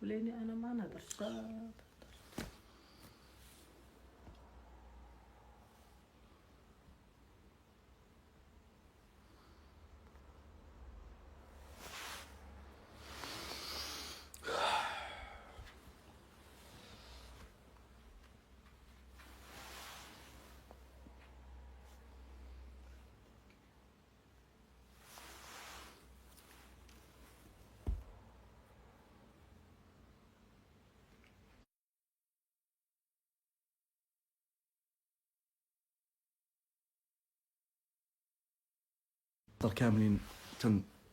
ولاني انا ما نهضرش كاملين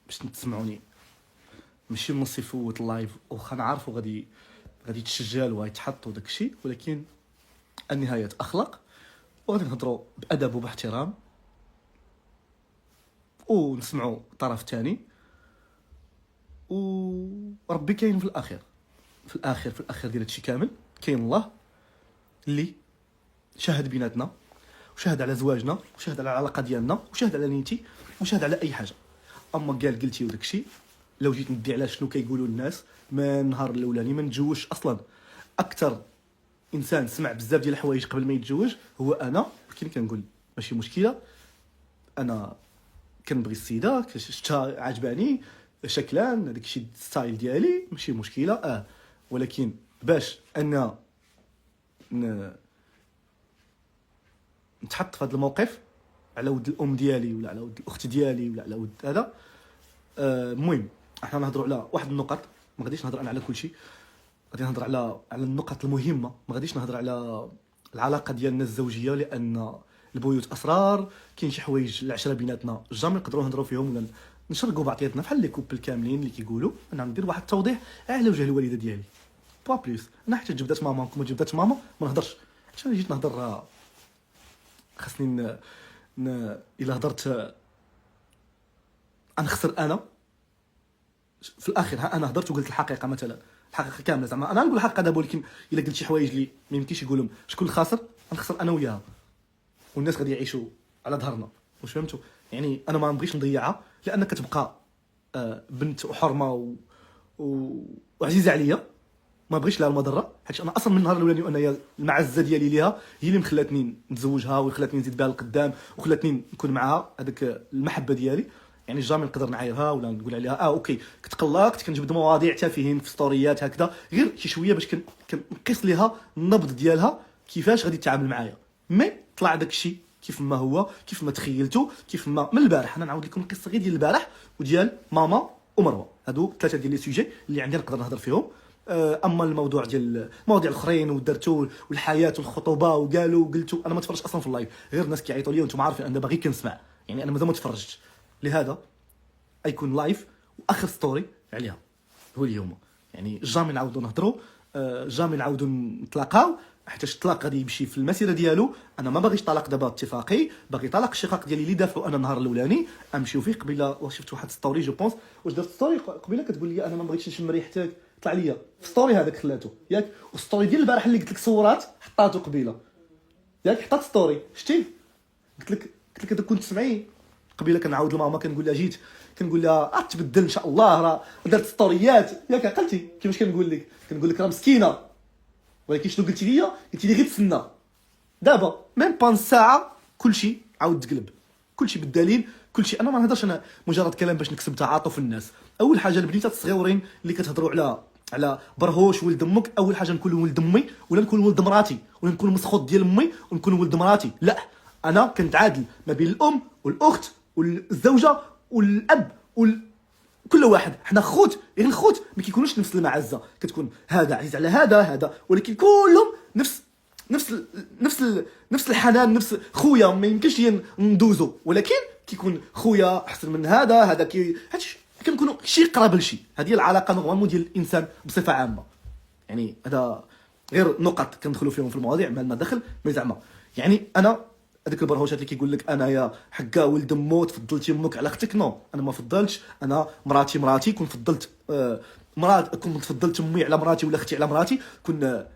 باش تسمعوني، ماشي نص يفوت اللايف واخا نعرفوا غادي يتسجل ويتحط وداك الشيء، ولكن النهاية اخلاق وغادي نهضروا بادب وباحترام ونسمعوا الطرف الثاني، وربي كاين في الاخير ديال هادشي كامل. كاين الله اللي شاهد بيناتنا وشاهد على زواجنا وشاهد على العلاقه ديالنا وشاهد على نيتي وشاهد على اي حاجه. اما قلتي وداك الشيء لو جيت ندي على شنو كيقولوا الناس من النهار الاولاني ما نتزوجش اصلا. اكثر انسان سمع بزاف ديال الحوايج قبل ما يتزوج هو انا، ولكن كنقول ماشي مشكله، انا كنبغي السيده شفتها عجباني شكلا هذاك الشيء ستايل ديالي ماشي مشكله ولكن باش انا نتحط في هذا الموقف على ود الام ديالي ولا على ود الاخت ديالي ولا على ود هذا. المهم احنا نهضروا على واحد النقط، ما غاديش نهضر انا على كل شيء، غادي نهضر على النقط المهمه، ما غاديش نهضر على العلاقه ديالنا الزوجيه لان البيوت اسرار، كاين شي حوايج العشره بيناتنا جامي نقدروا نهضروا فيهم ولا نشرقوا بعضياتنا بحال لي كوبل كاملين اللي كيقولوا. انا ندير واحد التوضيح على وجه الوالده ديالي با بليس. انا حتى جبدات ماما كما جبدات ماما ما نهضرش، حتى جيت نهضر خاصني الا هضرت نخسر انا في الاخر. انا هضرت وقلت الحقيقه، مثلا الحقيقه كامله، زعما انا نقول الحق دابا، ولكن الا قلت شي حوايج اللي ما يمكنش يقولهم شكون الخاسر، نخسر انا وياها والناس غادي يعيشوا على ظهرنا. واش فهمتوا؟ يعني انا ما نبغيش نضيعها لان كتبقى بنت وحرمه وعزيزه عليا، ما بغيش لها المضره، حيت انا اصلا من النهار الاولاني وانا المعزه ديالي ليها هي اللي مخلاتني نتزوجها وخلاتني نزيد بها لقدام وخلاتني نكون معها هذاك المحبه ديالي. يعني جامي نقدر نعايرها ولا نقول عليها اوكي كنت قلقت كنجبد مواضيع تافهين في ستوريات هكذا، غير شي شويه باش كنقيس ليها النبض ديالها كيفاش غادي تتعامل معايا. مي طلع داك الشيء كيف ما هو، كيف ما تخيلته، كيف ما من البارح. انا نعاود لكم القصه غير ديال البارح وديال ماما ومروه، هادو ثلاثه ديال لي سوجي اللي عندي نقدر نهضر فيهم. اما الموضوع ديال المواضيع الاخرين ودرتو والحياه والخطوبه وقالوا وقلتوا، انا ما تفرجش اصلا في اللايف، غير الناس كيعيطوا لي وانتم عارفين انا باغي كنسمع، يعني انا مازال ما تفرجتش. لهذا يكون لايف واخر ستوري عليها هو اليوم. يعني جامي نعاودوا نهضروا، جامي نعاودوا نتلاقاو، حيت الطلاق غادي يمشي في المسيره ديالو. انا ما باغيش طلاق دابا اتفاقي، باغي طلاق الشقاق ديالي اللي دافعوا انا النهار الاولاني امشيو فيه. قبيله شفت واحد ستوري جو بونس، واش درت ستوري قبيله كتقول لي انا ما بغيتش نشم ريحتك، طلع ليا في ستوري هذاك خلاته ياك. والستوري ديال البارح اللي قلت لك صورات حطاتو قبيله ياك، حطات ستوري شتي، قلت لك هذا كنت تسمعي قبيله. كنعاود لماما كنقول لها جيت كنقول لها تبدل ان شاء الله، راه درت ستوريات ياك، عقلتي كيفاش كنقول لك راه مسكينه. ولكن شنو قلتي لي؟ قلتي لي غير تسنى دابا ميم با ساعه كلشي عاود تقلب، كلشي بالدليل، كلشي. انا ما نهضرش انا مجرد كلام باش نكسب تعاطف الناس. اول حاجه البنيتات الصغيورين اللي كتهضروا على برهوش ولد امك، اول حاجه نكون ولد امي ولا نكون ولد مراتي ولا نكون مسخوط ديال امي ونكون ولد مراتي. لا، انا كنت عادل ما بين الام والاخت والزوجه والاب كل واحد. حنا خوت، غير الخوت ما كيكونوش نفس المعزه، كتكون هذا عزيز على هذا، ولكن كلهم نفس الحنان، نفس خويا. ما يمكنش ندوزو، ولكن كيكون خويا احسن من هذا هادشي كنكونوا شي قراب لشي. هذه العلاقه نورمالمون ديال الانسان بصفه عامه. يعني هذا غير نقط كندخلوا فيهم في المواضيع ما دخل ما زعما. يعني انا هذيك البرهوشات اللي كيقول لك انايا حكا ولد امو تفضلتي امك على اختك، نو انا ما فضلتش. انا مراتي كون فضلت كون فضلت امي على مراتي ولا اختي على مراتي، كنا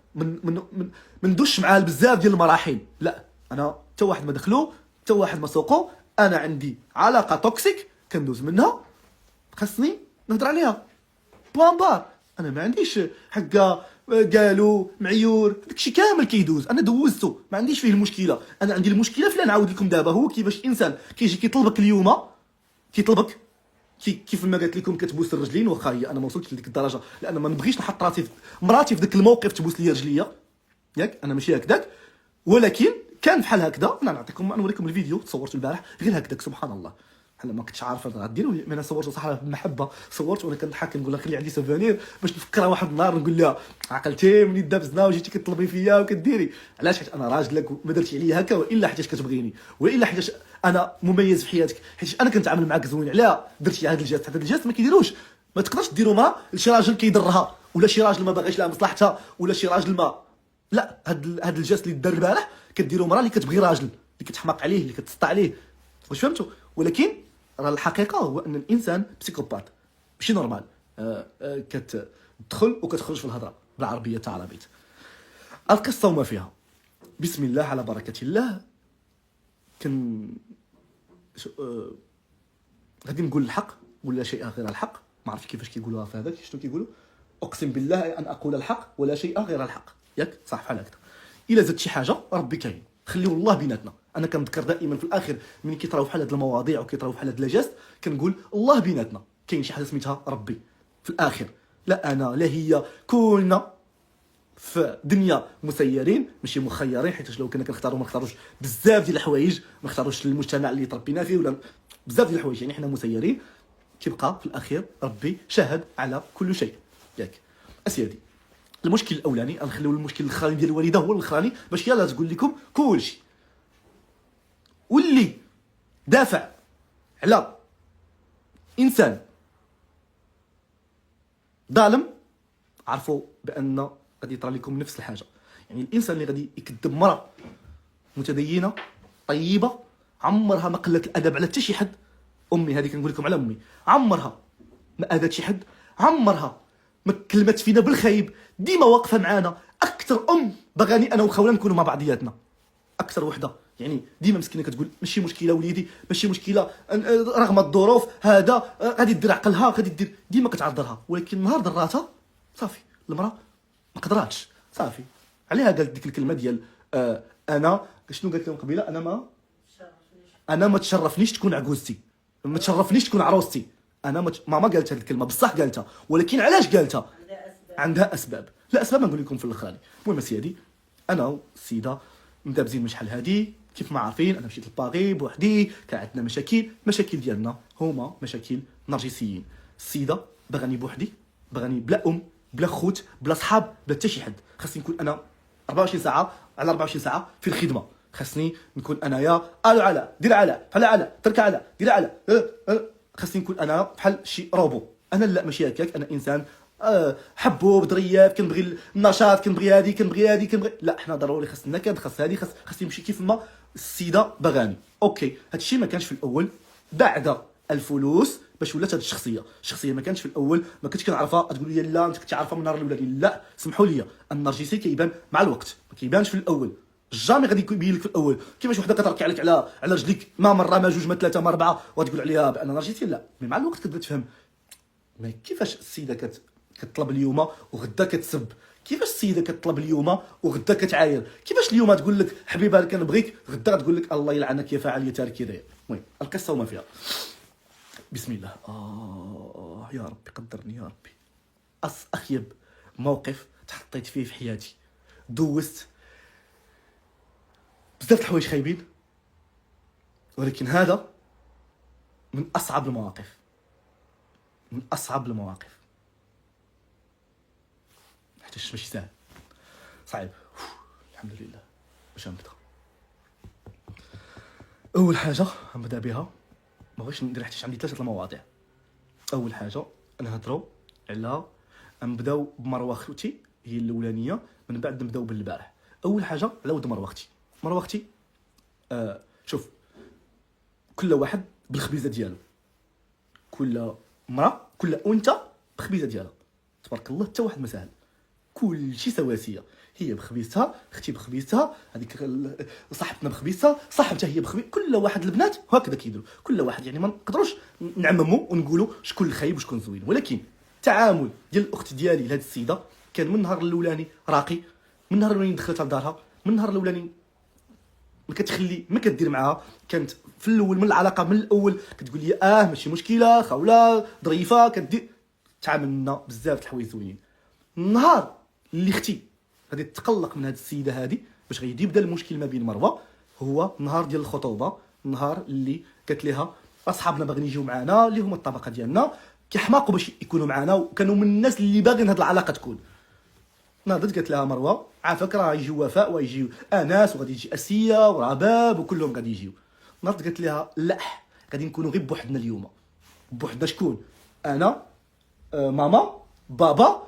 من دوش معاه بزاف ديال المراحل. لا، انا حتى واحد ما دخلو حتى واحد ما سوقو، انا عندي علاقه توكسيك كندوز منها، خاصني نهضر عليها بوان بار. انا ما عنديش هكا قالوا معيور داكشي كامل كيدوز، انا دوزته ما عنديش فيه المشكله. انا عندي المشكله فين نعاود لكم دابا، هو كيفاش انسان كيجي كيطلبك اليوم، كيطلبك كيف ما قالت لكم كتبوس الرجلين، واخا هي انا ما وصلتش لديك الدرجه لان ما نبغيش نحط مراتي في ذاك الموقف تبوس لي رجليا، ياك انا ماشي هكذاك، ولكن كان بحال هكذا. انا نعطيكم نوريكم الفيديو تصورته البارح غير هكذاك سبحان الله، انا ما كنتش عارف غاديروا، انا صورته صح بالمحبه، صورت وانا كنضحك نقول لها خلي عندي سوفونير باش نفكرها واحد النهار نقول لها عقلتي مني دابزنا وجيتي كطلبي فيا وكديري. علاش؟ حيت انا راجلك وما درتي عليا هكا، والا حيت كتبغيني، والا حيت انا مميز في حياتك، حيت انا كنتعامل معاك زوين. علاه درتي هذا الجهاز؟ هذا الجهاز ما كيديروش، ما تقدرش ديروا مع شي راجل كيضرها، ولا شي راجل ما باغيش لها مصلحتها، ولا شي راجل ما لا. هاد الجهاز اللي دار البارح كديروا مرا اللي كتبغي راجل، اللي كتحماق عليه، اللي كتسطى عليه، واش فهمتوا؟ ولكن راه الحقيقه هو ان الانسان بسيكوبات ماشي نورمال. كتدخل وكتخرج في الهضره بالعربيه تاع العربيت. القصه وما فيها، بسم الله على بركه الله. كن غادي نقول الحق ولا شيء غير الحق، ما عرفتش كيفاش كيقولوها في هذاك، شنو كيقولوا؟ اقسم بالله ان اقول الحق ولا شيء غير الحق، ياك صح بحال هكذا. الا زدت شي حاجه ربي كاين، خليو الله بيناتنا. انا كنذكر دائما في الاخر ملي كيطراو بحال هاد المواضيع وكيطراو بحال هاد لاجاست كنقول الله بيناتنا، كاين شي حاجه سميتها ربي في الاخر. لا انا لا هي، كلنا في دنيا مسيرين ماشي مخيرين، حيت لو كنا كنختاروا ما نختاروش بزاف ديال الحوايج، ما نختاروش المجتمع اللي تربينا فيه ولا بزاف ديال الحوايج، يعني حنا مسيرين. كيبقى في الاخير ربي شاهد على كل شيء، ياك اسيادي. المشكل الاولاني نخليو المشكل الاخراني ديال الوالده هو الاخراني باش يلا تقول لكم كلشي. واللي دافع على انسان ظالم عرفوا بان غادي يطرى لكم نفس الحاجه. يعني الانسان اللي غادي يكذب مرة متدينه طيبه عمرها ما قلت الادب على حتى شي حد، امي هذه كنقول لكم على امي، عمرها ما اذت شي حد، عمرها ما كلمت فينا بالخايب، ديما واقفه معانا. اكثر ام بغاني انا وخوله نكونوا مع بعضياتنا، اكثر وحده. يعني ديما مسكينه كتقول ماشي مشكله وليدي، ماشي مشكله رغم الظروف، هذا غادي دير عقلها، غادي دير، ديما كتعذرها. ولكن نهار ضراتها صافي المراه ما قدراتش، صافي عليها قالت ديك الكلمه ديال انا شنو قالت لهم قبيله؟ انا ما تشرفنيش تكون عجوزتي، ما تشرفنيش تكون عروستي. انا ماما قالت هذه الكلمه بصح قالتها، ولكن علاش قالتها؟ عندها اسباب. لا اسباب نقول لكم في الاخراني. المهم سيدي، انا والسيده مدابزين من شحال هادي، كيف ما عارفين انا مشيت لباغي بوحدي، كان عندنا مشاكل ديالنا هما مشاكل نرجسيين. السيده بغاني بوحدي، بغاني بلا ام بلا خوت بلا صحاب بلا حتى شي حد. خاصني نكون انا 24 ساعه على 24 ساعه في الخدمه، خاصني نكون انايا الو علاء دير علاء بحال علاء ترك علاء دير علاء خاصني نكون انا بحال شي روبو. انا لا ماشي هكاك، انا انسان حبوب ظريف، كنبغي النشاط، كنبغي هادي كنبغي هادي كنبغي. لا حنا ضروري خاصنا كاد خاص هادي خاص يمشي كيف ما السيده بغاني. اوكي هادشي ما كانش في الاول، بعد الفلوس باش ولات هاد الشخصيه ما كانش في الاول، ما كنتش كنعرفها. تقول لي لا انت كنت عارفها من النهار الاولاني، لا سمحوا لي، النرجسي كيبان مع الوقت، ما كيبانش في الاول. جامي غادي يبين لك في الاول. كيفاش وحده كتركع عليك على رجليك ما مره ما جوج ما ثلاثه ما اربعه وتقول عليها بان نرجسي؟ لا مع الوقت كتبدا تفهم ما كيفاش السيده كتطلب اليوم وغدا كتسب، كيفاش السيده كتطلب اليوم وغدا كتعاير، كيفاش اليوم تقول لك حبيبه كنبغيك غدا تقول لك الله يلعنك يا فاعل يا تارك كذا. المهم القصه وما فيها. بسم الله. يا ربي قدرني يا ربي. اخيب موقف تحطيت فيه في حياتي، دوزت بزاف الحوايج خايبين، ولكن هذا من اصعب المواقف، من اصعب المواقف، حتى ماشي سهل، صعيب. الحمد لله. باش نبدا، اول حاجه غنبدا بها، ما بغيتش ندير حتى عندي ثلاثه المواضيع. اول حاجه نهضروا على، نبداو بمروه خوتي هي الاولانيه، من بعد نبداو بالبارح. اول حاجه على ود مروه اختي. شوف، كل واحد بالخبيزه ديالو، كل مراه كل انثى بخبيزه ديالها، تبارك الله حتى واحد ما ساهل، كل شيء سواسيه. هي بخبيزتها، اختي بخبيزتها، هذيك صاحبتنا بخبيزتها، صاحبتها هي كل واحد. البنات هكذا كيديروا، كل واحد. يعني ما نقدروش نعمموا ونقولوا شكون الخايب وشكون زوين، ولكن تعامل ديال الاخت ديالي لهاد السيده كان من النهار الاولاني راقي، من النهار الاولاني دخلتها لدارها، من النهار الاولاني ما كتخلي ما كدير معاها. كانت في الاول من العلاقه من الاول كتقول لي ماشي مشكله خوله ظريفه كدير، تعاملنا بزاف د الحوايج زوينين. النهار اللي اختي غادي تتقلق من هاد السيده هادي باش غادي يبدا المشكل ما بين مروه، هو النهار ديال الخطوبه، النهار اللي قالت لها اصحابنا باغيين يجيو معنا اللي هما الطبقه ديالنا كيحماقوا باش يكونوا معنا، وكانوا من الناس اللي باغيين هاد العلاقه تكون. ناضت قالت لها مروه عافاك راه يجيو وفاء ويجيو انس وغادي يجي اسيه ورباب وكلهم غادي يجيو. ناضت قالت لها لا غادي نكونوا غير بوحدنا اليوم. بوحدنا شكون؟ انا ماما بابا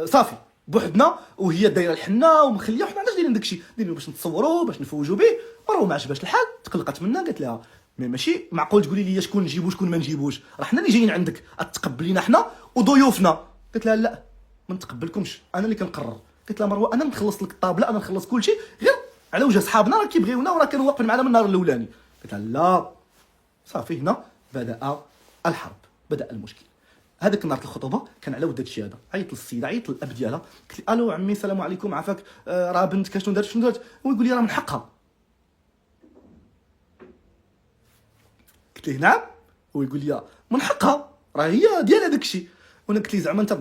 صافي بوحدنا، وهي دايره الحنه ومخليه وحنا علاش دايرين داكشي دايرين باش نتصوروا باش نفوجوا به. مروه ما عجبهاش الحال تقلقت منها قالت لها ماشي معقول تقولي لي شكون نجيبو شكون ما نجيبوش، راه حنا اللي جايين عندك تقبلينا حنا وضيوفنا. قالت لها لا ما نتقبلكمش انا اللي كنقرر. قلت لها مروه انا نخلص لك الطابله انا نخلص كل شيء غير على وجه صحابنا راه كيبغيونا وراه كانوا واقفين معنا من النهار الاولاني. قلت لها لا صافي هنا بدا الحرب بدا المشكل. هذاك النهار الخطوبه كان على ود هادشي هذا. عيط للسيده عيط للاب ديالها قلت لي الو عمي السلام عليكم عافاك راه بنتك شنو دارت ويقول لي راه من حقها. قلت ليه نعم ويقول لي من حقها راه هي ديال هذاك الشيء. وانا قلت ليه زعما انت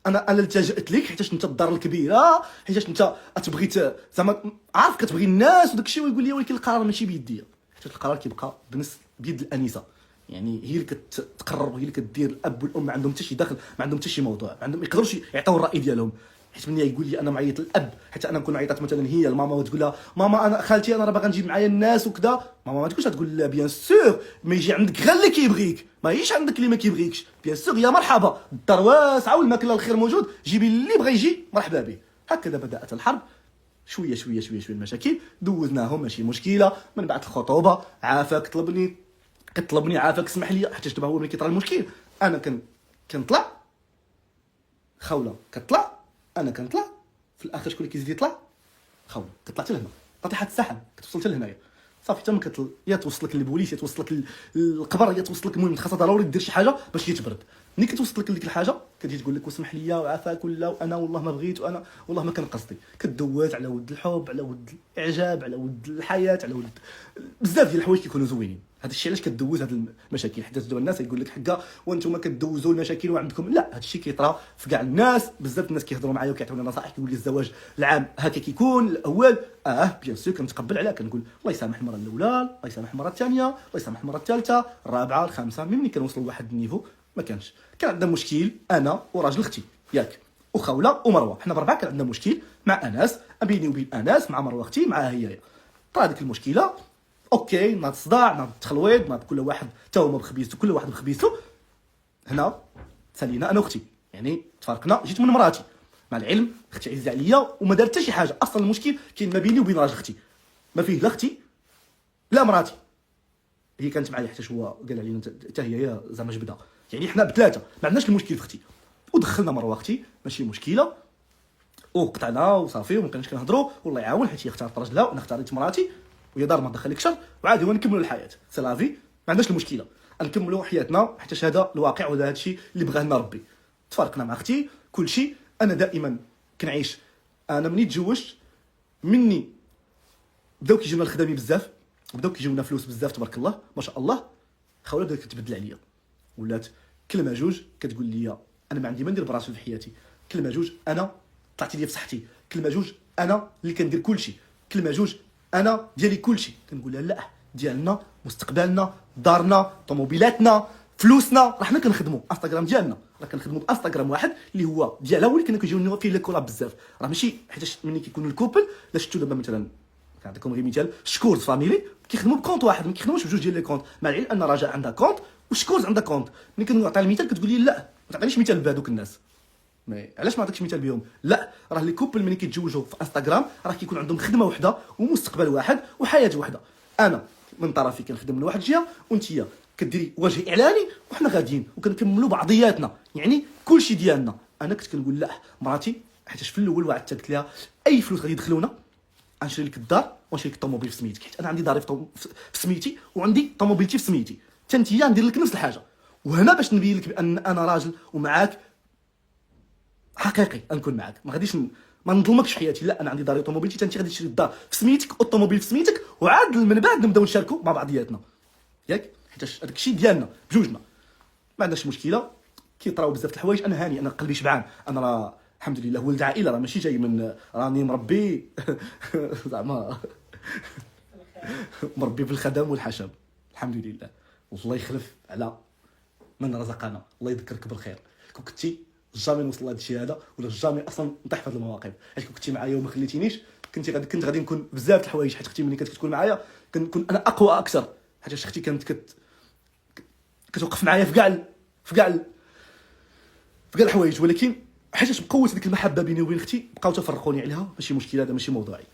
انا التجأت لك حيتاش انت الدار الكبيره حيتاش انت تبغي زعما عارف كتبغي الناس وداك الشيء. ويقول لي ولكن القرار ماشي بيديا حيت القرار كيبقى بيد الانسه، يعني هي اللي كتقرر وهي اللي كدير. الاب والام ما عندهم حتى شي دخل ما عندهم حتى شي موضوع ما عندهم ما يقدروش يعطيو الراي ديالهم. حيت ملي يقول لي انا معيط الاب حتى انا نكون عيطات مثلا هي الماما وتقول لها ماما انا خالتي انا راه باغا نجيب معايا الناس وكذا، ماما ما تقولش تقول لا بيان سور ما يجي عندك غير اللي كيبغيك ما يجيش عندك اللي ما كيبغيكش. بيان سور يا مرحبا الدار واسعه والماكله الخير موجود جيبي اللي بغى يجي مرحبا به. هكذا بدات الحرب شويه شويه شويه شويه المشاكل دوزناهم ماشي مشكله. من بعد الخطوبه عافاك كطلبني عافاك اسمح لي حتى دابا هو ملي كيطرا المشكل انا كنطلع خوله كطلع انا كنطلع في الاخر شكون اللي كيزيد يطلع؟ خوله كطلع حتى لهنا طايحه السحب كتوصل حتى لهنايا صافي تما يا توصلك للبوليس يا توصلك للقبر يا توصلك المهم خاصها ضروري دير شي حاجه باش تبرد. ملي كتوصلك لك الحاجه كتجي تقول لك واسمح لي وعافاك ولا وانا والله ما بغيت وانا والله ما كان قصدي. كدوز على ود الحب على ود الاعجاب على ود الحياه على ود بزاف ديال الحوايج كيكونوا زوينين. هذا الشيء علاش كدوز هاد المشاكل حيت دابا الناس يقول لك حكا وانتم كدوزوا المشاكل وعندكم لا. هذا الشيء كيطرا في كاع الناس بزاف الناس كيهضروا معايا وكيعطوني نصائح كيقول لي الزواج العام هكا كيكون الاول بيان سور كنتقبل عليها كنقول الله يسامح المره الاولى الله يسامح المره الثانيه الله يسامح المره الثالثه الرابعه الخامسه. ملي كنوصلوا لواحد النيفو ما كانش كان عندنا مشكل انا وراجل اختي ياك وخوله ومروه حنا بربعه كان عندنا مشكل مع انس بيني وبين انس مع مروه اختي معها هي. طرا ديك المشكله اوكي ناض الصداع ناض التخلويض ناض كل واحد تا هو بخبيزته كل واحد بخبيزته. هنا سالينا انا واختي يعني تفارقنا جيت من مراتي مع العلم اختي عزيزه عليا وما دارت حتى شي حاجه. اصلا المشكل كاين ما بيني وبين راجل اختي ما فيه لا اختي لا مراتي. هي كانت معايا حتى هو قال علينا حتى هي زعما جبده يعني حنا بثلاثه ما عندناش المشكل في اختي. ودخلنا مروه اختي ماشي مشكله وقطعنا وصافي وما كناش كنهضروا والله يعاون حيت هي اختارت راجلها وانا اختاريت مراتي وهي دار ما دخلك شر وعادي ونكملوا الحياه سي لافي ما عندناش المشكله نكملوا حياتنا حيت هذا الواقع وهذا الشيء اللي بغاه لنا ربي. تفارقنا مع اختي كل شيء. انا دائما كنعيش انا مني تزوجت مني بداو كيجيونا الخدامي بزاف بداو كيجيونا فلوس بزاف تبارك الله ما شاء الله. خوله بدات كتبدل عليا ولات كلمه جوج كتقول لي انا ما عندي ما ندير براسي في حياتي. كلمه جوج انا طلعتي لي في صحتي. كلمه جوج انا اللي كندير كل شيء. كلمه جوج انا ديالي كل شيء. كنقول لها لا ديالنا مستقبلنا دارنا طوموبيلاتنا فلوسنا راه حنا كنخدموا انستغرام ديالنا راه كنخدموا بانستغرام واحد اللي هو ديالها هو اللي كنا كيجيو فيه لي كولاب بزاف. راه ماشي حيت ملي كيكونوا الكوبل لا شفتوا دابا مثلا كنعطيكم غير مثال شكورز فاميلي كيخدموا بكونط واحد ما كيخدموش بجوج ديال لي كونط مع العلم ان رجاء عندها كونط وشكورز عندها كونط. ملي كنعطي المثال كتقول لي لا ما تعطينيش مثال بهذوك الناس علاش ما عطيتكش مثال بهم. لا راه لي كوبل ملي كيتزوجوا في انستغرام راه كيكون عندهم خدمه وحده ومستقبل واحد وحياه وحده. انا من طرفي كنخدم من واحد الجهه وانتيا كديري وجه اعلاني وحنا غاديين وكنكملوا بعضياتنا يعني كلشي ديالنا. انا كنت كنقول لا مراتي حيت في الاول وعدتها قلت لها اي فلوس غادي يدخلونا غنشري لك الدار ونشري لك الطوموبيل في سميتك حيت انا عندي داري في سميتي وعندي طوموبيلتي في سميتي حتى انتيا ندير لك نفس الحاجه وهنا باش نبين لك بان انا راجل ومعاك حقيقي، نكون معاك، ما غاديش ما نظلمكش في حياتي. لا، انا عندي دار اوتوموبيلتي، انت غادي تشري الدار في سميتك، اوتوموبيل في سميتك، وعاد من بعد نبداو نشاركوا مع بعضياتنا، ياك؟ حيت هذاك الشيء ديالنا بجوجنا، ما عندناش مشكله. كيطراو بزاف د الحوايج، انا هاني، انا قلبي شبعان، انا راه الحمد لله ولد عائله، راه ماشي جاي من راني مربي زعما مربي بالخدم والحشم، الحمد لله. والله يخلف على من رزقنا، الله يذكرك بالخير. كون كنتي جامي نوصل لهذا الشيء هذا، ولا جامي اصلا نطيح في هذه المواقف، حيت كون كنتي معايا وما خليتينيش، كنت غادي نكون بزاف د الحوايج. حيت اختي ملي كانت كتكون معايا كنكون انا اقوى اكثر، حيت اختي كانت كتوقف معايا في كاع الحوايج. ولكن حيت بقوه ديك المحبه بيني وبين اختي بقاو تفرقوني عليها، ماشي مشكل، هذا ماشي موضوعي.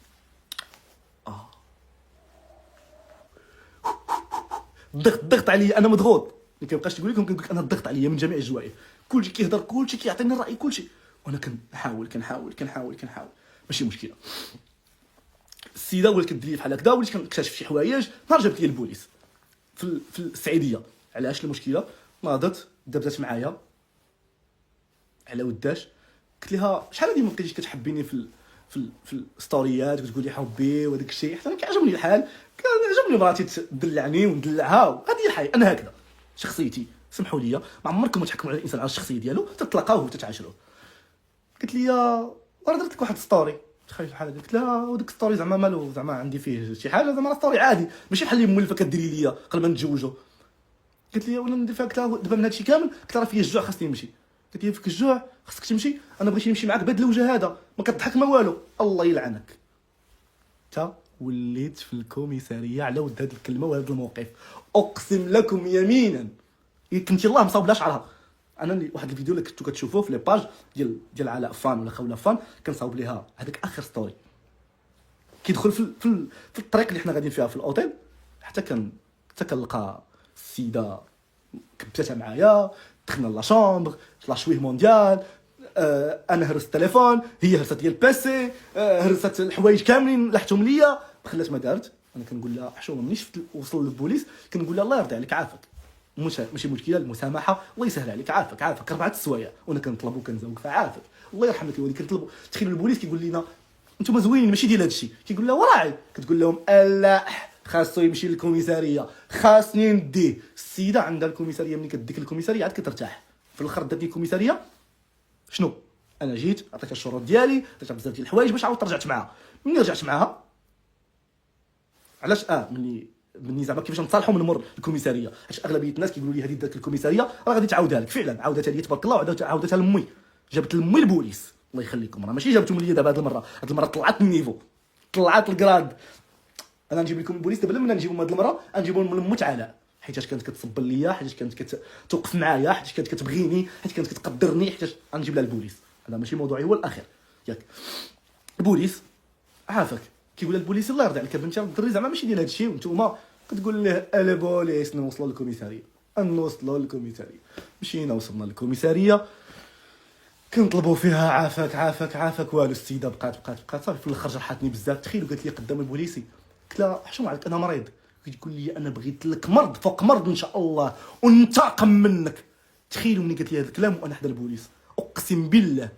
الضغط عليا، انا مضغوط، ما كيبقاش تقول لكم، كنقول لك انا الضغط عليا من جميع الجوانب، كلشي كيهضر، كلشي كيعطيني الراي، كلشي، وانا كنحاول، ماشي مشكله. السيده ولات كدير لي بحال هكذا، وليت كنكتشف شي حوايج، نهار جابت لي البوليس في السعيديه. علاش المشكله؟ ناضت دابزات معايا على وداش، قلت لها شحال هادي ما بقيتيش كتحبيني في الستوريات وتقول لي حبي وداك الشيء، حتى انا كيعجبني الحال، كيعجبني مراتي تدلعني وندلعها، هذه الحياه، انا هكذا شخصيتي. سمحوا لي، ما عمركم تحكموا على الانسان على الشخصيه ديالو، تتلاقاوه وتتعاشروه. قلت لي راه درت لك واحد ستوري، تخيل بحال هكا. قلت لها وداك ستوري زعما مالو، زعما عندي فيه شي حاجه، زعما ستوري عادي، ماشي بحال اللي مولفه كديري ليا قبل ما نتزوجوا. قلت لي وانا ندير فيها، قلت لها دابا من هادشي كامل، قلت لها راه فيا الجوع خاصني نمشي. قلت لي فيك الجوع خاصك تمشي، انا بغيت نمشي معاك بهذا الوجه هذا، ما كتضحك ما والو، الله يلعنك. انت وليت في الكوميساريه على ود هذه الكلمه وهذا الموقف، اقسم لكم يمينا كنتي الله مصاوب لها شعرها. انا اللي واحد الفيديو اللي كنتو كتشوفوه في لي باج ديال علاء فان ولا خوله فان، كنصاوب ليها هذاك اخر ستوري، كيدخل في الطريق اللي حنا غاديين فيها في الاوتيل، حتى كنلقى السيده كبتاتها معايا، دخلنا لا شومبر، لا شويه مونديال، انا هرست التليفون، هي هرست ديال البيسي، هرست الحوايج كاملين لحتهم ليا، خلات ما دارت. انا كنقول لها حشومه، ملي شفت وصل للبوليس كنقول لها الله يرضي عليك، عافاك، ماشي مشكله، المسامحه، الله يسهل عليك، عافاك 4 السوايع، وانا كنطلبو كنزوق، فعافاك الله يرحم لك الوالد. كنطلبو تخيلوا البوليس كيقول لنا انتم زوينين ماشي ديال هادشي، كيقول لها وراعي، كتقول لهم لا خاصو يمشي للكوميساريه، خاصني نديه. السيده عندها الكوميساريه، ملي كديك الكوميساريه عاد كترتاح. في الاخر دات لي الكوميساريه، شنو انا جيت عطيتها الشروط ديالي، عطيتها بزاف ديال الحوايج باش عاودت رجعت معاها. ملي رجعت معاها علاش ملي زعما كيفاش نتصالحوا من مور الكوميساريه، حيت اغلبيه الناس كيقولوا لي هذه داك الكوميساريه راه غادي تعاودها لك، فعلا عاودتها لي تبارك الله، وعاودتها لامي، جابت لامي البوليس، الله يخليكم، راه ماشي جابتهم لي دابا. هذه المره طلعت النيفو، طلعت الكراد. انا نجيب لكم البوليس دابا، لما نجيبهم هذه المره نجيبهم من مت علاء، حيت كانت كتصب ليا، حيت كانت كتوقف معايا، حيت كانت كتبغيني، حيت كانت كتقدرني، حيت غنجيب لها البوليس. هذا ماشي موضوعي هو الاخير، ياك؟ البوليس عافاك كيقول لها البوليس الله يرضي عليك بنتي، الدري زعما ماشي ديال هادشي، وانتوما كتقول له البوليس نوصلوا للكوميساريه، نوصلوا للكوميساريه. مشينا وصلنا للكوميساريه، كنطلبوا فيها عافاك والو. السيده بقات صافي، في الاخر جرحتني بزاف. تخيلوا قالت لي قدام البوليسي، قلت لها حشوم عليك انا مريض، كتقول لي انا بغيت لك مرض فوق مرض ان شاء الله وننتقم منك. تخيلوا ملي قالت لي هذا الكلام وانا حدا البوليس، اقسم بالله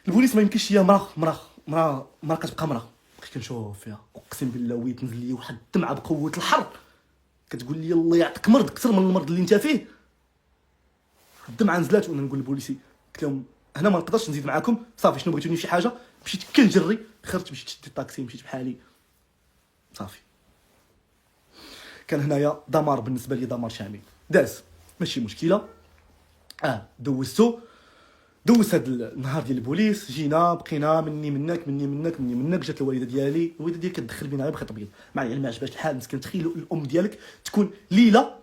البوليس ما يمكنش، هي مراه كتبقى مراه، بقيت كنشوف فيها، اقسم بالله وي تنزل لي واحد الدمعه بقوه الحر، كتقول لي الله يعطيك مرض اكثر من المرض اللي انت فيه. الدمعه نزلات وانا نقول للبوليسي، قلت لهم هنا ما نقدرش نزيد معاكم، صافي شنو بغيتوني شي حاجه. مشيت كنجري، خرجت مشيت شديت الطاكسي، مشيت بحالي صافي. كان هنايا دمار بالنسبه لي، دمار شامل داز، ماشي مشكله. دوز هاد النهار ديال البوليس، جينا بقينا مني منك جات الوالده ديالي كتدخل بينا غير بخيط ابيض، مع العلم ما عجبهاش الحال مسكين. تخيلوا الام ديالك تكون ليله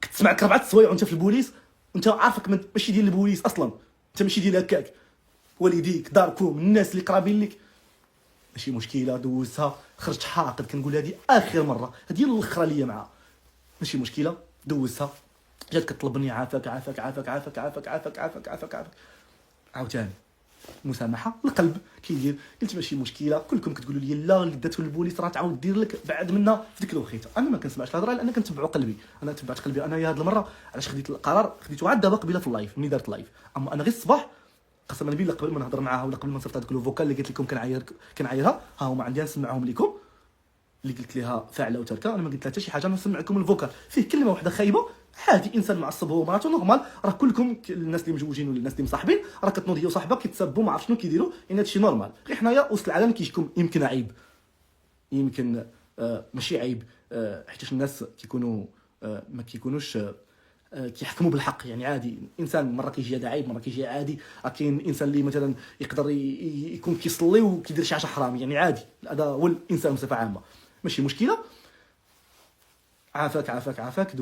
كتسمعك 4 السوايع وانت في البوليس، وانت عارفك ماشي ديال البوليس اصلا، انت ماشي ديال هكاك، والديك داركم الناس اللي قرابين لك، ماشي مشكله. دوزتها، خرجت حاقد، كنقول هذه اخر مره، هذه الاخرى ليا معها، ماشي مشكله. دوزتها، جات كطلبني عافاك، عاوتاني مسامحه القلب كيدير. قلت ماشي مشكله، كلكم كتقولوا لي لا اللي داتو للبوليس راه تعاود دير لك بعد منا في ديك الوقيته. انا ما كنسمعش الهضره لان كنتبعوا قلبي. انا تبعت قلبي انايا هاد المره. علاش خديت القرار؟ خديته عاد دابا قبيله في اللايف ملي دارت لايف. اما انا غير الصباح قسما بالله قبل ما نهضر معاها ولا قبل ما نصيفط هذاك الفوكال اللي قلت لكم كنعايرها، ها هما عندي نسمعهم لكم اللي قلت لها فاعله وتركه. انا ما قلت لها حتى شي حاجه، انا نسمع لكم الفوكال فيه كلمه واحده خايبه عادي. انسان معصب هو ومراته نورمال، راه كلكم الناس اللي مجوجين ولا الناس اللي مصاحبين راه كتنوض هي وصاحبها كيتسبوا ما عرف شنو كيديروا، يعني هادشي نورمال. غير حنايا وسط العالم كيشكم يمكن عيب، يمكن ماشي عيب، حيت الناس كيكونوا ما كيكونوش كيحكموا بالحق. يعني عادي انسان مره كيجي هذا عيب، مره كيجي عادي. كاين انسان اللي مثلا يقدر يكون كيصلي وكيدير شي حاجه حرام، يعني عادي. هذا هو الانسان بصفه عامه، ماشي مشكله. عافاك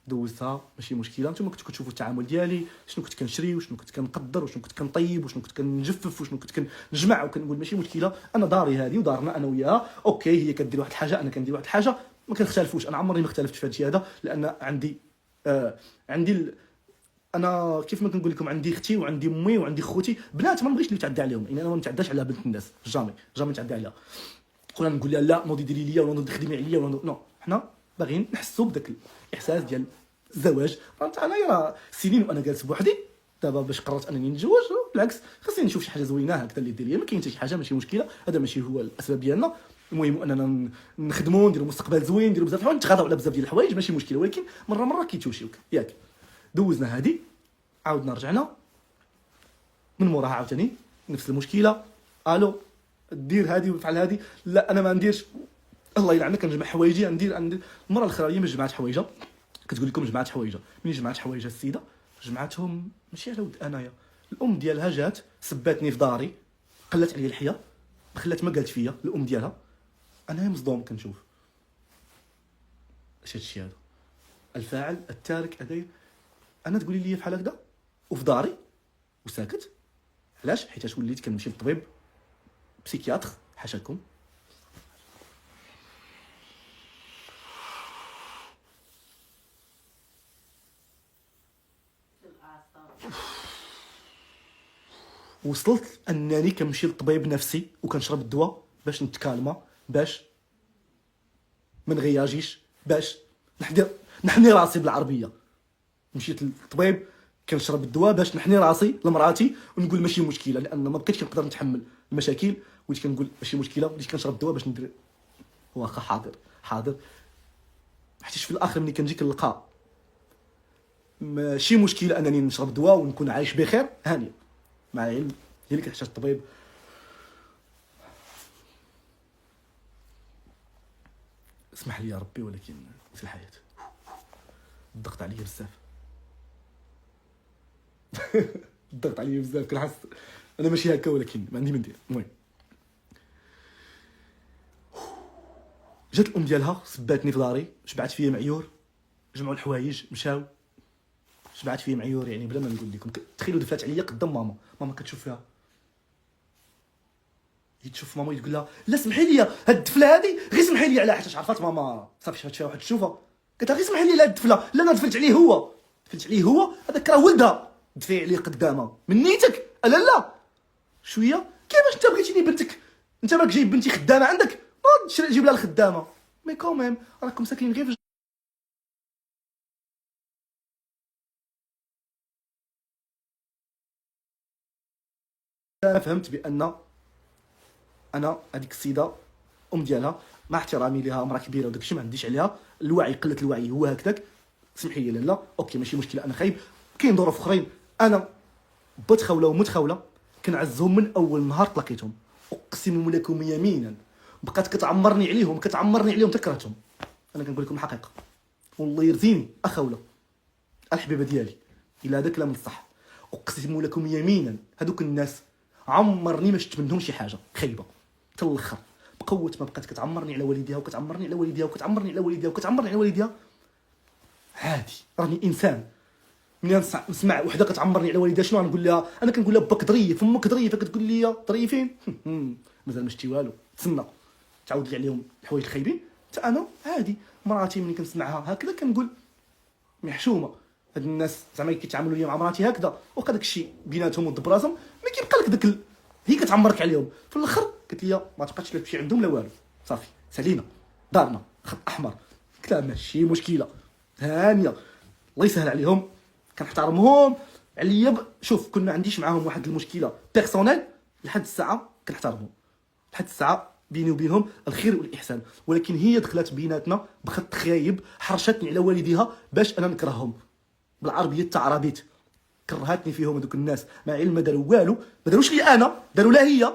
دوزتها ماشي مشكله. نتوما كنتو كتشوفوا التعامل ديالي، شنو كنت كنشري وشنو كنت كنقدر وشنو كنت كنطيب وشنو كنت كنجفف وشنو كنت كنجمع، وكنقول ماشي مشكله. انا داري هذه ودارنا انا وياها، اوكي. هي كدير واحد الحاجه انا كندير واحد الحاجه، ما كنختلفوش. انا عمري ما اختلفت في هذا الشيء هذا، لان عندي انا كيف ما كنقول لكم عندي اختي وعندي امي وعندي خوتي بنات، ما نبغيش اللي يتعدى عليهم. يعني انا ما نتعداش على بنت الناس، جامي نتعدى عليها. كنا نقول لها لا نوضي ديري ليا ولا نوضي خدمي عليا ولا نو. حنا باغيين نحسوا بداك الاحساس ديال الزواج. انايا راه سنين وانا جالس بوحدي. دابا باش قررت انني نتزوج، بالعكس خاصني نشوف شي حاجه زوينه هكذا اللي دير ليا. ما كاين حتى شي حاجه، ماشي مشكله. هذا ماشي هو الاسباب ديالنا. المهم اننا نخدموا نديروا مستقبل زوين، نديروا بزاف الحوايج، نتغاضوا على بزاف ديال الحوايج، ماشي مشكله. ولكن مره كيتوشيوك ياك. دوزنا هذه، عاودنا رجعنا من موراها عاوتاني نفس المشكله. الو دير هذه وفعل هذه، لا انا ما نديرش. الله يلعنك كنجمع حوايجي. ندير المره الاخرانيه ما جمعت حوايجها. كتقول لكم جمعت حوايجها. ملي جمعت حوايجها السيده جمعتهم ماشي على ود انايا. الام ديالها جات سباتني في داري، قلت عليا الحياه، خلات ما قالت فيا الام ديالها. انا مصدوم كنشوف اش هادشي هذا. الفاعل التارك هذايا انا تقولي لي بحال هكذا وفي داري وساكت. علاش؟ حيت وليت كنمشي للطبيب بسيكياتر حاشاكم. وصلت انني كنمشي للطبيب نفسي وكنشرب الدواء باش نتكالما، باش ما نغياجيش، باش نحني راسي بالعربيه. مشيت للطبيب كنشرب الدواء باش نحني راسي لمراتي ونقول ماشي مشكله، لان ما بقيتش كنقدر نتحمل المشاكل. وليت كنقول ماشي مشكله، وليت كنشرب الدواء باش ندير واخا حاضر. حيت في الاخر ملي كنجي كنلقى ماشي مشكله انني نشرب الدواء ونكون عايش بخير هانيه، مع العلم هي اللي كتحتاج الطبيب. اسمح لي يا ربي، ولكن في الحياه الضغط عليا بزاف. الضغط عليا بزاف، كنحس انا ماشي هكا ولكن ما عندي ما ندير. المهم جات الام ديالها سباتني في داري، شبعت فيا معيور، جمعوا الحوايج مشاو، شبعت فيا معيور. يعني بلا ما نقول لكم تخيلوا دفات عليا قدام ماما كتشوف فيها، هي تشوف ماما تقول لها لا سمحي لي هاد الدفله هادي غير سمحي لي، على حيت عرفات ماما صافي شافت فيها واحد الشوفه. قالت لها غير سمحي لي على هاد الدفله. لا انا دفلت عليه هو هذاك راه ولدها، دفعي عليه قدامها من نيتك. لا شويه كيفاش انت بغيتيني بنتك، انت راك جايب بنتي خدامه عندك، جيب لها الخدامه. مي كوميم راكم ساكنين غير في انا فهمت بان انا هذيك السيده ام ديالها مع احترامي ليها امراه كبيره وداك الشيء ما عنديش عليها الوعي، قله الوعي هو هكذاك. سمحي لي لاله اوكي ماشي مشكله، انا خايب. كاين ظروف اخرين. انا بات خوله ومتخوله كنعزهم من اول نهار تلاقيتهم، اقسم لكم يمينا بقات كتعمرني عليهم تكرهتهم. انا كنقول لكم الحقيقه والله يرزيني اخوله الحبيبه ديالي الا هذا كلام الصح. اقسم لكم يمينا هذوك الناس عمرني ما شفت منهم شي حاجه خايبه حتى الاخر. بقوه ما بقات كتعمرني على والديها وكتعمرني على والديها عادي راني انسان. ملي نسمع وحده كتعمرني على والديها شنو غنقول لها؟ انا كنقول لها باك ظريف، فمك ظريفه، كتقول لي ظريفين. مازال ما شتي والو، تسنى تعاود لي عليهم الحوايج الخايبين. حتى انا عادي مراتي ملي كنسمعها هكذا كنقول محشومه. هاد الناس زعما كيتعاملوا ليا مع مراتي هكذا، واخا داكشي بيناتهم ود براسهم ما كيبقى تعمرك هي كتعمرك عليهم. في الاخر قالت لي ما تبقاش لا تمشي عندهم لا والو، صافي سالينا دارنا خط احمر. قلت لها ماشي مشكله هانيه، الله يسهل عليهم، كنحترمهم عليا. شوف كنا عنديش معاهم واحد المشكله بيرسونيل لحد الساعه كنحترمهم، لحد الساعه بيني وبينهم الخير والاحسان. ولكن هي دخلت بيناتنا بخط خايب، حرشتني على والديها باش انا نكرههم بالعربيه التعرابيت، كرهتني فيهم هذوك الناس. مع علم ما داروا والو، ما داروش لي انا، داروا لها هي.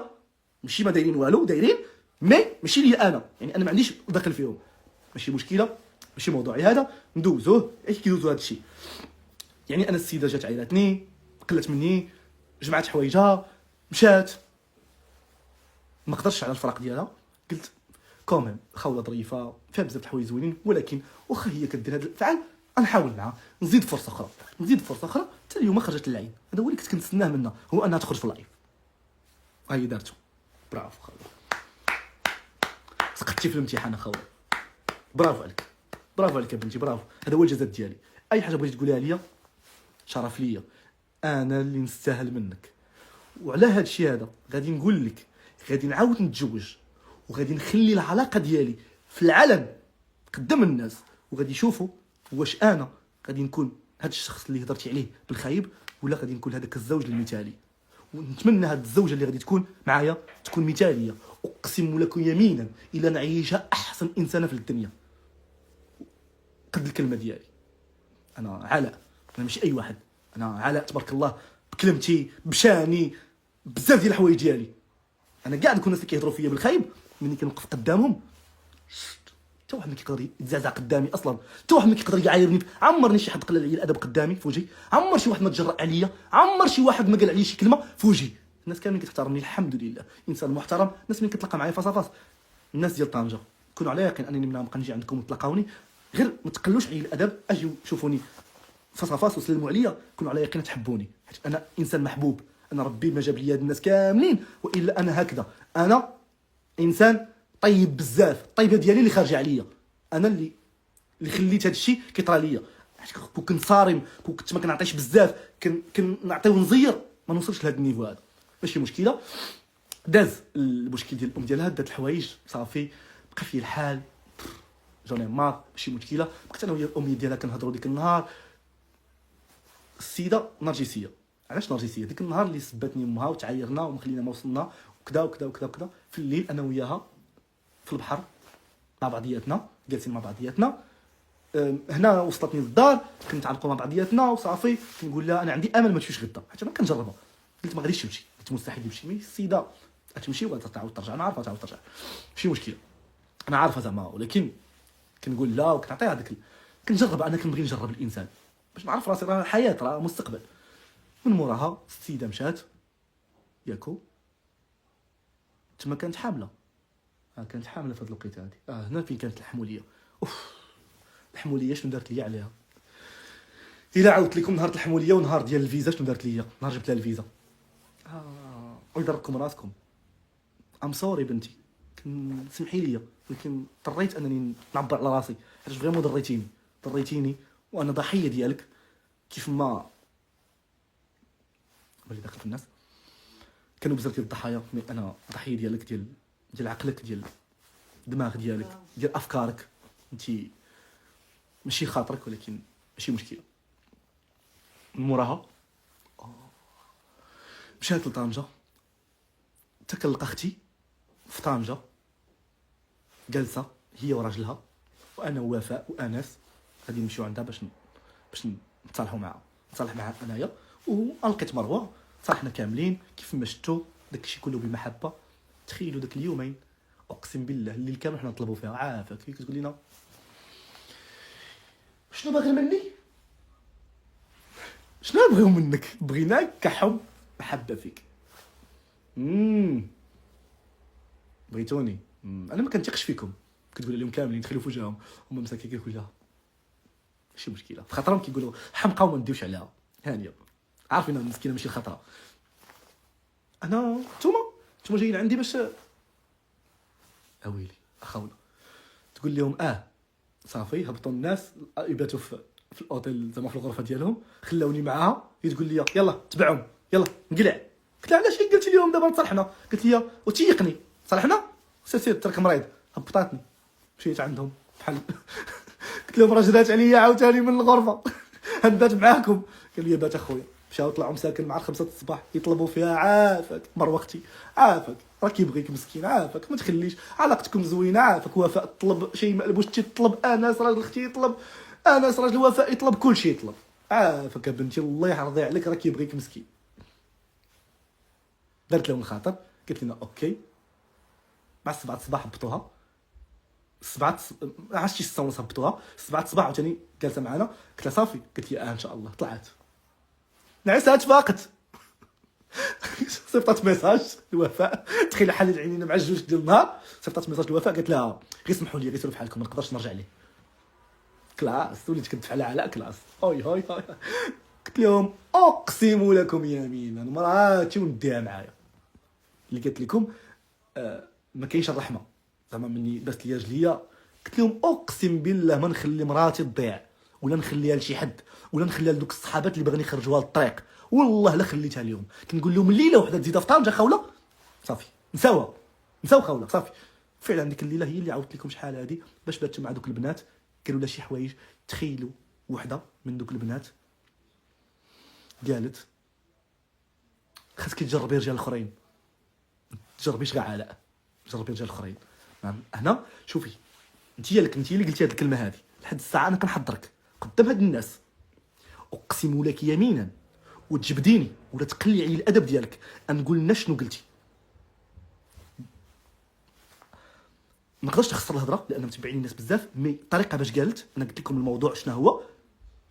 ماشي ما دايرين والو، دايرين مي ماشي لي انا، يعني انا ما عنديش دخل فيهم. ماشي مشكله، ماشي موضوعي هذا، ندوزوه ايش كيدوزو هذا الشيء. يعني انا السيده جات عيراتني، قلت مني، جمعت حوايجها، مشات. ما قدرتش على الفراق ديالها، قلت كوميم خوله ظريفه فيها بزاف د الحوايج زوينين، ولكن واخا هي كدير هذا الفعل نحاول معها، نزيد فرصه اخرى، نزيد فرصه اخرى. حتى اليوم خرجت للعين. هذا هو اللي كنت كنتسناه منها، هو انها تخرج في اللايف. هاي دارته. برافو خوله، سقطتي في الامتحان خوله، برافو عليك، برافو عليك يا بنتي، برافو. هذا هو الجزاء ديالي. اي حاجه بغيتي تقوليها ليا شرف ليا، انا اللي نستاهل منك. وعلى هذا الشيء هذا غادي نقول لك، غادي نعاود نتزوج، وغادي نخلي العلاقه ديالي في العلن قدام الناس، وغادي يشوفوا واش انا غادي نكون هذا الشخص اللي هضرتي عليه بالخايب، ولا غادي نكون هذاك الزوج المثالي. ونتمنى هذه الزوجه اللي غادي تكون معايا تكون مثاليه. اقسم لكم يمينا الا نعيشها احسن انسانه في الدنيا. قد الكلمه ديالي، انا علاء، انا ماشي اي واحد، انا علاء تبارك الله، بكلمتي بشاني بزاف ديال الحوايج ديالي. انا كاع دوك الناس اللي كيهضروا فيا بالخايب ملي كنوقف قدامهم حتى واحد ما كيقدر يتزعزع قدامي اصلا، حتى واحد ما كيقدر يعايرني. عمرني شي حد قلل عليا الادب قدامي في وجهي، عمر شي واحد ما تجرأ عليا، عمر شي واحد ما قال عليا شي كلمه في وجهي. الناس كاملين كتحترمني الحمد لله، انسان محترم. الناس ملي كتلقى معايا فاس فاس، الناس ديال طنجه كونوا على يقين انني ملي نبقى نجي عندكم وتلقاوني، غير ما تقلوش عليا الادب، اجيو شوفوني فاس فاس وسلموا عليا، كونوا على يقين تحبوني، حيت انا انسان محبوب. انا ربي ما جاب لي هاد الناس كاملين والا انا هكذا. انا انسان طيب بزاف، الطيبه ديالي اللي خارجه عليا، انا اللي خليت هذا الشيء كيطرى ليا. كون كنت صارم، كون كنت ما كنعطيش بزاف، كنعطيو نزير، ما نوصلش لهذا النيفو هذا. ماشي مشكله. داز المشكل ديال الام ديالها، دات الحوايج صافي، بقى فيه الحال، جوني مار، ماشي مشكله. بقيت انا ويا الام ديالها كنهضروا ديك النهار. السيده نرجسيه. علاش نرجسيه؟ ديك النهار اللي سباتني امها وتعايرنا ومخلينا ما وصلنا وكذا وكذا وكذا وكذا، في الليل انا وياها في البحر مع بعضياتنا، جالسين مع بعضياتنا. هنا وصلتني للدار، كنتعلقوا مع بعضياتنا وصافي. كنقول لها انا عندي امل ما تمشيش غدا، حيت انا كنجربها. قلت ما غاديش تمشي، قلت مستحيل تمشي. مي السيده غتمشي وغتعاود ترجع، انا عارفه تعاود ترجع، ماشي مشكله، انا عارفه زعما. ولكن كنقول لا وكنعطيها هذاك كنجرب. انا كنبغي نجرب الانسان باش نعرف راسي، راه حياه، راه مستقبل. من موراها السيده مشات ياكو، تما كانت حامله. كانت حامله في هذه الوقيته هذه. هنا فين كانت الحموليه. اوف، الحموليه شنو دارت ليا عليها. الا عاودت لكم نهار الحموليه ونهار ديال الفيزا شنو دارت ليا، نهار جبت لها الفيزا. ويضركم راسكم. ام سوري بنتي، سمحي لي، ولكن اضطريت انني نعبر على راسي، حيت فريمون ضريتيني وانا ضحيه ديالك. كيف ما ولي داخل في الناس كانوا بزاف ديال الضحايا، مي انا ضحيه ديالك، ديال عقلك، ديال الدماغ ديالك، ديال افكارك. انت ماشي خاطرك، ولكن ماشي مشكله. من موراها مشات لطنجه، حتى كنلقى اختي في طنجه جالسه هي وراجلها، وانا ووفاء وانس غادي نمشيو عندها باش نتصالحوا معها، نتصالح معها انايا. ولقيت مروه، صالحنا كاملين كيف ما شفتوا، داكشي كله بمحبه. تخيلوا داك اليومين اقسم بالله الليل كامل حنا نطلبوا فيها عافاك، كي كتقول لنا شنو باغي مني، شنو نبغيو منك، بغيناك كحب محبه فيك. بغيتوني. انا ما كنتيقش فيكم، كتقول لهم كاملين تخلوا في وجههم، هما مساكين كيقول لها ماشي مشكله، في خاطرهم كيقولوا حمقى وما نديوش عليها هانيه، عارفين المسكينه ماشي الخطره. انا نتوما جايين عندي باش اويلي اخونا تقول لهم صافي. هبطوا الناس يباتوا في الاوتيل زعما في الغرفه ديالهم، خلاوني معاها. هي تقول لي يلا تبعهم، يلا نقلع. قلت لها علاش؟ هي قالت لهم دابا تصالحنا، قالت لي وتيقني صالحنا سير ترك مريض، هبطاتني مشيت عندهم بحال قلت لهم راه جرات عليا عاوتاني من الغرفه هبات معاكم. قال لي بات اخويا، مشاو طلعوا مساكن مع 5 الصباح يطلبوا فيها عافاك مروختي، عافاك راه كيبغيك مسكين، عافاك ما تخليش علاقتكم زوينه، عافاك وفاء طلب شي مألبوش تطلب، انس راجل اختي يطلب، انس راجل وفاء يطلب كل شيء يطلب، عافاك يا بنتي الله يرضي عليك راه كيبغيك مسكين. درت لهم الخاطر، قلت لنا اوكي. مع 7 الصباح هبطوها، 7 عرفتي 6 ونص هبطوها، 7 الصباح عاوتاني جالسه معنا، قلت لها صافي، قالت لي ان شاء الله. طلعت نعسها تفاقت صيفطات ميساج لوفاء، تخيل حل العينين مع الجوج ديال النهار، صيفطات ميساج لوفاء قالت لها غير سمحوا لي، غير سيروا بحالكم ما نقدرش نرجع ليه. كلاس وليت كنت على علاء كلاس هاي هاي هاي. قلت لهم اقسم لكم يمينا مراتي ونديها معايا اللي قالت لكم ما كاينش الرحمه زعما مني بس ليا جليه. قلت لهم اقسم بالله ما نخلي مراتي تضيع ولا نخليها لشي حد ولا نخليها لدوك الصحابات اللي باغيين يخرجوها للطريق، والله لا خليتها اليوم. كنقول لهم الليله وحده تزيدها في طنجه خوله صافي نساو خوله صافي. فعلا ديك الليله هي اللي عاودت لكم شحال هادي باش بات مع دوك البنات، قالوا لها شي حوايج. تخيلوا وحده من دوك البنات قالت خاصك تجربي رجال اخرين، تجربيش كاع علاء، جربي رجال اخرين. هنا شوفي انت اللي قلتي هذه الكلمه هذه لحد الساعه انا كنحضرك قدام هاد الناس، اقسم لك يمينا وتجبديني ولا تقلي علي الادب ديالك نقول لنا شنو قلتي. ما نقدرش نخسر الهضره لان متبعين الناس بزاف، مي الطريقه باش قالت انا قلت لكم الموضوع شنو هو،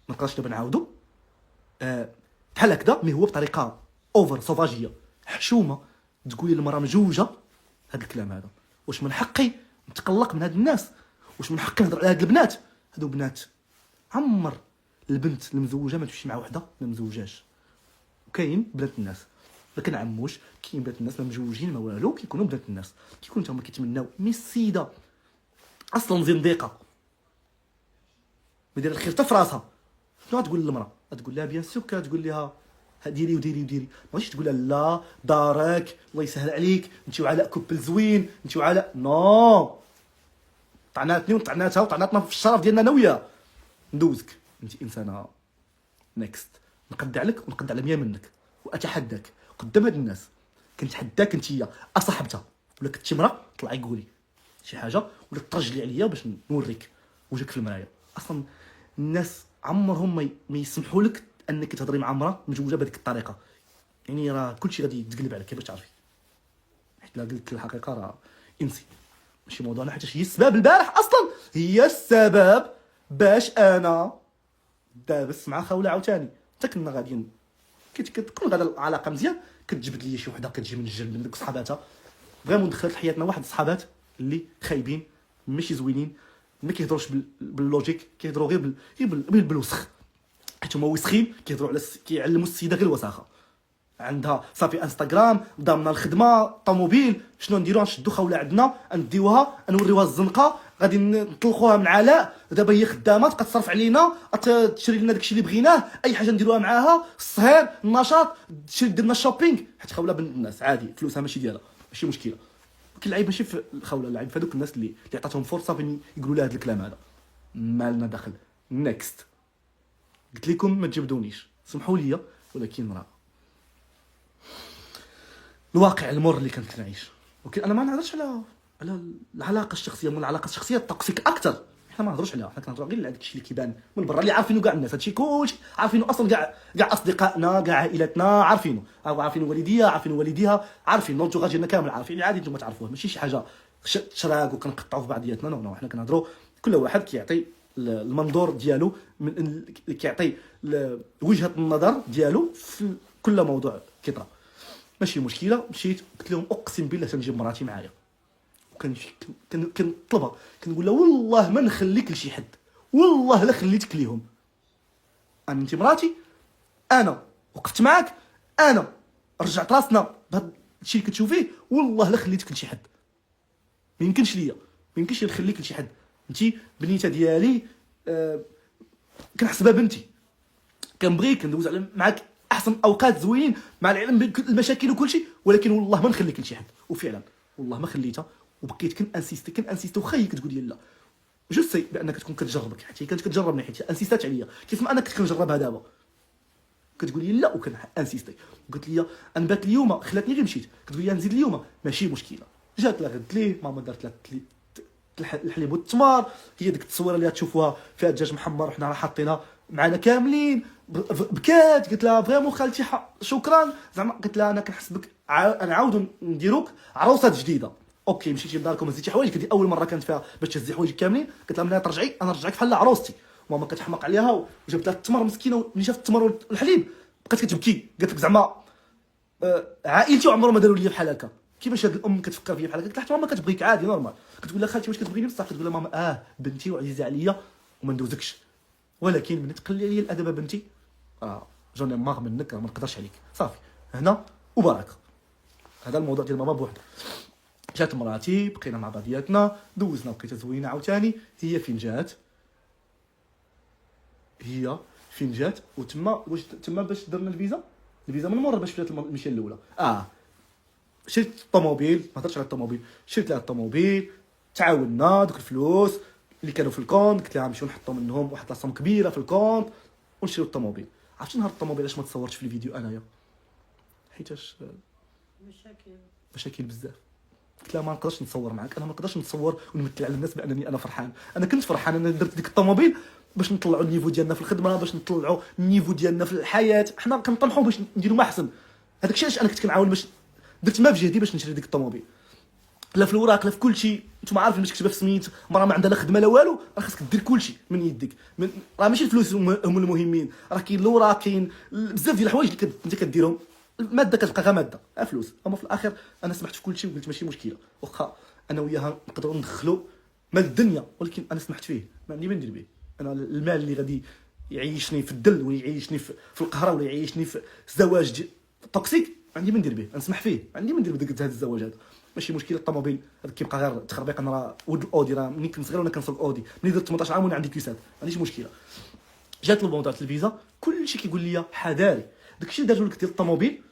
ما نقدرش دابا نعاودو بحال هكذا، مي هو بطريقه اوفر صوفاجيه حشومه تقولي للمراه مجوجه هذا الكلام هذا. واش من حقي نتقلق من هاد الناس؟ واش من حقي نهضر على هاد البنات؟ هادو بنات عمر البنت المزوجه ما تمشي مع وحده ما مزوجاش، وكاين بنات الناس ما كنعموش، كاين بنات الناس ما مجوجين ما والو كيكونوا بنات الناس، كيكونوا هما كيتمناو. مي السيده اصلا زنديقه ما دايره الخير حتى في راسها، شنو غتقول للمراه؟ غتقول لها بيان سور، كتقول لها ديري وديري وديري، ماشي تقول لها لا دارك الله يسهل عليك انت وعلاء كوبل زوين انت وعلاء نو. طعناتني وطعناتها وطعناتنا في الشرف ديالنا انا وياها، ندوزك انت انسانه نيكست، نقدع لك ونقدع على 100 منك واتحداك قدام هاد الناس. كنتحداك انت اصاحبتها ولا كنتي مرا طلعي قولي شي حاجه ولا ترجلي عليا باش نوريك وجهك في المرايه. اصلا الناس عمرهم ما يسمحوا لك انك تهضري مع امراه مجوجه بهذيك الطريقه، يعني راه كلشي غادي يتقلب عليك باش تعرفي. حيت لا قلت الحقيقه راه انسي ماشي موضوعنا، حيت هي السبب البارح اصلا، هي السبب باش انا دابس مع خوله عاوتاني. حتى كنا غاديين كتكون غادا العلاقه مزيان كتجبد لي شي وحده كتجي من الجنب من دوك صحاباتها فريمون دخلت لحياتنا واحد الصحابات اللي خايبين ماشي زوينين، ما كيهضروش باللوجيك، كيهضروا غير بالوسخ، حيت هما وسخين كيهضروا على كيعلموا السيده غير الوساخه. عندها صافي انستغرام ضامنه الخدمه طوموبيل، شنو نديرو؟ نشدو خوله عندنا نديوها نوريوها الزنقه غادي نطلقوها من علاء، دابا هي خدامه تبقى تصرف علينا تشري لنا داكشي اللي بغيناه، اي حاجه نديروها معاها الصهير النشاط تشري دير لنا الشوبينغ، حيت خوله بنت الناس عادي فلوسها ماشي ديالها ماشي مشكله. ولكن العيب ماشي في الخوله، العيب في هذوك الناس اللي عطاتهم فرصه فين يقولوا لها هذا الكلام هذا. مالنا دخل نيكست. قلت لكم ما تجبدونيش سمحوا لي، ولكن راه الواقع المر اللي كنت كنعيش. ولكن انا ما نهضرش على العلاقه الشخصيه، من العلاقه الشخصيه التوكسيك اكثر حنا ما نهضروش عليها، حنا كنهضروا غير على داكشي اللي كيبان من برا اللي عارفينه كاع الناس، هادشي كلشي عارفينه اصلا، كاع اصدقائنا كاع عائلتنا عارفينه، عارفين والديها عارفين والديها عارفين لونتوراج ديالنا كامل عارفين، عادي نتوما تعرفوه ماشي شي حاجه شراك وكنقطعوا في بعضياتنا. نو حنا كنهضروا كل واحد كيعطي المنظور ديالو من كيعطي وجهه النظر ديالو في كل موضوع كيطرا. ماشي مشكله. مشيت قلت لهم اقسم بالله تنجيب مراتي معايا، كنطلبها كنقول لها والله ما نخليك لشي حد، والله لا خليتك ليهم، انا انت مراتي، انا وقفت معاك، انا رجعت راسنا بهذا الشيء اللي كتشوفيه، والله لا خليتك لشي حد. ما يمكنش ليا، ما يمكنش نخليك لشي حد، انت بنيته ديالي، كنحسبها بنتي، كنبغيك ندوز على معاك احسن اوقات زوينين مع العلم بالمشاكل وكل شيء، ولكن والله ما نخليك لشي حد، وفعلا والله ما خليتها، وبقيت كنانسيستي وخا هي كتقول لي لا جو سي بانك تكون كتجربك، حيت هي كانت كتجربني، حيت انسيستات عليا كيف ما انا كنت كنجربها دابا، كتقول لي لا وكنانسيستي، قلت لي انا بات اليوم خلاتني غير مشيت، كتقول لي نزيد اليوم ماشي مشكله، جات لها غدت ليه ماما دارت لها الحليب والتمر، هي ديك التصويره اللي غتشوفوها فيها الدجاج محمر وحنا راه حاطينها معنا كاملين، بكات قلت لها فريمون خالتي شكرا، زعما قلت لها انا كنحس بك نعاودو نديروك عروسه جديده، اوكي مشيتي لداركم هزيتي حوايجك، هذه اول مره كانت فيها باش تهزي حوايجك كاملين، قلت لها ملي ترجعي انا نرجعك بحال عروستي، ماما كتحماق عليها وجابت لها التمر مسكينه، ملي شافت التمر والحليب بقات كتبكي، قالت لك زعما عائلتي وعمرهم ما داروا لي بحال هكا، كيفاش هاد الام كتفكر فيا بحال هكا، قلت لها حتى ماما كتبغيك عادي نورمال، كتقول لها خالتي واش كتبغيني بصح، كتقول لها ماما بنتي وعزيزه عليا وما ندوزكش، ولكن ملي تقلي عليا الادب بنتي جوني ماغ منك ما نقدرش عليك، صافي هنا وبركه، هذا الموضوع ديال ماما بوحدها. جات مراتي بقينا مع بعضياتنا دوزنا بقيت زوينه عاوتاني، هي فين جات وتما واش تما باش درنا الفيزا من مره باش فات المشيه الاولى شريت الطوموبيل، ما هضرتش على الطوموبيل، شريت لها الطوموبيل، تعاوننا دوك الفلوس اللي كانوا في الكونت، قلت لها نمشيو نحطوا منهم واحد لاصوم كبيره في الكونت ونشريو الطوموبيل. عرفتي نهار الطوموبيل علاش ما تصورتش في الفيديو انايا؟ حيتاش مشاكل بزاف، قلت لها ما نقدرش نتصور معاك، انا ما نقدرش نتصور ونمثل على الناس بانني انا فرحان، انا كنت فرحان، انا درت ديك الطوموبيل باش نطلعوا النيفو ديالنا في الخدمه، باش نطلعوا النيفو ديالنا في الحياه، حنا كنطمحوا باش نديروا ما احسن، هذاك الشيء علاش انا كنت كنعاون باش درت ما في جهدي باش نشري ديك الطوموبيل، لا في الوراق لا في كل شيء، نتوما عارفين باش كتبها في سميت مرة ما عندها لا خدمه لا والو، راه خاصك دير كل شيء من يدك، راه ماشي الفلوس هم المهمين، راه كاين الوراق، كاين بزاف ديال الحوايج اللي انت كديرهم، الماده كتبقى غير ماده فلوس، اما في الاخر انا سمحت في كل شيء وقلت ماشي مشكله، واخا انا وياها نقدروا ندخلوا مال الدنيا، ولكن انا سمحت فيه، ما عندي ما ندير به، انا المال اللي غادي يعيشني في الدل ولا يعيشني في القهره ولا يعيشني في الزواج توكسيك، ما عندي ما ندير به، نسمح فيه، ما عندي ما ندير بداك هذا الزواج هذا، ماشي مشكله. الطوموبيل هذا كيبقى غير تخربيق، انا راه ولد الاودي، راه ملي كنت صغير وانا كنسوق اودي، ملي درت 18 عام وانا عندي كيسات، ما عنديش مشكله. جات الموضوع تاع الفيزا كلشي كيقول لي حذاري، داكشي اللي داروا لك ديال الطوموبيل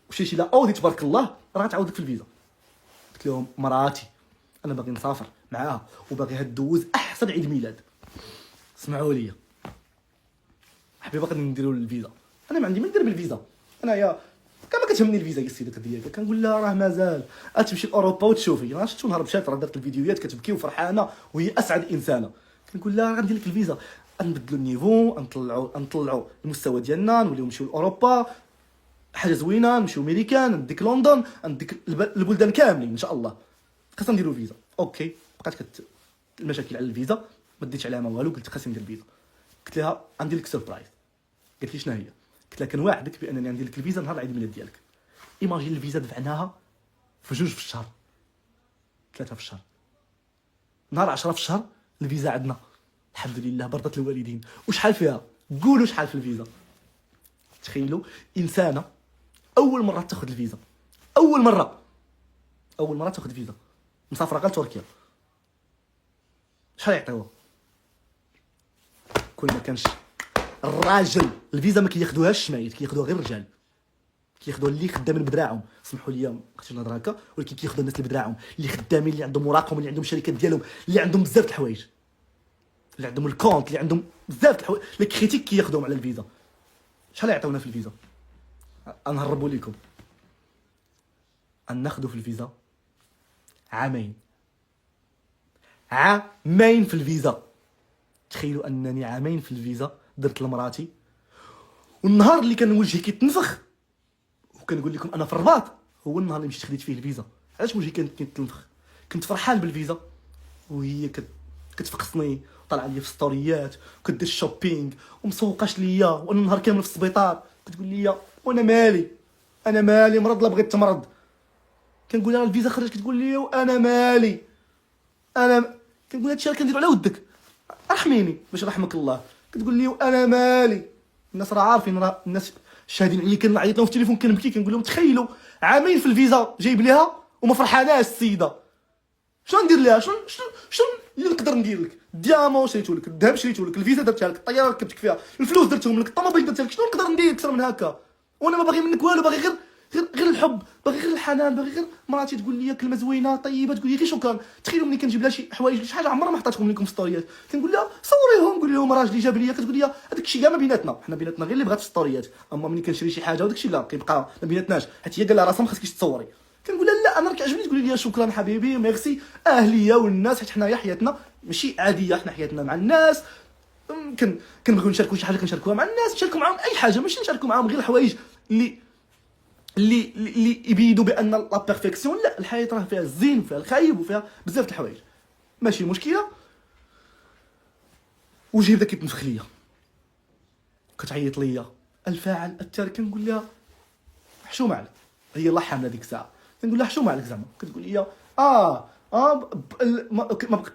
ومشيتي لا اودي تبارك الله راه غتعاودك في الفيزا. قلت لهم مراتي انا باغي نسافر معاها وباغيها دوز احسن عيد ميلاد، سمعوا لي حبيبه غادي نديروا الفيزا، انا ما عندي ما ندير بالفيزا، انايا كما كتهمني الفيزا يا السيده ديالك، كنقول لها راه مازال غتمشي لاوروبا وتشوفي، راه شفتو نهار مشات راه درت الفيديوهات كتبكي وفرحانه وهي اسعد انسانه، كنقول لها غندير لك الفيزا، نبدلوا النيفو، نطلعوا المستوى ديالنا، نوليو نمشيو لاوروبا، حاجه زوينه، نمشيو ميريكان، نديك لندن، نديك البلدان كاملين ان شاء الله، خاصنا نديروا الفيزا. اوكي بقات المشاكل على الفيزا، ما ديتش عليها ما والو، قلت خاصني ندير الفيزا، قلت لها عندي لك سربرايز، قالت لي شنو هي؟ قلت لها كنواعدك بانني عندي لك الفيزا نهار العيد ميلاد ديالك. ايماجين الفيزا دفعناها في 2 في الشهر، 3 في الشهر، نهار 10 في الشهر الفيزا عندنا الحمد لله برضت الوالدين. وشحال فيها؟ قولوا شحال في الفيزا. تخيلوا انسانه اول مره تاخذ الفيزا، اول مره تاخذ فيزا مسافره غير تركيا، شحال يعطيوها؟ كل ما كانش الراجل الفيزا ما كياخذوهاش الشمايت، كياخذوها غير الرجال، كياخذوها اللي خدامين بدراعهم، سمحوا لي ما بقيتش نهضر هكا، ولكن كياخذوا الناس اللي بدراعهم، اللي خدامين، اللي عندهم وراقهم، اللي عندهم شركات ديالهم، اللي عندهم بزاف د الحوايج، اللي عندهم الكونت، اللي عندهم بزاف د الحوايج، اللي كريتيك كياخذوهم على الفيزا. شحال يعطيونا في الفيزا؟ نهربوا لكم، ناخذوا في الفيزا عامين في الفيزا. تخيلوا انني عامين في الفيزا درت لمراتي، والنهار اللي كان وجهي كيتنفخ وكنقول لكم انا في الرباط هو النهار اللي مشيت خديت فيه الفيزا. علاش وجهي كان كيتنفخ؟ كنت فرحان بالفيزا وهي كتفقصني طالعه ليا في ستوريات وكدير الشوبينغ ومسوقاش ليا، وانا النهار كامل في السبيطار كتقول لي وانا مالي، انا مالي مرض لا بغيت تمرض. كنقول لها الفيزا خرجت، كتقول لي وانا مالي، انا كنقول هادشي راه كنديرو على ودك، رحميني باش رحمك الله. كتقول لي وانا مالي، الناس راه عارفين، راه الناس شاهدين عليا، كنعيط لهم في التليفون كنبكي، كنقول لهم تخيلوا عامين في الفيزا جايب ليها وما فرحاناش السيده، شنو ندير ليها؟ شنو اللي نقدر ندير لك؟ الديامون شريتو لك، الذهب شريتو لك، الفيزا درتها لك، الطياره ركبتك فيها، الفلوس درتهم لك، الطوموبيل درتها لك، شنو نقدر ندير اكثر من هكا؟ وانا ما باغي منك والو، باغي غير الحب، باغي غير الحنان، باغي غير مراتي تقول لي كلمه زوينه طيبه، تقول لي غير شكرا. تخيلوا ملي كنجيب لها شي حوايج شي حاجه عمرها ما حطاتهم لكم في ستوريات، كنقول لها صوريهم، قول لهم راجلي جاب لي، كتقول لي هذاك الشيء كاع ما بيناتنا، حنا بيناتنا غير اللي بغات في ستوريات. اما ملي كنشري شي حاجه وداك الشيء لا كيبقى ما بيناتناش، حيت هي قال لها راسها ما خصكيش تصوري. كنقول لها لا انا كيعجبني تقولي لي شكرا حبيبي ميرسي اهليه والناس، حيت حنايا حياتنا ماشي عاديه، حنا حياتنا مع الناس. كنبغيو نشاركوا شي حاجه كنشاركوها مع الناس، نشاركوا معاهم اي حاجه، ماشي نشاركوا معاهم غير الحوايج اللي يبيدوا بان لا بيرفيكسيون. لا، الحياه راه فيها الزين وفيها الخايب وفيها بزاف د الحوايج، ماشي مشكله. وجهي بدا كيتنفخ ليا، كتعيط ليا الفاعل التالي. كنقول لها حشومه عليك، هي الله حامله ديك الساعه. كنقول لها حشومه عليك زعما، كتقول لي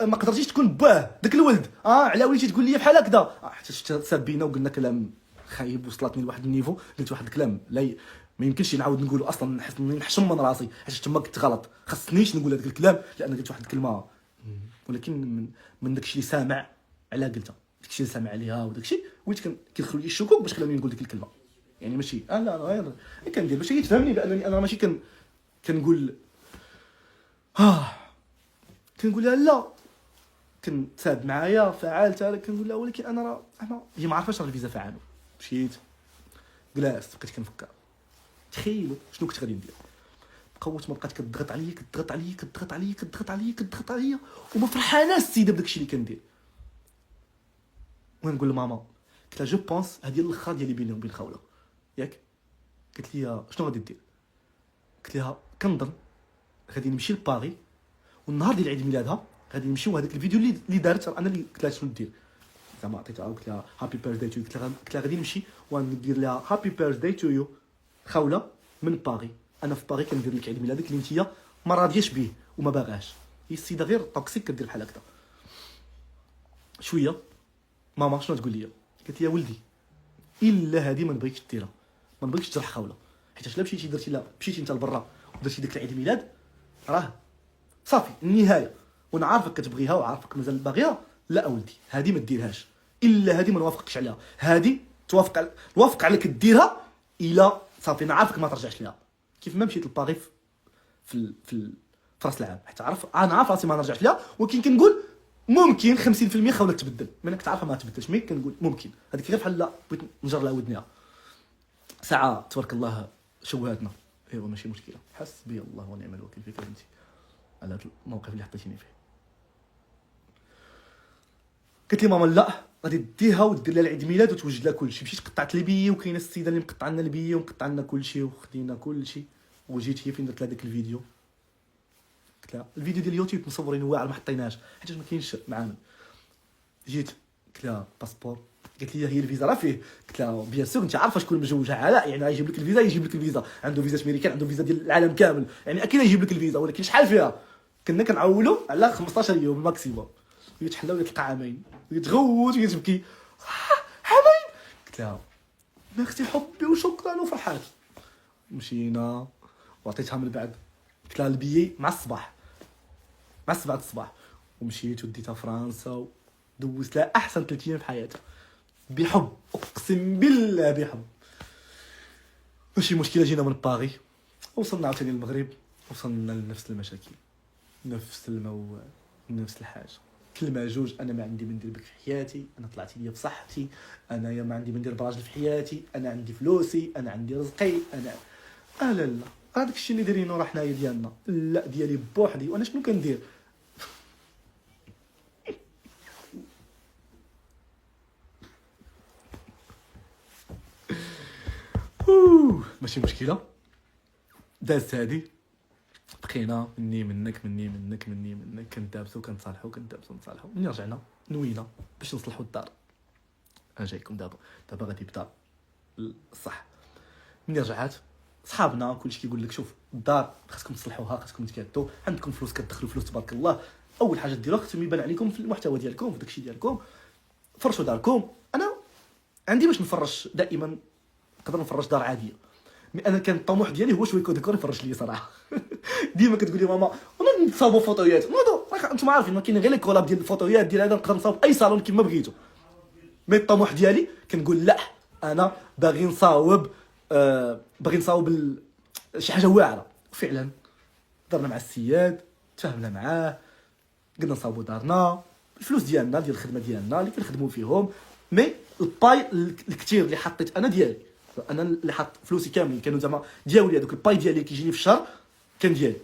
ما قدرتيش تكون باه داك الولد، على وليتي تقول لي بحال هكذا. حتى سابينا وقلنا كلام خايب، وصلتني لواحد النيفو، قلت واحد الكلام لا ما يمكنش نعاود نقوله اصلا، نحشم من راسي حيت تما كنت غلط، خاصنيش نقول هذاك الكلام لان قلت واحد الكلمه. ولكن من داكشي اللي سامع على قلتها، داكشي اللي سامع عليها وداكشي وليت كيدخلوا لي الشكوك باش خلاني نقول ديك الكلمه. يعني ماشي لا غير كندير باش هي تفهمني بانني انا ماشي كنقول كنقول لها لا، كنتساب معايا فعلت انا، كنقول لها ولكن انا هي ما عارفاش راه الفيزا فعالو. مشيت جلست بقيت كنفكر، تخيلوا شنو كنت غادي ندير. بقوت ما بقات كتضغط عليا وما فرحاناش السيده بداكشي اللي كندير. ونقول لماما، قلت لها جو بونس هذه الاخر ديالي بيني وبين خاوله ياك. قالت لي شنو غادي دير؟ قلت لها كنظن غادي نمشي لباري، والنهار ديال عيد ميلادها غادي نمشيو هذاك الفيديو اللي دارت انا اللي قلت لها شنو دير زعما. عطيتها قلت لها هابي بيرثداي تو، قلت لها غادي نمشي وندير لها هابي بيرثداي تو يو خوله من باري. انا في باري كندير لك عيد ميلادك اللي نتيا ما راضياش به وما باغاش. هي السيده غير توكسيك كدير بحال هكذا شويه. ماما شنو تقول لي؟ قالت لي يا ولدي الا هذه ما نبغيكش ديرها، ما نبغيكش تجرح خوله، حيت لا مشيتي درتي لا مشيتي انت لبرا ودرتي داك العيد ميلاد راه صافي النهايه، وانا عارفك كتبغيها وعارفك مازال باغيها. لا اولدي هذه ما ديرهاش، الا هذه ما نوافقكش عليها، هذه نوافق عليك ديرها الا صافي انا عارفك ما ترجعش ليها. كيف ما مشيت لباري في راس العام، حتى انا عارف راسي ما نرجعش ليها، ولكن كنقول ممكن 50% خوله تبدل، ما انا كنت عارفه ما تبدلش، مي كنقول ممكن هذيك غير بحال لا بغيت نجر لها ودنيها. ساعه تبارك الله شوهاتنا، ايوا ماشي مشكله، حسبي الله ونعم الوكيل فيك انت على هذا الموقف اللي حطيتيني فيه. قلت لي ماما لا غادي ديها ودير لها العيد ميلاد وتوجد لها كلشي. مشيت قطعت البي، وكاينه السيده اللي مقطع لنا البي ومقطع لنا كلشي وخدينا كلشي. وجيت هي فين درت لها داك الفيديو، قلت لها الفيديو ديال اليوتيوب مصورين واعر ما حطيناش حيت ما كاينش معانا. جيت قلت لها باسبور، قالت لي هي الفيزا راه فيه. قلت لها بيان سور انت عارفه شكون مجوجها علاء، يعني يجيب لك الفيزا، يجيب لك الفيزا، عنده فيزا امريكان، عنده فيزا ديال العالم كامل، يعني اكيد يجيب لك الفيزا. ولكن شحال فيها؟ كنا كنعولوا على 15 يوم الماكسيموم. وليت حنا ولات تلقى عامين، وليت تغوت وليت تبكي عامين. قلت لها ميرسي حبي وشكرا وفرحات. مشينا وعطيتها من بعد، قلت لها البيي مع الصباح الصباح. ومشيت وديتها فرنسا ودوزت لها احسن 3 ايام في حياتها بحب، اقسم بالله بحب. ماشي مشكله، جينا من باغي وصلنا عاوتاني للمغرب، وصلنا لنفس المشاكل، نفس الموال، نفس الحاجه. كلمه جوج، انا ما عندي من ندير بك في حياتي، انا طلعت ليا بصحتي، انا يا ما عندي من ندير براجل في حياتي، انا عندي فلوسي، انا عندي رزقي، انا لا هذاك الشيء اللي دايرينو راه حنايا ديالنا، لا ديالي بوحدي. وانا شنو كندير؟ ماشي مشكله، دازت هادي، بقينا مني منك كندابسو كنتصالحو نتصالحو. ملي رجعنا نوينا باش نصلحو الدار. انا جايكم دابا غادي يبدا الصح. ملي رجعات صحابنا كلشي كيقول لك شوف الدار خاصكم تصلحوها، خاصكم تكادو، عندكم فلوس كتدخلوا فلوس تبارك الله، اول حاجه ديروها خاصهم يبان عليكم في المحتوى ديالكم في داكشي ديالكم، فرشوا داركم. انا عندي باش نفرش دائما، نقدر نفرش دار عاديه، مي انا كان الطموح ديالي هو شويه ديكور يفرش لي صراحه. ديما كتقول لي ماما نصاوبوا فوطويات، نوضوا انتم عارفين ما كاين غير لي كولاب ديال الفوطويات ديال هذا، نقدر نصاوب اي صالون كيما بغيتو. مي الطموح ديالي كنقول لا انا باغي نصاوب باغي نصاوب شي حاجه واعره. فعلا درنا مع السياد، تفاهمنا معاه، قلنا نصاوبوا دارنا، الفلوس ديالنا ديال الخدمه ديالنا اللي كنخدموا فيهم. مي الباي الكثير اللي حطيت انا ديالي، انا اللي حط فلوسي كاملين كانوا زعما ديالي، هذوك الباي ديالي اللي كيجيني في الشهر كان ديالي.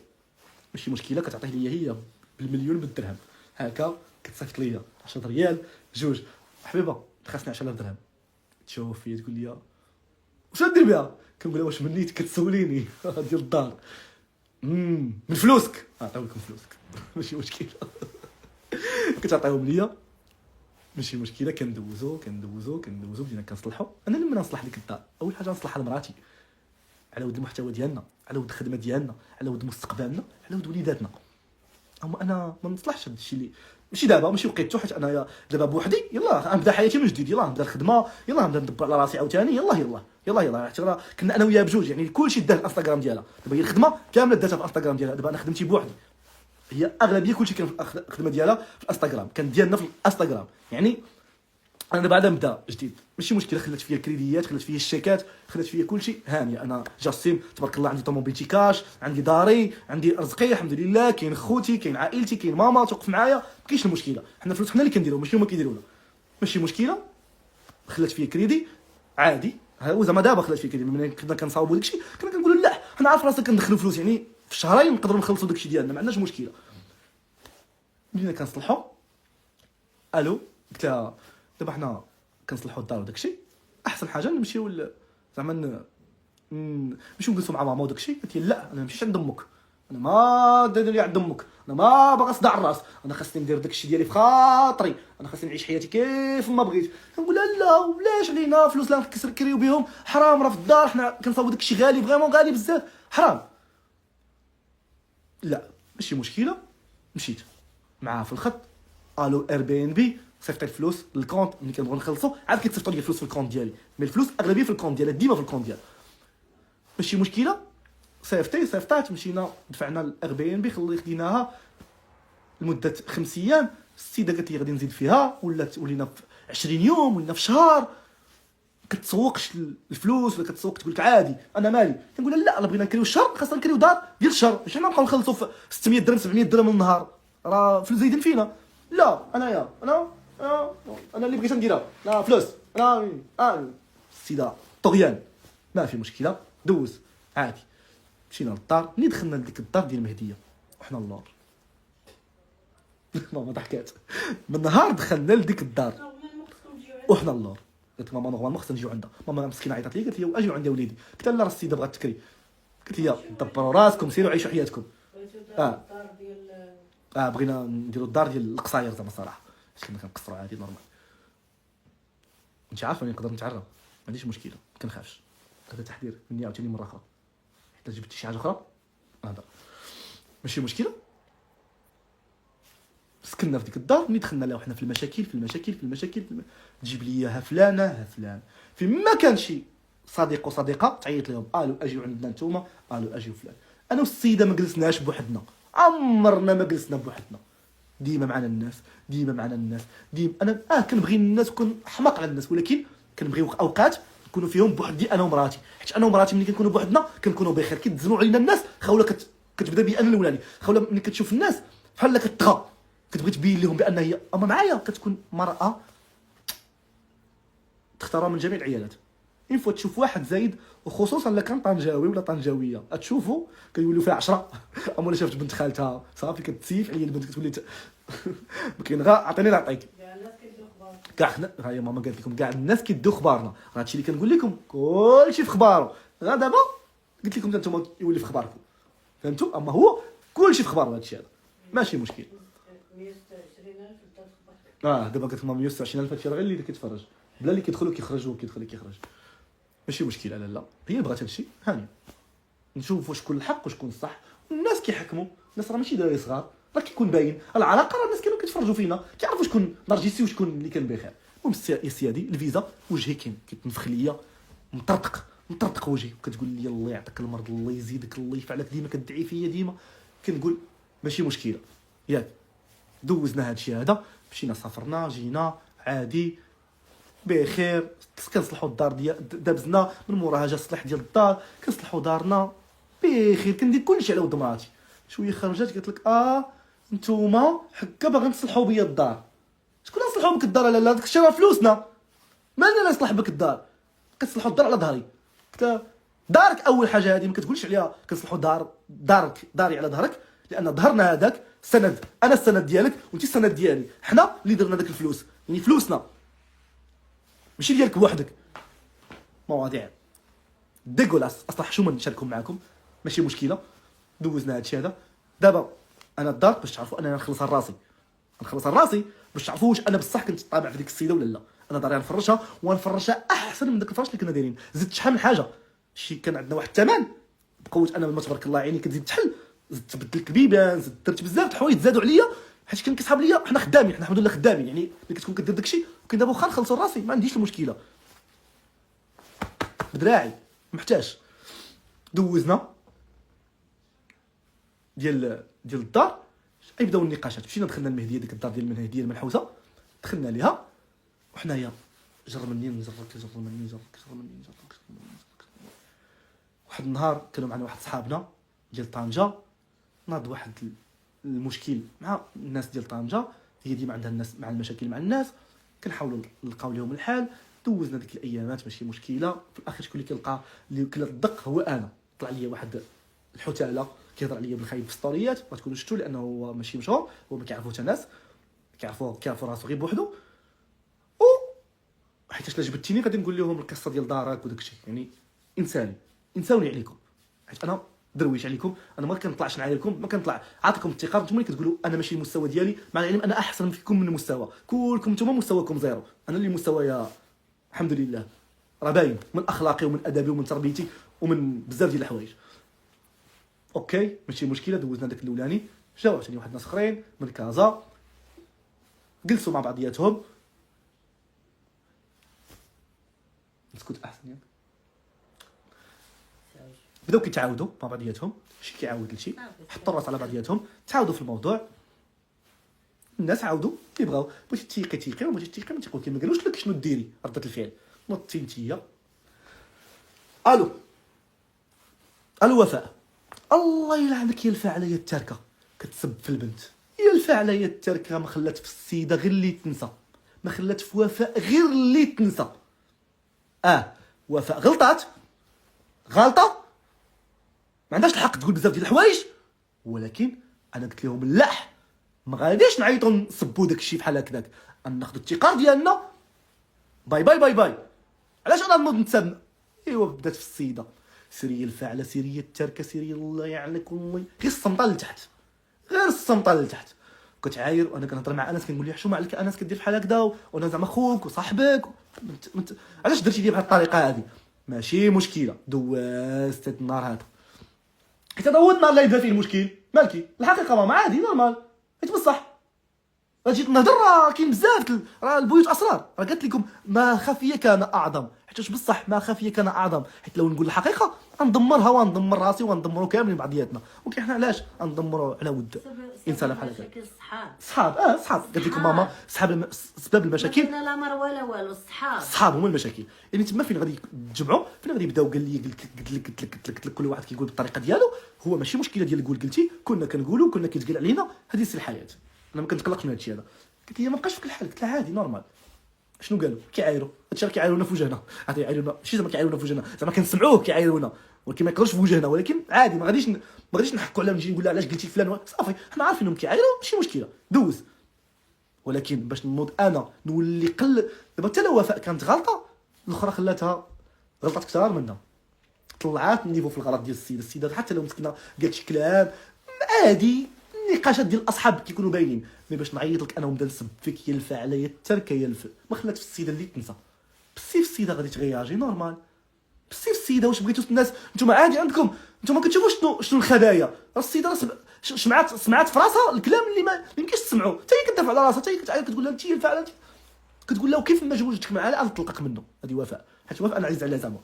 ماشي مشكله، كتعطيه ليا هي بالمليون بالدرهم هكا، كتصيفط ليا 10 ريال جوج، حبيبه خاصني 10,000 درهم. تشوف فيا تقول لي واش غدير بها؟ كنقول لها واش منيت كتسوليني ديال الدار من فلوسك، عطاو لكم فلوسك ماشي مشكله كتعطيهم ليا ماشي مشكله. كندوزو بدينا كنصلحوا. انا لما نصلح ديك الدار اول حاجه نصلحها لمراتي على ود المحتوى ديالنا، على ود الخدمه ديالنا، على ود مستقبلنا، على ود وليداتنا. اما انا ما نصلحش هذا الشيء اللي ماشي دابا، ماشي وقيتو، حيت انايا دابا بوحدي. يلاه غنبدا حياتي من جديد، يلاه نبدا الخدمه، يلاه نبدا ندبر على راسي عاوتاني. يلاه حتى راه كنا انا وياها بجوج، يعني كلشي داه الانستغرام ديالها. دابا هي الخدمه كامله داتها في الانستغرام ديالها. دابا انا خدمتي بوحدي، هي اغلبيه كلشي كان في الخدمه ديالها في الانستغرام، كان ديالنا في الانستغرام. يعني انا دابا نبدا جديد، ماشي مشكله. خلات فيا الكريديات، خلات فيا الشيكات، خلات فيا كلشي هانيه. انا جاسيم تبارك الله، عندي طوموبيلتي كاش، عندي داري، عندي رزقي الحمد لله، كاين خوتي، كاين عائلتي، كاين ماما توقف معايا، ما كاينش المشكله. حنا الفلوس حنا اللي كنديرو، ماشي هما كيديروا لنا، ماشي مشكله. خلات فيا كريدي عادي، ها هو زعما دابا خلات فيا كريدي. ملي كنا كنصاوبوا داكشي كنا كنقولوا لا، حنا عارف راسنا كندخلوا فلوس، يعني في شهرين نقدروا نخلصوا داكشي ديالنا، ما عندناش مشكله. بدينا كنصلحوا. الو، قلت لها دابا حنا كنصلحوا الدار وداكشي، احسن حاجه نمشيو زعما نمشيو نجلسوا مع ماما وداكشي. قلت لي لا، انا نمشي عند امك، انا ما دير لي عند امك، انا ما باغا صداع الراس، انا خاصني ندير داكشي ديالي في خاطري، انا خاصني نعيش حياتي كيف ما بغيت. كنقول لها لا، ولاش علينا فلوس لا نكريو بهم، حرام، راه في الدار حنا كنصاوبوا داكشي غالي، فريمون غالي بزاف، حرام. لا ماشي مشكله. مشيت معاه في الخط، الو اير بي ان بي، صيفط الفلوس للكونت. ملي كنبغيو نخلصوا عاد كيتصيفطوا لي الفلوس في الكونت ديالي، مي الفلوس اغلبيه في الكونت ديالها، ديما في الكونت ديالها، ماشي مشكله. صيفطات، مشينا دفعنا الاير بي ان بي، خديناها لمده 5 ايام. السيده قالت لي غادي نزيد فيها، ولينا في 20 يوم، ولينا في شهر. كتسوقش الفلوس ولا كتسوق، تقول لك عادي، انا مالي. كنقول لها لا، الا بغينا نكريو الشهر خاصنا نكريو دار ديال الشهر، ماشي حنا نبقاو نخلصوا في 600 درهم 700 درهم النهار، راه فلوس زايدين فينا. لا انا اللي بغيت نديرها، لا فلوس، انا السيده طغيان. ما في مشكله، دوز عادي. مشينا للدار. ملي دخلنا لديك الدار ديال المهديه وحنا اللور ماما ضحكات. من نهار دخلنا لديك الدار وحنا اللور، قلت ماما نورمالمون خصنا نجيو عندها. ماما مسكينه عيطات لي، قالت لي اجيو عندي وليدي. قلت لها لا، راه السيده بغات تكري. قلت لي دبروا راسكم، سيروا عيشوا حياتكم. بغينا نديروا الدار ديال القصاير زعما الصراحه، كنا كنقصروا عادي نورمال. انت عارف اني نقدر نتعرى، ما عنديش مشكله، ما كنخافش. هذا تحذير مني عاوتاني مره اخرى، حتى جبتي شي حاجه اخرى هذا ماشي مشكله. سكننا في ديك الدار. ملي دخلنا لها وحنا في المشاكل تجيب لي ها فلانه ها فلان، فيما كان شي صديق وصديقه تعيط لهم، قالوا اجيو عندنا نتوما، قالوا اجيو فلان. انا والسيده ما جلسناش بوحدنا، عمرنا ما جلسنا بوحدنا، ديما معنا الناس. ديما انا كنبغي الناس وكون حماق على الناس، ولكن كنبغي اوقات نكونوا فيهم بوحدي انا ومراتي، حيت انا ومراتي ملي كنكونوا بوحدنا كنكونوا بخير. كي تزنوا علينا الناس خوله كتبدا بي انا الاولاني، خوله ملي كتشوف الناس بحال كتغى، كتبغي تبين لهم بان هي. اما معايا كتكون مراه تختارها من جميع العيالات. اين فوا تشوف واحد زايد، وخصوصا الا كان طنجاوي ولا طنجاويه، تشوفوا كيوليو فيها 10. اما الا شافت بنت خالتها صافي كتسيف عليا البنت، كتولي ما كاين غير عطيني نعطيك. كاع حنا هاهي ماما قالت لكم كاع الناس كيدوا خبارنا، راه هادشي اللي كنقول لكم كلشي في خبارو. غير دابا قلت لكم انتم يولي في خباركم، فهمتوا؟ اما هو كلشي في خبارو، هادشي هذا ماشي مشكل. 126,000 دابا قالت لهم 126,000 هادشي غير اللي كيتفرج، بلا اللي كيدخل وكيخرج وكيخرج، ماشي مشكل. لا هي بغات هادشي هاني. نشوفوا شكون الحق وشكون الصح، الناس كيحكموا. الناس راه ماشي دايره صغار، راه كيكون باين العلاقه، راه الناس كانوا كيتفرجوا فينا كيعرفوا شكون نرجسي وشكون اللي كان بخير. المهم يا سيادي الفيزا، وجهي كيتنفخ ليا، مطرطق وجهي، وكتقول لي الله يعطيك المرض، الله يزيدك، الله يفعلك، ديما كتدعي فيا ديما. كنقول ماشي مشكله ياك. دوزنا هادشي هذا، مشينا سافرنا جينا عادي. بخير، كنصلحوا الدار دابزنا من موراها جا الصلاح ديال الدار، كنصلحوا دارنا بخير، كندير كلشي على ود مراتي. شويه خرجت قالت لك نتوما حكا باغي تصلحوا بيا الدار. شكون نصلحوا بك الدار؟ لا داك الشيء راه فلوسنا، مالنا لا نصلح بك الدار، كتصلحوا الدار على ظهري. قلت لها دارك اول حاجه هذه ما كتقولش عليها كنصلحوا داري على ظهرك، لان ظهرنا هذاك سند، انا السند ديالك وانت السند ديالي، حنا اللي درنا داك الفلوس، يعني فلوسنا ماشي ديالك بوحدك. مواضيع ديغولاس اصلا شو ما نشاركهم معكم، ماشي مشكله. دوزنا هادشي هذا. دابا انا الدار باش تعرفوا انا نخلصها لراسي باش تعرفوا واش انا بصح كنت طابع في ديك السيده ولا لا. انا داري نفرشها ونفرشها احسن من داك الفرش اللي كنا دايرين. زدت شحال من حاجه، شي كان عندنا واحد الثمن بقوه انا ما تبارك الله عيني كتزيد تحل، زدت بدلت البيبان، زدت درت بزاف د الحوايج زادوا عليا حيت كان كيصحاب ليا حنا خدامين، حنا الحمد لله خدامين، يعني ملي كتكون كدير داكشي كاين دابا واخا نخلصوا راسي ما عنديش المشكله بدراعي محتاج. دوزنا ديال الدار، يبداو النقاشات. مشينا دخلنا المهديه، ديك الدار ديال المهديه المنحوسه، دخلنا ليها وحنايا جر مني نجرك. واحد النهار كانوا معنا واحد صحابنا ديال طنجه، ناض واحد المشكل مع الناس ديال طنجه، هي ديما عندها الناس مع المشاكل مع الناس، كنحاولوا نلقاو لهم الحل. دوزنا ديك الايامات ماشي مشكله. في الاخر شكون اللي كيلقى اللي كلا الدق هو انا. طلع لي واحد الحتاله كيهضر عليا بالخايب في ستوريات، ما تكونوش شفتوا لانه هو ماشي مشهور، هو ما كيعرفوه حتى ناس، كيعرفوا راسو غير بوحدو. و حيتاش لا جبدتيني غادي نقول لهم القصه ديال دارك وداك الشيء، يعني انساني عليكم، حيت انا درويش عليكم، انا ما كنطلعش نعاير لكم، ما كنطلع عاطيكم الثقه. نتوما اللي كتقولوا انا ماشي المستوى ديالي، مع العلم انا احسن فيكم من المستوى، كلكم نتوما مستواكم زيرو، انا اللي مستوايا الحمد لله راه باين من اخلاقي ومن ادبي ومن تربيتي ومن بزاف ديال الحوايج. اوكي ماشي مشكله. دوزنا داك الاولاني، جاو عاوتاني واحد الناس اخرين من كازا، جلسوا مع بعضياتهم. نسكت احسن يعني. بداو كيتعاودوا مع بعضياتهم، شي كيعاود لشي، حطوا الراس على بعضياتهم، تعاودوا في الموضوع. الناس عاودوا كيبغاو، بغيتي تيقي وبغيتي تيقي ما تيقول كي ما قالوش لك شنو ديري ردة الفعل. نوضتي نتيا الو وفاء، الله يلعنك يا الفاعله يا التاركه، كتسب في البنت يا الفاعله يا التاركه، ما خلات في السيده غير اللي تنسى، ما خلات في وفاء غير اللي تنسى. وفاء غلطات غلطه، ما عندهاش الحق تقول بزاف ديال الحوايج، ولكن انا قلت لهم لا، ما غاديش نعيطوا نصبوا داك الشيء بحال هكذاك، ناخذوا التقار ديالنا باي باي باي باي. علاش انا نوض نتسنى؟ ايوا بدات في السيده، سيري الفاعله، سيري التركه، سيري الله يعلك والله، غير الصمطه لتحت، غير الصمطه لتحت. كنت عاير وانا كنهضر مع انس كنقول له حشومه عليك انس كدير بحال هكذا، وانا زعما خوك وصاحبك علاش درتي لي بهذه الطريقه هذه؟ ماشي مشكله. دوزت النهار هذا حيت هذا هو النهار اللي يبدا فيه المشكل. مالكي الحقيقه ماما عادي نورمال، حيت بصح جيت نهضر راه كاين بزاف راه البيوت اسرار، راه قالت لكم ما خفي كان اعظم، حيت بصح ما خفي كان اعظم، حيت لو نقول الحقيقه غندمرها وندمر راسي وندمروا كاملين بعضياتنا، ولكن حنا علاش غندمروا على ود انسان بحال هكا؟ صحاب قالت لكم ماما صحاب سبب المشاكل لا مر ولا والو، الصحاب هما المشاكل. يعني تما فين غادي يتجمعوا، فين غادي يبداو قال لي قلت لك كل واحد كيقول بالطريقه ديالو، هو ماشي مشكله ديال قلتي، كنا كنقولوا كنا كيتقال علينا، هذه سي الحياه، انا ما كنتقلقش من هذا الشيء هذا. قلت لي ما بقاش فيك الحال، قلت لها عادي نورمال. شنو قالوا؟ كيعايروا هادشي راه كيعايرونا في وجهنا، عادي يعايرونا ماشي زعما كيعايرونا في وجهنا، زعما كنسمعوه كيعايرونا، ولكن ما يقدروش في وجهنا، ولكن عادي ما غاديش نحكوا عليهم نجي نقول لها علاش قلتي فلان، صافي حنا عارفينهم كيعايروا ماشي مشكله دوز. ولكن باش نوض انا نولي دابا حتى لو وفاء كانت غلطه، الاخرى خلاتها غلطات كثار منها، طلعات النيفو في الغلط ديال السيده حتى لو مسكينه قالت شي كلام عادي، النقاشات ديال الاصحاب كيكونوا باينين. مي باش نعيط لك انا ونبدا نسب فيك يا الفاعله يا التركه يا ما خلات في السيده اللي تنسى، بسي في السيده غادي تغياجي نورمال، بسي في السيده. واش بغيتوا الناس نتوما عادي عندكم نتوما كتشوفوا شنو الخبايا، راه السيده راه سمعات في راسها الكلام اللي ما يمكنش تسمعوا، حتى هي كتدافع على راسها، حتى هي كتعيط كتقول لها انت هي الفاعله، كتقول لها كيف ما جوجتك معاه لا نطلقك منه. هذه وفاء، حيت وفاء انا عزيز عليها زعما،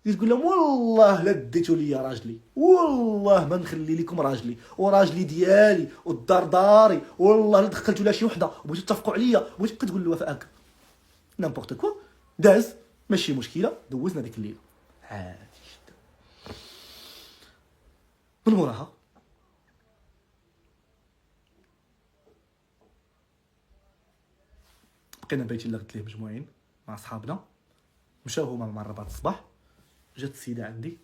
تقول لهم والله لا ديتوا لي راجلي، والله ما نخلي لكم راجلي، وراجلي ديالي والدار داري، والله لا دخلتوا لها شي وحده وبغيتوا تتفقوا عليا، بغيتوا تقول لوفاء هكا نيمبورط كوا. داز ماشي مشكله، دوزنا ديك الليله عادي جدا. من موراها بقينا بايتين لغد ليه مجموعين مع صحابنا، مشاو هما مع 4 الصباح. جات السيده عندي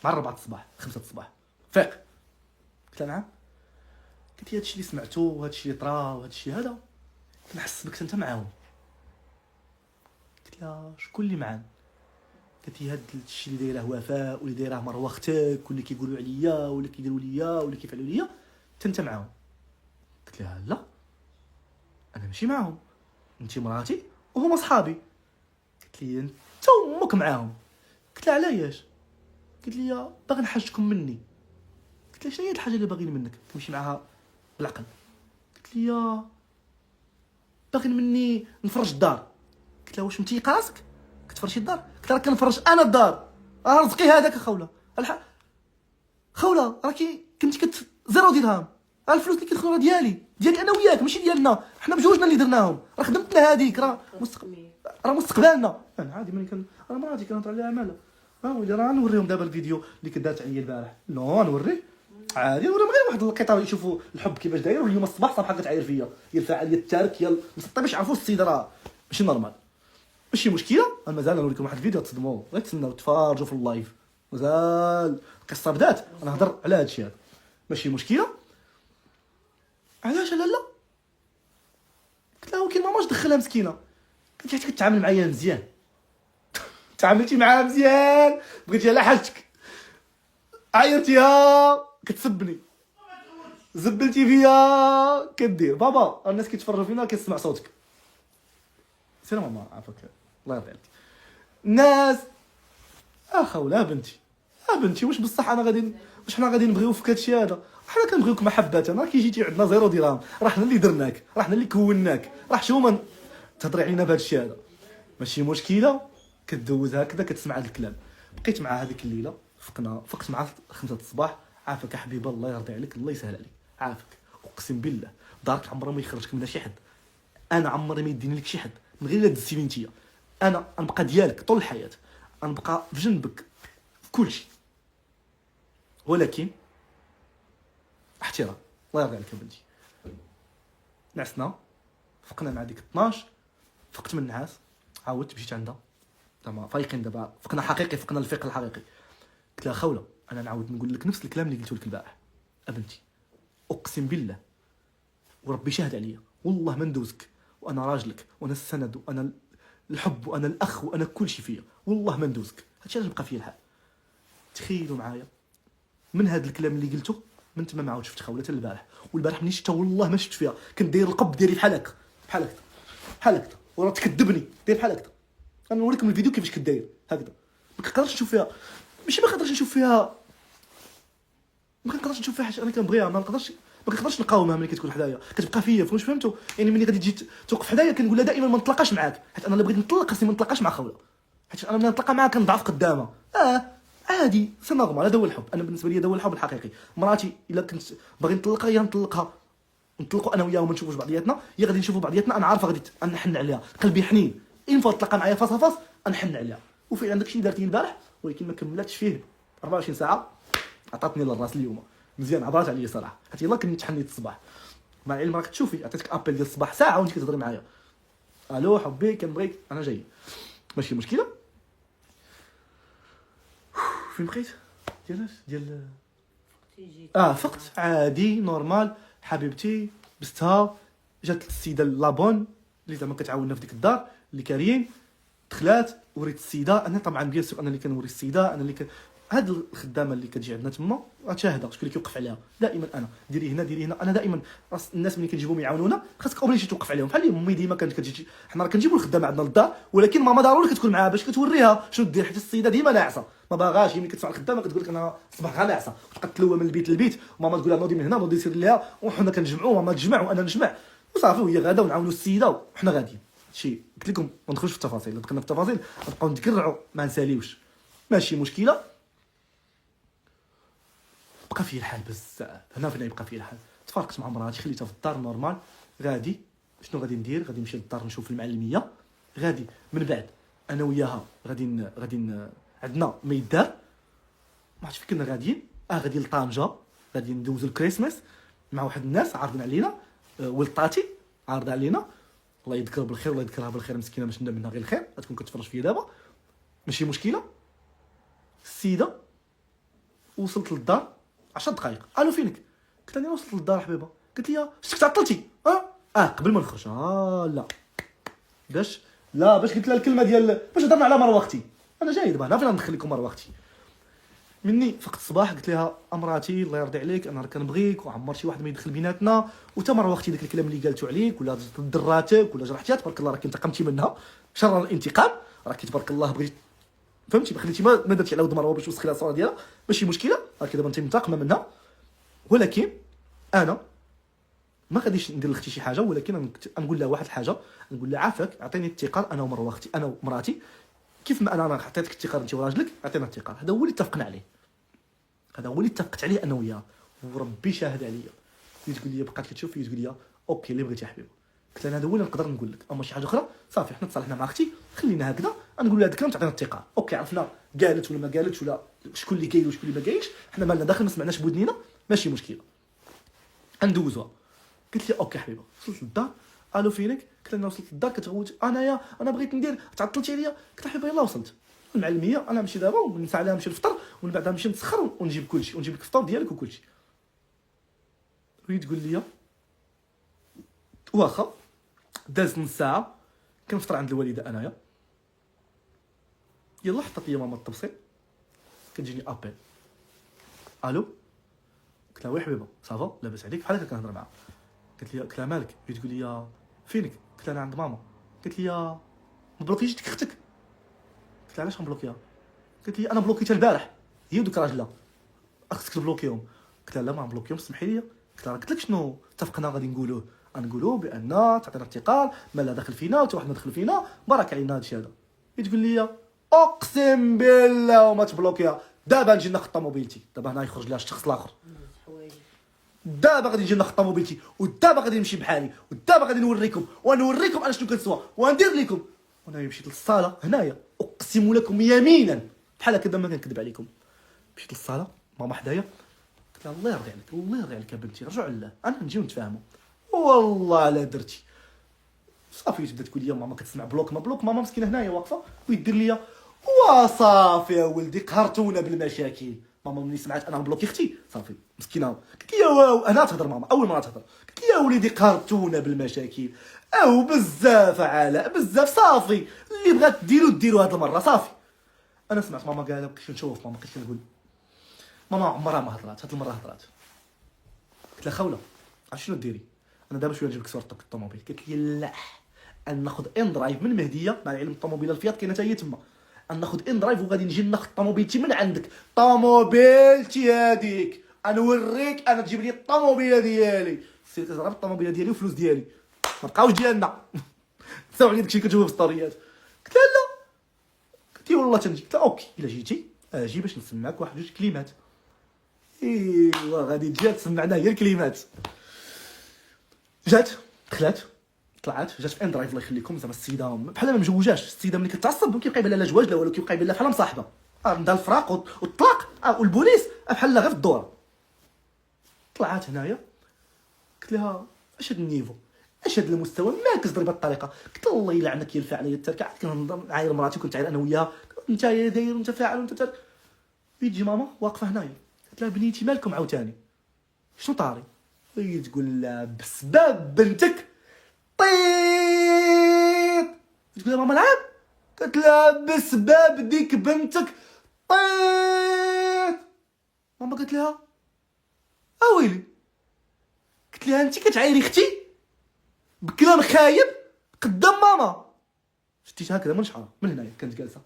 مع 4 الصباح 5 الصباح، فيق. قلت لها نعم. قلت لي هادشي اللي سمعتو وهادشي اللي طرا وهادشي هذا كنحس بك انت معاهم. قلت لها شكون اللي معانا؟ قالت لي هاد الشيء اللي دايره وفاء واللي دايره مروه اختك واللي كيقولوا عليا واللي كيديروا ليا واللي كيفعلوا ليا انت معاهم. قلت لها لا انا ماشي معاهم، انت مراتي وهما صحابي. قلت لي انت وامك معاهم. قلت لها علاش؟ قلت لي باغي نحاجتكم مني. قلت لها شنو هي الحاجه اللي باغيين منك؟ كنمشي معاها بالعقل. قلت لي باغي مني نفرج الدار. قلت لها واش متيقه راسك كتفرشي الدار؟ قلت لها كنفرج انا الدار، رزقي هذاك خوله خوله راكي كنتي زيرو درهم، الفلوس اللي كيدخلوا ديالي انا وياك ماشي ديالنا، حنا بجوجنا اللي درناهم، راه خدمتنا هذيك، راه مستقبلنا. انا عادي ملي انا مراتي كنهضر عليها مالها. ولي راه نوريهم دابا الفيديو اللي كدارت عليا البارح. نو نوري عادي، نوريهم غير واحد القطار يشوفوا الحب كيفاش داير. واليوم الصباح صافحه كتعاير فيا، هي الفاعليه التارك، هي المسطي باش يعرفوا السيده راه ماشي نورمال. ماشي مشكله، انا مازال نوريكم واحد الفيديو تصدموا، غير تسناو تفرجوا في اللايف، مازال القصه بدات. انا هضر على هذا الشيء هذا، ماشي مشكله. علاش لا قلت لها ولكن ماما اش دخلها مسكينه؟ قلت لها كتعامل معايا مزيان تعاملتي معاها مزيان، بغيتي على حاجتك، عايرتيها كتسبني، زبلتي فيا كدير. بابا الناس كيتفرجوا فينا كيسمع صوتك. سير ماما عافاك الله يرضي عليك. الناس خوله بنتي واش بصح انا غادي واش حنا غادي نبغيو فيك هادشي هذا؟ حنا كنبغيوك محبه، راه كي جيتي عندنا زيرو درهم، راه حنا اللي درناك، راه حنا اللي كوناك، راه شو من تهضري علينا بهذا الشيء هذا؟ ماشي مشكله. كدوز هكذا كتسمع هذا الكلام. بقيت مع هذيك الليله، فقت مع 5 الصباح. عافاك حبيبه الله يرضي عليك، الله يسهل عليك، عافاك اقسم بالله دارك عمرها ما يخرجك منها شي حد. انا عمري ما يديني لك شي حد من غير الا دزتيني نتيا. انا نبقى ديالك طول الحياه، نبقى في جنبك في كل شيء، ولكن احترام. الله يرضي عليك يا بنتي. نعسنا فقنا مع ديك 12، فقت من النعاس عاودت مشيت عندها زعما فايقين دابا، فقنا حقيقي، فقنا الفيق الحقيقي. قلت لها خوله انا نعاود نقول لك نفس الكلام اللي قلته لك البارح ابنتي، اقسم بالله وربي شاهد عليا والله ما ندوزك، وانا راجلك وانا السند وانا الحب وانا الاخ وانا كل شيء فيا، والله ما ندوزك. هادشي علاش بقى فيا الحال. تخيلوا معايا من هذا الكلام اللي قلته من تما ما عاود شفت خوله حتى البارح. والبارح ملي شفتها والله ما شفت فيها، كنت داير القب ديالي بحال هكا وراه تكذبني داير بحال هكا. انا نوريكم الفيديو كيفاش كداير هكذا. ما كنقدرش نشوف فيها، ماشي ما كنقدرش نشوف فيها، ما كنقدرش نشوف فيها حاجه انا كنبغيها، ما كنقدرش نقاومها ملي كتكون حدايا، كتبقى فيا. فهمتوا يعني ملي غادي تجي توقف حدايا كنقول لها دائما ما نطلقاش معاك، حيت انا اللي بغيت نطلق خاصني ما نطلقاش مع خوله، حيت انا ملي نطلق معاها كنضعف قدامها. عادي سي نورمال، هذا هو الحب. انا بالنسبه لي هذا هو الحب الحقيقي. مراتي الا كنت باغي نطلقها يا نطلقها، نطلقوا انا وياها وما نشوفوش بعضياتنا، يا غادي نشوفوا بعضياتنا انا عارفه غادي نحن عليها، قلبي حنين، ان فوا تطلق معايا فاس فاس نحن عليها. وفعلا داكشي اللي دارتي البارح، ولكن ما كملاتش فيه 24 ساعه عطاتني للراس اليوم مزيان، عبرات عليا صراحه، حيت يلاه كنت تحنيت الصباح. مع العلم راك تشوفي عطيتك ابل ديال الصباح ساعه وانت كتهضري معايا، الو حبي كنبغيك انا جاي، ماشي مشكله. فين بقيت ديال فقت عادي نورمال حبيبتي بستها. جات السيده لابون اللي زعما كتعاوننا في ديك الدار اللي كاريين، دخلات وريت السيده. انا طبعا بيان سور انا اللي كنوري السيده، انا اللي هاد الخدامه اللي كتجي عندنا تما غتشاهدها شكون اللي كيوقف عليها دائما. انا ديري هنا انا دائما راس الناس ملي كنجيبهم يعاونونا خاصك اوبليجي توقف عليهم. بحال امي ديما كانت كتجي، حنا راه كنجيبوا الخدامه عندنا للدار، ولكن ماما ضروري كتكون معاها باش كتوريها شنو دير، حيت السيده ديما ناعسه ما باغاش. ملي كتسمع الخدامه كتقول لك انا صباح غير ناعسه، وتبقى تلوى من البيت للبيت، وماما تقول لها نوضي من هنا نوضي سير ليها، وحنا كنجمعوا ماما تجمع وانا نجمع وصافي، وهي غاده ونعاونوا السيده وحنا غاديين. هادشي قلت لكم ما ندخلوش في التفاصيل، الا دخلنا في التفاصيل نبقاو نتكرعوا ما نساليوش، ماشي مشكله. بقى فيه الحال بزاف هنا فين يبقى فيه الحال. تفارقت مع مراتي خليتها في الدار نورمال غادي، شنو غادي ندير؟ غادي نمشي للدار نشوف المعلميه، غادي من بعد انا وياها غادي عندنا ما يدار، ما عرفتش فين كنا غاديين، غادي لطنجه، غادي ندوزو الكريسماس مع واحد الناس عارضين علينا، ولد طاتي عارض علينا، الله يذكرها بالخير والله يذكرها بالخير مسكينه، باش ندير منها غير الخير، غتكون كتفرج فيا دابا ماشي مشكله. السيده وصلت للدار 10 دقائق، الو فينك؟ قلت لها انا وصلت للدار حبيبه. قالت لي شتك تعطلتي؟ قبل ما نخرج. لا باش قلت لها الكلمه ديال باش هضرنا على مروختي، انا جاي دابا، انا فين ندخل لكم مروختي؟ مني فقت الصباح قلت لها امراتي الله يرضي عليك انا راه كنبغيك وعمر شي واحد ما يدخل بيناتنا، وتا مروختي داك الكلام اللي قالتو عليك ولا دراتك ولا جرحتيها تبارك الله راك انتقمتي منها شر الانتقام، راك تبارك الله بغيتي فهمتي، خليتي ما درتي على ود مروه باش توسخي لها الصوره ديالها، ماشي مشكله راك دابا انت منتقمه منها، ولكن انا ما غاديش ندير لاختي شي حاجه، ولكن نقول لها واحد الحاجه، نقول لها عافاك عطيني الثقه انا ومروختي انا ومراتي، كيف ما انا عطيتك الثقه انت وراجلك عطينا الثقه، هذا هو اللي اتفقنا عليه، هذا هو اللي اتفقت عليه انا وياها، وربي شاهد عليا. هي تقول لي بقات كتشوف، هي تقول لي اوكي اللي بغيتي يا حبيبي، قلت لها هذا هو اللي نقدر نقول لك، اما شي حاجه اخرى صافي حنا تصالحنا مع اختي خلينا هكذا، نقول لها هذا الكلام تعطينا الثقه، اوكي عرفنا قالت ولا ما قالتش ولا شكون اللي قايل وشكون اللي ما قايلش، حنا مالنا داخل ما سمعناش بودنينا ماشي مشكله ندوزوها. قلت لي اوكي حبيبه. وصلت للدار، الو فينك؟ قلت لها انا وصلت للدار كتغوت انا بغيت ندير تعطلتي عليا، قلت لها حبيبه يلاه وصلت المعلميه انا نمشي دابا ونسى عليها نمشي نفطر ومن بعد نمشي نتسخر ونجيب كلشي ونجيب لك الفطور ديالك وكلشي. وهي تقول لي واخا. دازت نص ساعه كنفطر عند الوالده انايا، يلا حطت لي ماما التبسيط كتجيني ابل، الو قلت لها وي حبيبه صافا لاباس عليك بحال هكا كنهضر معاها، قلت لها مالك؟ هي تقول لي فينك؟ قلت لها انا عند ماما. قالت لي مبلوكيتي ديك اختك؟ قلت لها علاش غنبلوكيها؟ قالت لي انا بلوكيتها البارح هي ودوك راجلها خصك تبلوكيهم. قلت لها لا ما نبلوكيهم سمحي لي، قلت لها قلت لك شنو اتفقنا غادي نقولوه بان تعطينا الانتقال ما لا داخل فينا وتا واحد ما دخل فينا بارك علينا هادشي هذا. هي تقول لي اقسم بالله وما تبلوكيها، دابا نجي ناخذ طوموبيلتي، دابا هنا يخرج لها الشخص الاخر، دابا غادي نجي ناخذ طوموبيلتي ودابا غادي نمشي بحالي ودابا غادي نوريكم ونوريكم انا شنو كنسوى وندير لكم. وانا مشيت للصاله هنايا اقسم لكم يمينا بحال هكا ما كنكذب عليكم، مشيت للصاله ماما حدايا، قلت لها الله يرضي عليك الله يرضي عليك يا بنتي رجعوا لله انا نجيو نتفاهموا، والله لا درتي صافي. تبدا تقول لي ماما كتسمع بلوك ما بلوك، ماما مسكينه هنايا واقفه ويدير لي وصافي يا ولدي قهرتونا بالمشاكل. ماما ملي سمعت انا بلوكي اختي صافي مسكينه قلت لي واو انا تهضر ماما اول مره تهضر، قلت لي يا وليدي قهرتونا بالمشاكل او بزاف علاء بزاف صافي اللي بغات ديروا هاد المره صافي. انا سمعت ماما قالها كنت نشوف ماما كنت كنقول ماما عمرها ما هضرات هاد المره هضرات. قلت لها خوله عرفتي شنو ديري انا دابا شويه نجيب لك صورة الطوموبيل. قالت لي لا ان ناخذ ان درايف من مهديه مع العلم الطوموبيله الفيات كاينه حتى هي تما، ان ناخذ ان درايف وغادي نجي ناخذ طوموبيلتي من عندك، طوموبيلتي هذيك نوريك انا تجيب لي الطوموبيله ديالي، سير تضرب الطوموبيله ديالي وفلوس ديالي ما بقاوش ديالنا ساوي داكشي اللي كتشوفو في ستوريات. قلت لها لا، قلت لي والله تنجي. قلت لها اوكي الا جيتي اجي باش نسمعك واحد جوج كلمات. ايوا غادي تجي تسمعنا هي الكلمات. جات دخلات طلعت جات في ان درايف الله يخليكم زعما السيده بحال ما مجوجاش، السيده ملي كتعصب ما كيبقى يبان لها لا جواج لا والو، كيبقى يبان لها بحال مصاحبه ندا الفراق والطلاق والبوليس بحال غير في الدوره. طلعت هنايا قلت لها اش هاد النيفو اش هاد المستوى ما كتهضري بهاد الطريقه. قلت لها الله يلعنك يا الفاعل يا التركه، كنهضر عاير مراتي وكنت عاير انا وياها انت يا داير وانت فاعل وانت يجي ماما واقفه هنايا. قلت لها بنيتي مالكم عاوتاني شنو طاري؟ هي تقول لها بسبب بنتك طيط. تقول لها ماما نعم؟ قلت لها بسبب ديك بنتك طيط. ماما قالت لها اويلي. قلت لها انت كتعايري اختي بكلام خايب قدام ماما. شتيت هكذا من شعرها من هنايا كانت جالسه.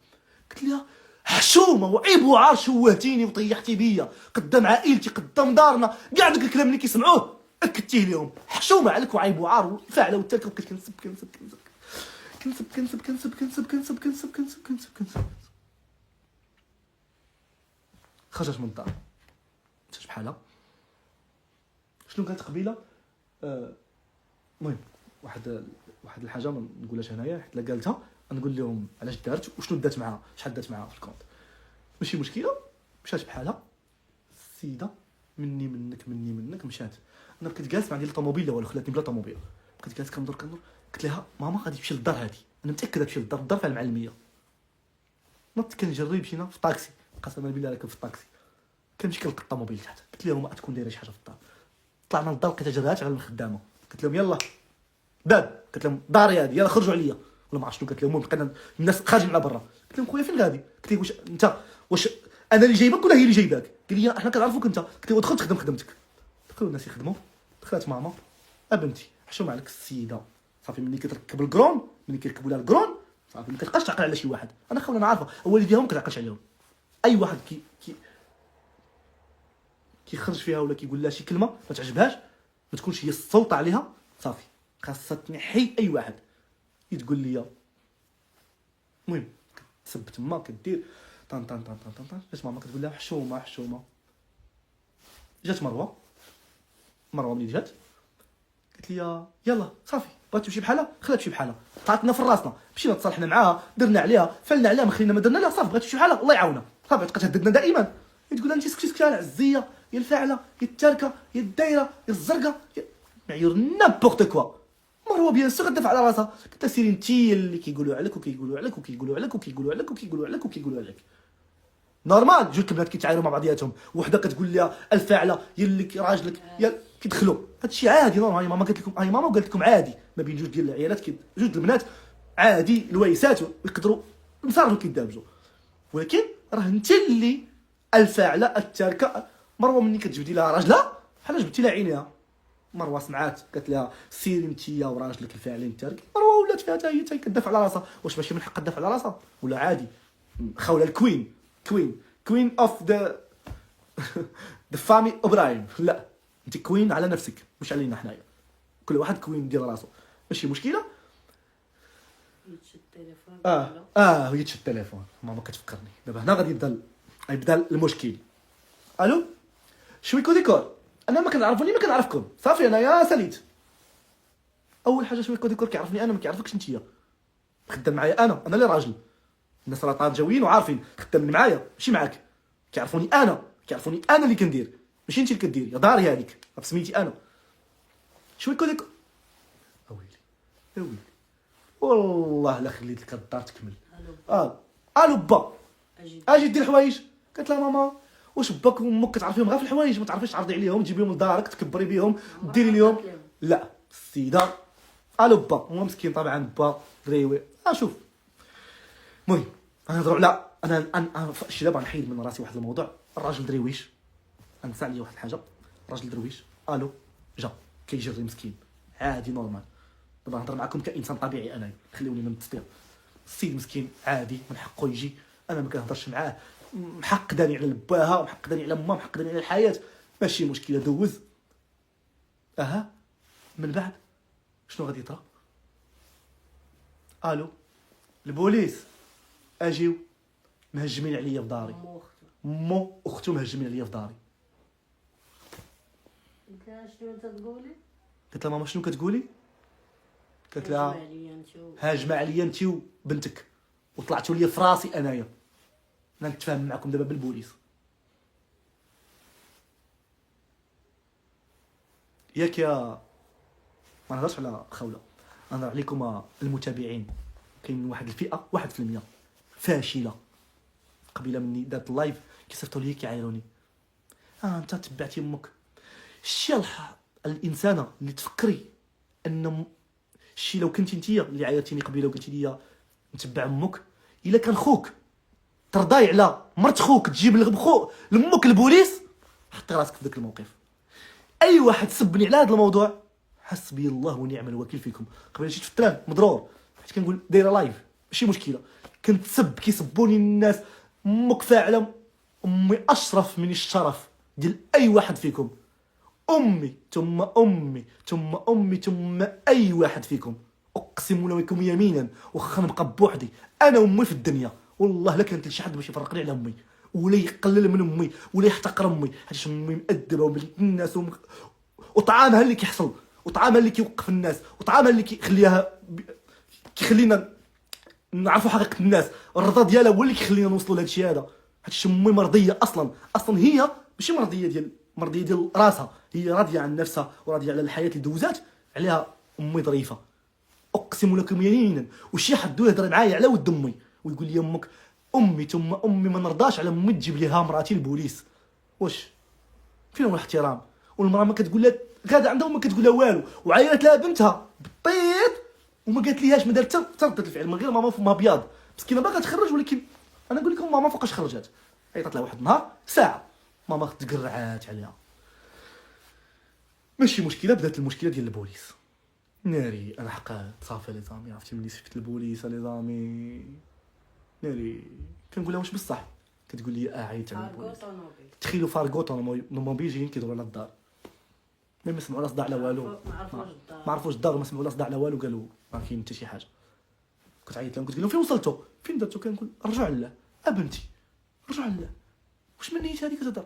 قلت لها حشومه وعيب وعار شوهتيني وطيحتي بيا قدام عائلتي قدام دارنا كاع داك الكلام اللي كيسمعوه اكدتيه لهم، حشومه عليك وعيب وعار والفاعله والتركه. وبقيت كنسب كنسب كنسب كنسب كنسب كنسب كنسب كنسب كنسب كنسب كنسب كنسب. خرجت من الدار مشات بحالها. شنو قالت قبيله؟ المهم واحد الحاجه ما نقولهاش هنايا، حيت لا قالتها نقول لهم علاش دارت وشنو دات معاها، شحال دات معاها في الكونت. ماشي مشكله، مشات بحالها السيده، مني منك مشات. انا بقيت جالس ما عندي لا طوموبيل لا والو، خلاتني بلا طوموبيل. بقيت جالس كندور قلت لها ماما غادي تمشي للدار هادي، انا متاكده تمشي للدار فيها المعلميه. نط كنجري مشينا في الطاكسي، قسما بالله راكب في الطاكسي كنمشي كنلقى الطوموبيل تحت. قلت لهم ما تكون دايره شي حاجه في الدار. طلعنا للدار لقيتها جرات على الخدامه. قلت لهم يلا باب، قلت لهم داري هذه يلا خرجوا عليا ولا ما عرفتش شنو قلت لهم. المهم بقينا الناس خارجين على برا. قلت لهم خويا فين غادي؟ قلت له واش انا اللي جايبك ولا هي اللي جايباك؟ قال لي احنا كنعرفوك انت. قلت له دخل تخدم خدمتك. دخلوا الناس يخدموا، دخلت ماما ابنتي حشوم عليك السيده صافي. ملي كتركب الكرون، ملي كيركبوا لها الكرون صافي ما كتبقاش تعقل على شي واحد. انا خويا انا عارفه والديهم ما كتعقلش عليهم. اي واحد كيخرج فيها ولا كيقول لها شي كلمه ما تعجبهاش ما تكونش هي السلطه عليها صافي خاصها تنحي اي واحد تقول لي. المهم كتسب تما كدير طن طن طن طن طن. جات ماما كتقول لها حشومه. جات مروه ملي جات قالت لي يلا صافي بغات تمشي بحالها، خلات تمشي بحالها. طلعتنا في راسنا، مشينا تصالحنا معاها، درنا عليها، فلنا عليها، ما خلينا ما درنا لها، صافي بغات تمشي بحالها الله يعاونها. صافي تبقى تهددنا دائما، تقول لها انت سكتي على العزيه يا الفاعله يا التاركه يا الدايره يا الزرقاء معيور نابورت كوا. مروه بيان سور غدافع على راسها. قلت لها سيري انت اللي كيقولوا عليك وكيقولوا عليك وكيقولوا عليك وكيقولوا عليك وكيقولوا عليك وكيقولوا عليك. نورمال جوج البنات كيتعايروا مع بعضياتهم، وحده كتقول لها الفاعله يا اللي راجلك يا كيدخلوا. هادشي عادي نورمال. هاي ماما قالت لكم، هاي ماما قالت لكم عادي ما بين جوج ديال العيالات جوج البنات عادي الويسات يقدروا نصاروا كيدابزوا. ولكن راه انت اللي الفاعله التاركه. مروه مني كتجبدي لها راجلها بحال جبتي لها عينيها. مروه سمعات قالت لها سيري انت وراجلك الفاعلين التارك. مروه ولات فيها حتى هي كتدافع على راسها. واش ماشي من حقها تدافع على راسها ولا عادي؟ خوله الكوين كوين اوف ذا فامي ابراهيم. لا انت كوين على نفسك مش علينا حنايا. كل واحد كوين ديال راسو ماشي مشكله. يتشد التليفون هي تشد التليفون. ماما كتفكرني دابا هنا غادي يبدا المشكل. الو شويكو ديكور. انا ما كنعرفكم صافي. انا يا ساليت اول حاجه شويكو ديكور كيعرفني انا ما كيعرفكش انت. خدام معايا انا اللي راجل. الناس راه طنجاويين وعارفين خدامين معايا ماشي معاك. كيعرفوني انا اللي كندير ماشي انت اللي كدير. يا داري هذيك سميتي انا شويكو ديكور. ويلي والله لا خليت لك الدار تكمل. الو با اجي دير الحوايج. قالت لها ماما واش باك وامك كتعرفيهم غير في الحوايج ما تعرفيش تعرضي عليهم تجيبيهم لدارك تكبري بهم ديري ليهم؟ لا السيده الو با هو مسكين طبعا با دريوي. شوف المهم غنهضروا على انا فاش دابا نحيد من راسي واحد الموضوع. الراجل درويش انسى عليا واحد الحاجه. الراجل درويش الو جا كيجري مسكين عادي نورمال. دابا نهضر معكم كانسان طبيعي انا خليوني من التصديق. السيد مسكين عادي من حقه يجي. انا ما كنهضرش معاه محقداني على باها ومحقداني على امها محقداني على الحياه ماشي مشكله دوز. من بعد شنو غادي يطرا؟ الو البوليس اجيو مهجمين عليا في داري. مو اختو مهجمين عليا في داري. قلت لها شنو انت تقولي؟ قلت لها ماما شنو كتقولي؟ قالت لها هاجمه عليا انت وبنتك وطلعتوا لي في راسي انايا. انا نتفاهم معكم دابا بالبوليس ياك يا ما نهضرش على خوله. نهضر عليكم المتابعين. كاين واحد الفئه 1% فاشله. قبيله مني دارت اللايف كيصيفطوا لي كيعايروني. انت تبعتي امك. شتي الانسانه اللي تفكري ان شي لو كنتي نتيا اللي عايرتيني قبيله وقلتي لي نتبع امك الا كان خوك ترضاي على مرت خوك تجيب لامك البوليس حطي راسك في ذاك الموقف. اي واحد سبني على هذا الموضوع حسبي الله ونعم الوكيل فيكم. قبل جيت في التران مضرور حيت كنقول دايره لايف ماشي مشكله. كنت كيسبوني الناس امك فاعله. امي اشرف من الشرف ديال اي واحد فيكم. امي ثم امي ثم امي ثم اي واحد فيكم. اقسم لكم يمينا واخا نبقى بوحدي انا وامي في الدنيا والله لا كانت لشي حد باش يفرقني على امي ولا يقلل من امي ولا يحتقر امي. حيت امي مؤدبه وبنت الناس وطعامها اللي كيحصل وطعامها اللي كيوقف الناس، وطعامها اللي كيخلينا نعرفوا حقيقه الناس، الرضا ديالها هو اللي كيخلينا نوصلوا لهذا الشيء هذا. حيت امي مرضيه اصلا هي ماشي مرضيه ديال راسها، هي راضيه عن نفسها وراضيه على الحياه اللي دوزات عليها. امي ظريفه اقسم لكم يمينا، وشي حد يهضر معايا على ود امي ويقول لي امك امي ثم امي ما نرضاش على امي تجيب ليها مراتي البوليس. واش فين هو الاحترام؟ والمراه ما كتقول لها كذا عندها وما كتقول لها والو، وعيرت لها بنتها بالطيط وما قالت ليهاش، ما دارت حتى ردة الفعل من غير ماما فمها بياض مسكينه باغا تخرج. ولكن انا نقول لكم ماما فوقاش خرجات، عيطت لها واحد النهار ساعه ماما تقرعات عليها. ماشي مشكله، بدات المشكله ديال البوليس. ناري انا حقا صافي لي زامي، عرفتي ملي شفت البوليس لي زامي ناري كنقول لها واش بصح، كتقول لي عيطت على البوليس. تخيلوا فارغو طوموبيل جايين كيدوروا على الدار، ما سمعوا لا صداع لا والو، ما عرفوش الدار، ما سمعوا لا صداع لا والو، قالوا ما كاين حتى شي حاجه. كنت عيط لهم، كنت لهم فين وصلتوا فين درتوا، كنقول رجعوا لله ابنتي رجعوا لله، واش من نيت هذيك تهضر.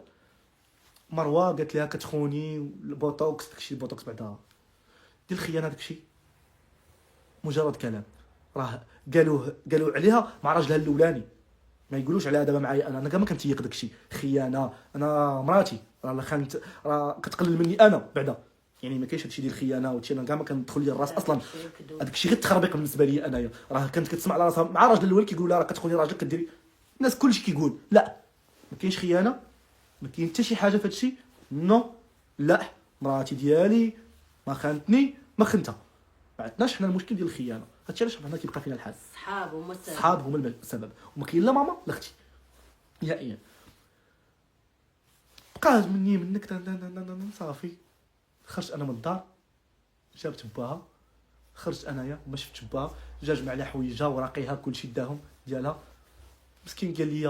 مروه قالت لها كتخوني البوتوكس، داكشي البوتوكس بعدا ديال الخيانه، داكشي مجرد كلام. راه قالوا عليها مع راجلها الاولاني، ما يقولوش عليها دابا معايا انا كاع ما كنتيق داكشي خيانه. انا مراتي راه خانت، راه كتقلل مني انا بعدا، يعني ما كاينش هادشي ديال الخيانه وهادشي، انا كاع ما كندخل لي الراس اصلا. هذاك الشيء غير تخربيق بالنسبه لي انايا. راه كانت كتسمع على راسها مع راجل الاول كيقول لها راه كتخوني راجلك كديري، الناس كلشي كيقول لا ما كاينش خيانه، ما كاين حتى شي حاجه في هادشي. نو لا مراتي ديالي ما خانتني ما خنتها، ما عندناش حنا المشكل ديال الخيانه. هادشي علاش حنا كيبقى فينا الحال، الصحاب هما السبب، وما كاين لا ماما لا اختي نهائيا. بقى منك صافي. خرجت انا من الدار، جابت باها، خرجت انايا ما شفتش باها، جا جمع لها حوايجها وراقيها كلشي داهم ديالها. مسكين قال لي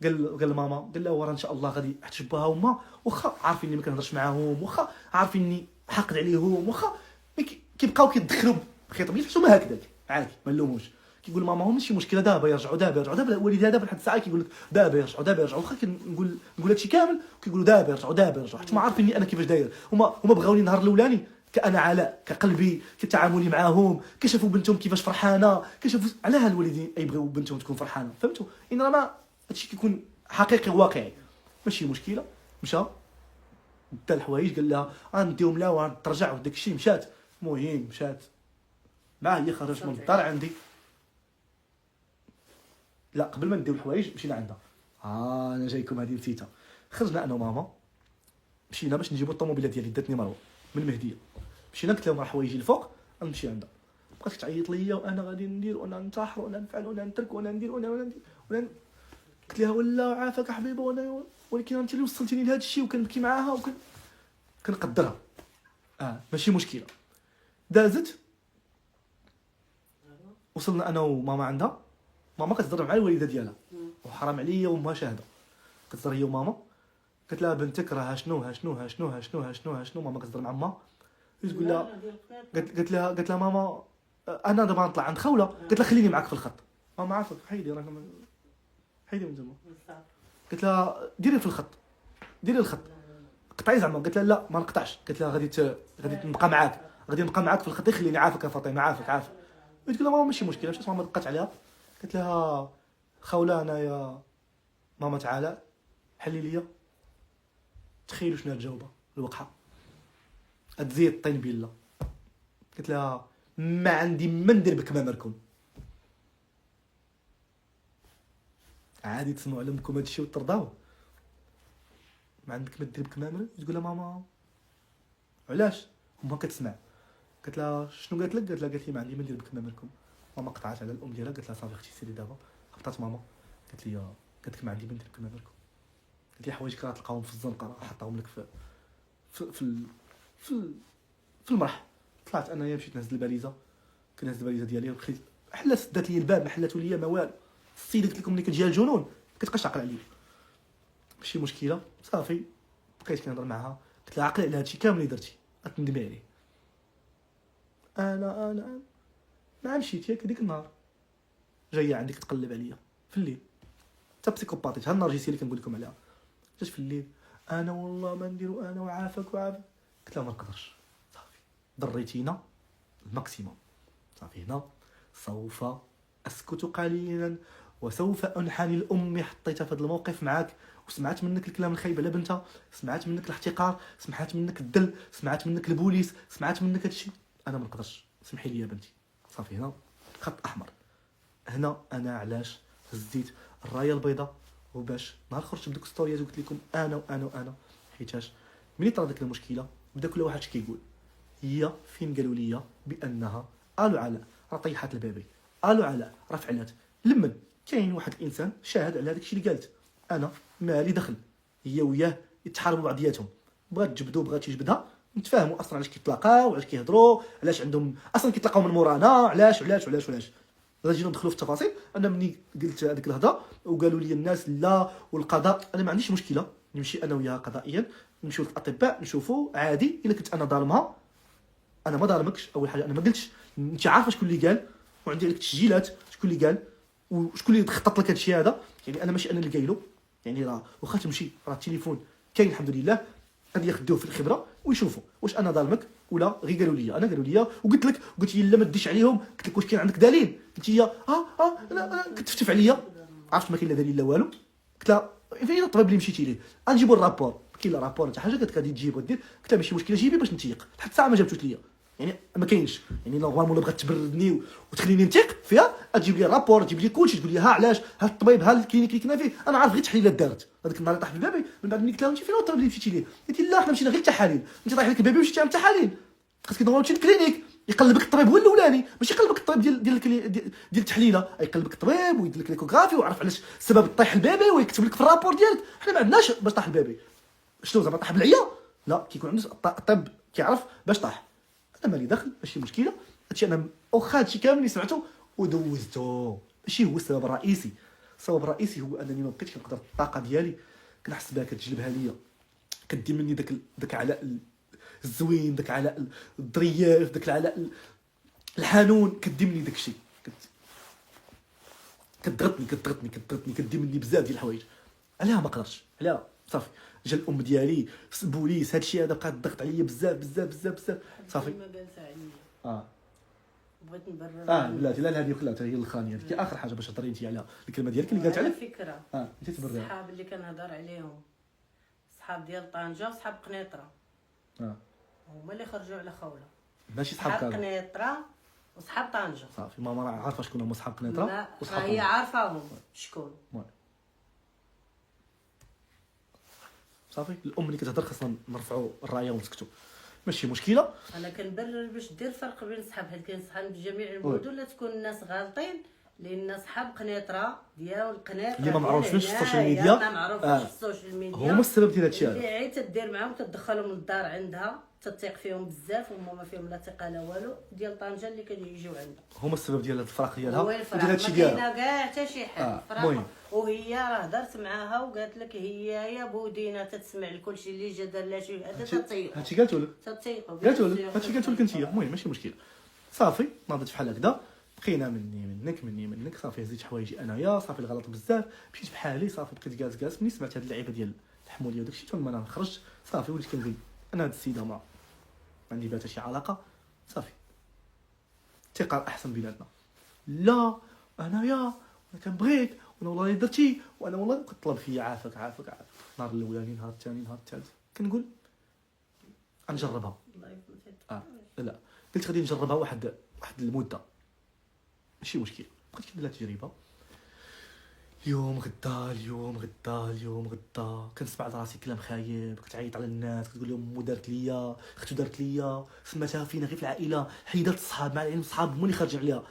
قال لماما، قال لها ورا ان شاء الله غادي حتى باها هما واخا عارفيني ما كنهضرش معاهم، واخا عارفيني حاقد عليهم، واخا كيبقاو كيدخلوا بخيط بيت حتى هكذاك عادي ما نلوموش. كيقول ماما هو ماشي مشكله دابا يرجعوا دابا الوالد هذا لحد الساعه كيقول لك دابا يرجعوا واخا كنقول هادشي كامل كيقولوا دابا يرجعوا حتى ما عارفيني انا كيفاش داير. هما بغاوني النهار الاولاني كأنا علاء كقلبي كتعاملي معاهم، كشافوا بنتهم كيفاش فرحانه، كشافوا علاه الوالدين يبغيو بنتهم تكون فرحانه، فهمتوا؟ ان راه ما هادشي كيكون حقيقي واقعي ماشي مشكله. مشى دا الحوايج قال لها غنديهم لها وغترجع وداك الشيء. مشات المهم مشات معاه، هي خرجت من الدار عندي. لا قبل ما نديو الحوايج مشينا عندها، انا جايكم هذه نسيتها. خرجنا انا وماما مشينا باش نجيبوا الطوموبيله ديالي، داتني مروه من المهديه. مشينا قلت لهم راه حوايجي الفوق غنمشي عندها. بقات تعيط ليا وانا غادي ندير وانا ننتحر وانا نفعل وانا نترك وانا ندير وانا قلت لها ولا عافاك حبيبه وانا، ولكن انت اللي وصلتيني لهذا الشيء وكنبكي معاها كنقدرها. ماشي مشكله. دازت وصلنا انا وماما عندها. ماما كتهضر مع الوالده ديالها وحرام عليا وامها شاهده، كتهضر هي وماما. قالت لها بنتك راه شنو ماما كتهضر مع امها تقول لها، قالت لها ماما انا دابا نطلع عند خوله. قالت لها خليني معاك في الخط. ماما عافاك حيدي راه حيدي من تما. قالت لها ديري في الخط قطعي زعما. قالت لها لا ما نقطعش. قالت لها غادي نبقى معاك في الخط، خليني عافاك يا فاطمه عافاك. قلت لها ماما ماشي مشكله. مشات ماما دقات عليها قالت لها خوله انا يا ماما تعالى حلي ليا. تخيلوا شنو الجوابه الوقحه، تزيد الطين بالله. قلت لها ما عندي ما ندير بكمامركم. عادي تسمعوا على امكم هذا الشيء وترضاو؟ ما عندك ما دير بكمامر؟ تقول لها ماما علاش؟ امها كتسمع. قالت لها شنو قالت لك؟ قالت لي ما عندي ما ندير بكمامركم. ماما قطعت على الام ديالها. قالت لها صافي اختي سيري دابا. هبطات ماما قالت لك ما عندي ما ندير بكمامركم. قالت لي حوايجك راه تلقاهم في الزنقه، راه حطاهم لك في المرح. طلعت انايا مشيت نهز الباليزه، كنهز الباليزه ديالي وبخيت حله سدات لي الباب ما حلاتو ليا ما والو. السيده قلت لكم ملي كتجي الجنون كتبقاش تعقل عليا. ماشي مشكله صافي. بقيت كنهضر معاها قلت لها عقلي على هادشي كامل اللي درتي غتندمي عليه. انا ما مشيت ياك ديك النهار جايه عندي كتقلب عليا في الليل، حتى بسيكوباتيت ها النرجسيه اللي كنقول لكم عليها. جات في الليل انا والله ما نديرو انا وعافاك. قلت لها ما نقدرش صافي ضريتينا الماكسيموم. صافي هنا سوف اسكت قليلا وسوف انحني لامي. حطيتها في هذا الموقف معاك وسمعت منك الكلام الخايب على بنتها، سمعت منك الاحتقار، سمعت منك الدل، سمعت منك البوليس، سمعت منك هادشي. انا ما نقدرش، سمحي لي يا بنتي. صافي هنا خط احمر. هنا انا علاش هزيت الرايه البيضاء وباش نهار خرجت بدوك ستوريات وقلت لكم انا وانا وانا، حيتاش ملي طرا ديك المشكله بدا كل واحد كيقول هي فين قالوا لي بانها قالوا علاء راه طيحات البيبي، قالوا علاء راه فعلات. لمن كاين واحد الانسان شاهد على داكشي اللي قالت، انا مالي دخل. هي وياه يتحاربوا بعضياتهم، بغات تجبدو بغات يجبدها، نتفاهموا اصلا علاش كيتلاقاو علاش كيهضروا علاش عندهم اصلا كيتلاقاو من مورانا علاش علاش علاش علاش. غادي نجيو ندخلوا في التفاصيل. انا ملي قلت هذيك الهضره وقالوا لي الناس لا والقضاء، انا ما عنديش مشكله نمشي انا وياها قضائيا، نمشيو للاطباء نشوفوا عادي. الا كنت انا ظالمها، انا ما ظالمكش. اول حاجه انا ما قلتش، انت عارفه شكون اللي قال وعندي عليك تسجيلات شكون اللي قال وشكون اللي خطط لك هادشي هذا. يعني انا ماشي انا اللي قايله، يعني راه واخا تمشي راه التليفون كاين الحمد لله، غادي ياخذوه في الخبره ويشوفوا واش انا ظالمك ولا غير قالوا لي. انا قالوا لي وقلت لك، قلت لي لا ما تديش عليهم، قلت لك واش كاين عندك دليل؟ قلت لي انا كتفتف عليا، عرفت ما كاين لا دليل لا والو. قلت لها فين الطبيب اللي مشيتي ليه؟ غنجيبوا الرابور. كاين لا رابور حتى حاجه قالت غادي تجيب ودير. قلت لها ماشي مشكله جيبي باش نتيق. حتى الساعه ما جابتوش ليا، يعني ما كاينش. يعني نورمالمون بغات تبردني وتخليني نتيق فيها تجيب لي رابور، تجيب لي كلشي، تقول لي ها علاش ها الطبيب ها الكلينيك اللي كنا فيه. انا عارف غير التحليلات دارت هذاك النهار اللي طاح البابي. من بعد ملي قلت لها انت فين الطبيب اللي مشيتي ليه؟ قالت لي لا حنا مشينا غير التحاليل. انت طايح لك البابي ومشيتي عند التحاليل، خاصك نورمالمون تمشي للكلينيك يقلبك الطبيب هو الاولاني، ماشي يقلبك الطبيب ديال التحليله. يقلبك الطبيب ويدير لك ليكوغرافي ويعرف علاش سبب طيح البابي ويكتب لك في الرابور ديالك. حنا ما عندناش باش طاح البابي شنو زعما طاح بالعيا، لا كيكون عنده الطب كيعرف باش طاح. انا مالي داخل ماشي مشكله. هادشي انا واخا هادشي كامل اللي سمعته ودوزته ماشي هو السبب الرئيسي. السبب الرئيسي هو انني ما بقيتش كنقدر الطاقه ديالي كنحس بها كتجلبها ليا، كدي مني داك علاء الزوين، داك علاء الظريف، داك العلاء الحنون، كدي مني داكشي كضغطني كدي مني بزاف ديال الحوايج. عليها ما قدرتش عليها صافي. جا الام ديالي البوليس هادشي هذا بقى الضغط عليا بزاف بزاف بزاف بزاف صافي. ما جالسه عليا بغيت نبرر بلاتي لا هذه خلاتها هي الاخرانيه هذيك اخر حاجه باش هضري انت على الكلمه ديالك اللي قالت على عليك. فكره انت تبرر. الصحاب اللي كنهضر عليهم صحاب ديال طنجه وصحاب قنيطره، هما اللي خرجوا على خوله. ماشي صحاب قنيطره وصحاب طنجه. صافي ماما راه عارفه شكون هما صحاب قنيطره وصحاب هي عارفاهم شكون. صافي الام اللي كتهضر خاصنا نرفعوا الرايه ونسكتوا ماشي مشكله. انا كنبرر باش دير فرق بين صحاب، حيت كاين صحاب بجميع المدن لا تكون الناس غالطين، لان صحاب قنيطره ديال القنيطره اللي ما معروفينش في السوشيال ميديا، ما معروفش في السوشيال ميديا، هما السبب ديال هادشي هذا. اللي عي تدير معاهم تدخلهم للدار عندها تثيق فيهم بزاف وهما ما فيهم لا ثقه لا والو. ديال طنجه اللي كيجيو عندها هما السبب ديال هاد الفراق ديالها وديال هادشي ديالها. ديالها ما كاينه كاع حتى شي حاجه المهم وهي راه هضرت معاها وقالت لك هي يا بودينا تتسمع لكلشي اللي جا دار لها شي هذا تطيق. هادشي قالتو لك قالتو لك هادشي قالتو لك انت. المهم ماشي مشكل. صافي ناضت بحال هكذا بقينا مني منك صافي. هزيت حوايجي انايا صافي الغلط بزاف مشيت بحالي صافي. بقيت جالس ملي سمعت هاد اللعيبه ديال الحموليه وداكشي ثم انا خرجت صافي. وليت كنقول انا هاد السيده ما عندي بها حتى شي علاقه صافي. ثقه احسن بيناتنا. لا انايا انا كنبغيك وانا والله درتي وانا والله كطلب فيا عافاك النهار الاولاني النهار الثاني النهار الثالث كنقول غنجربها. لا قلت غادي نجربها واحد المده ماشي مشكل. بقيت كندير لها تجربه اليوم غدا كنسمع لراسي كلام خايب، كتعيط على الناس كتقول لهم مو دارت ليا اختو دارت ليا سماتها فينا غير في العائله حيدات الصحاب مع العلم الصحاب هما اللي خارجين عليها.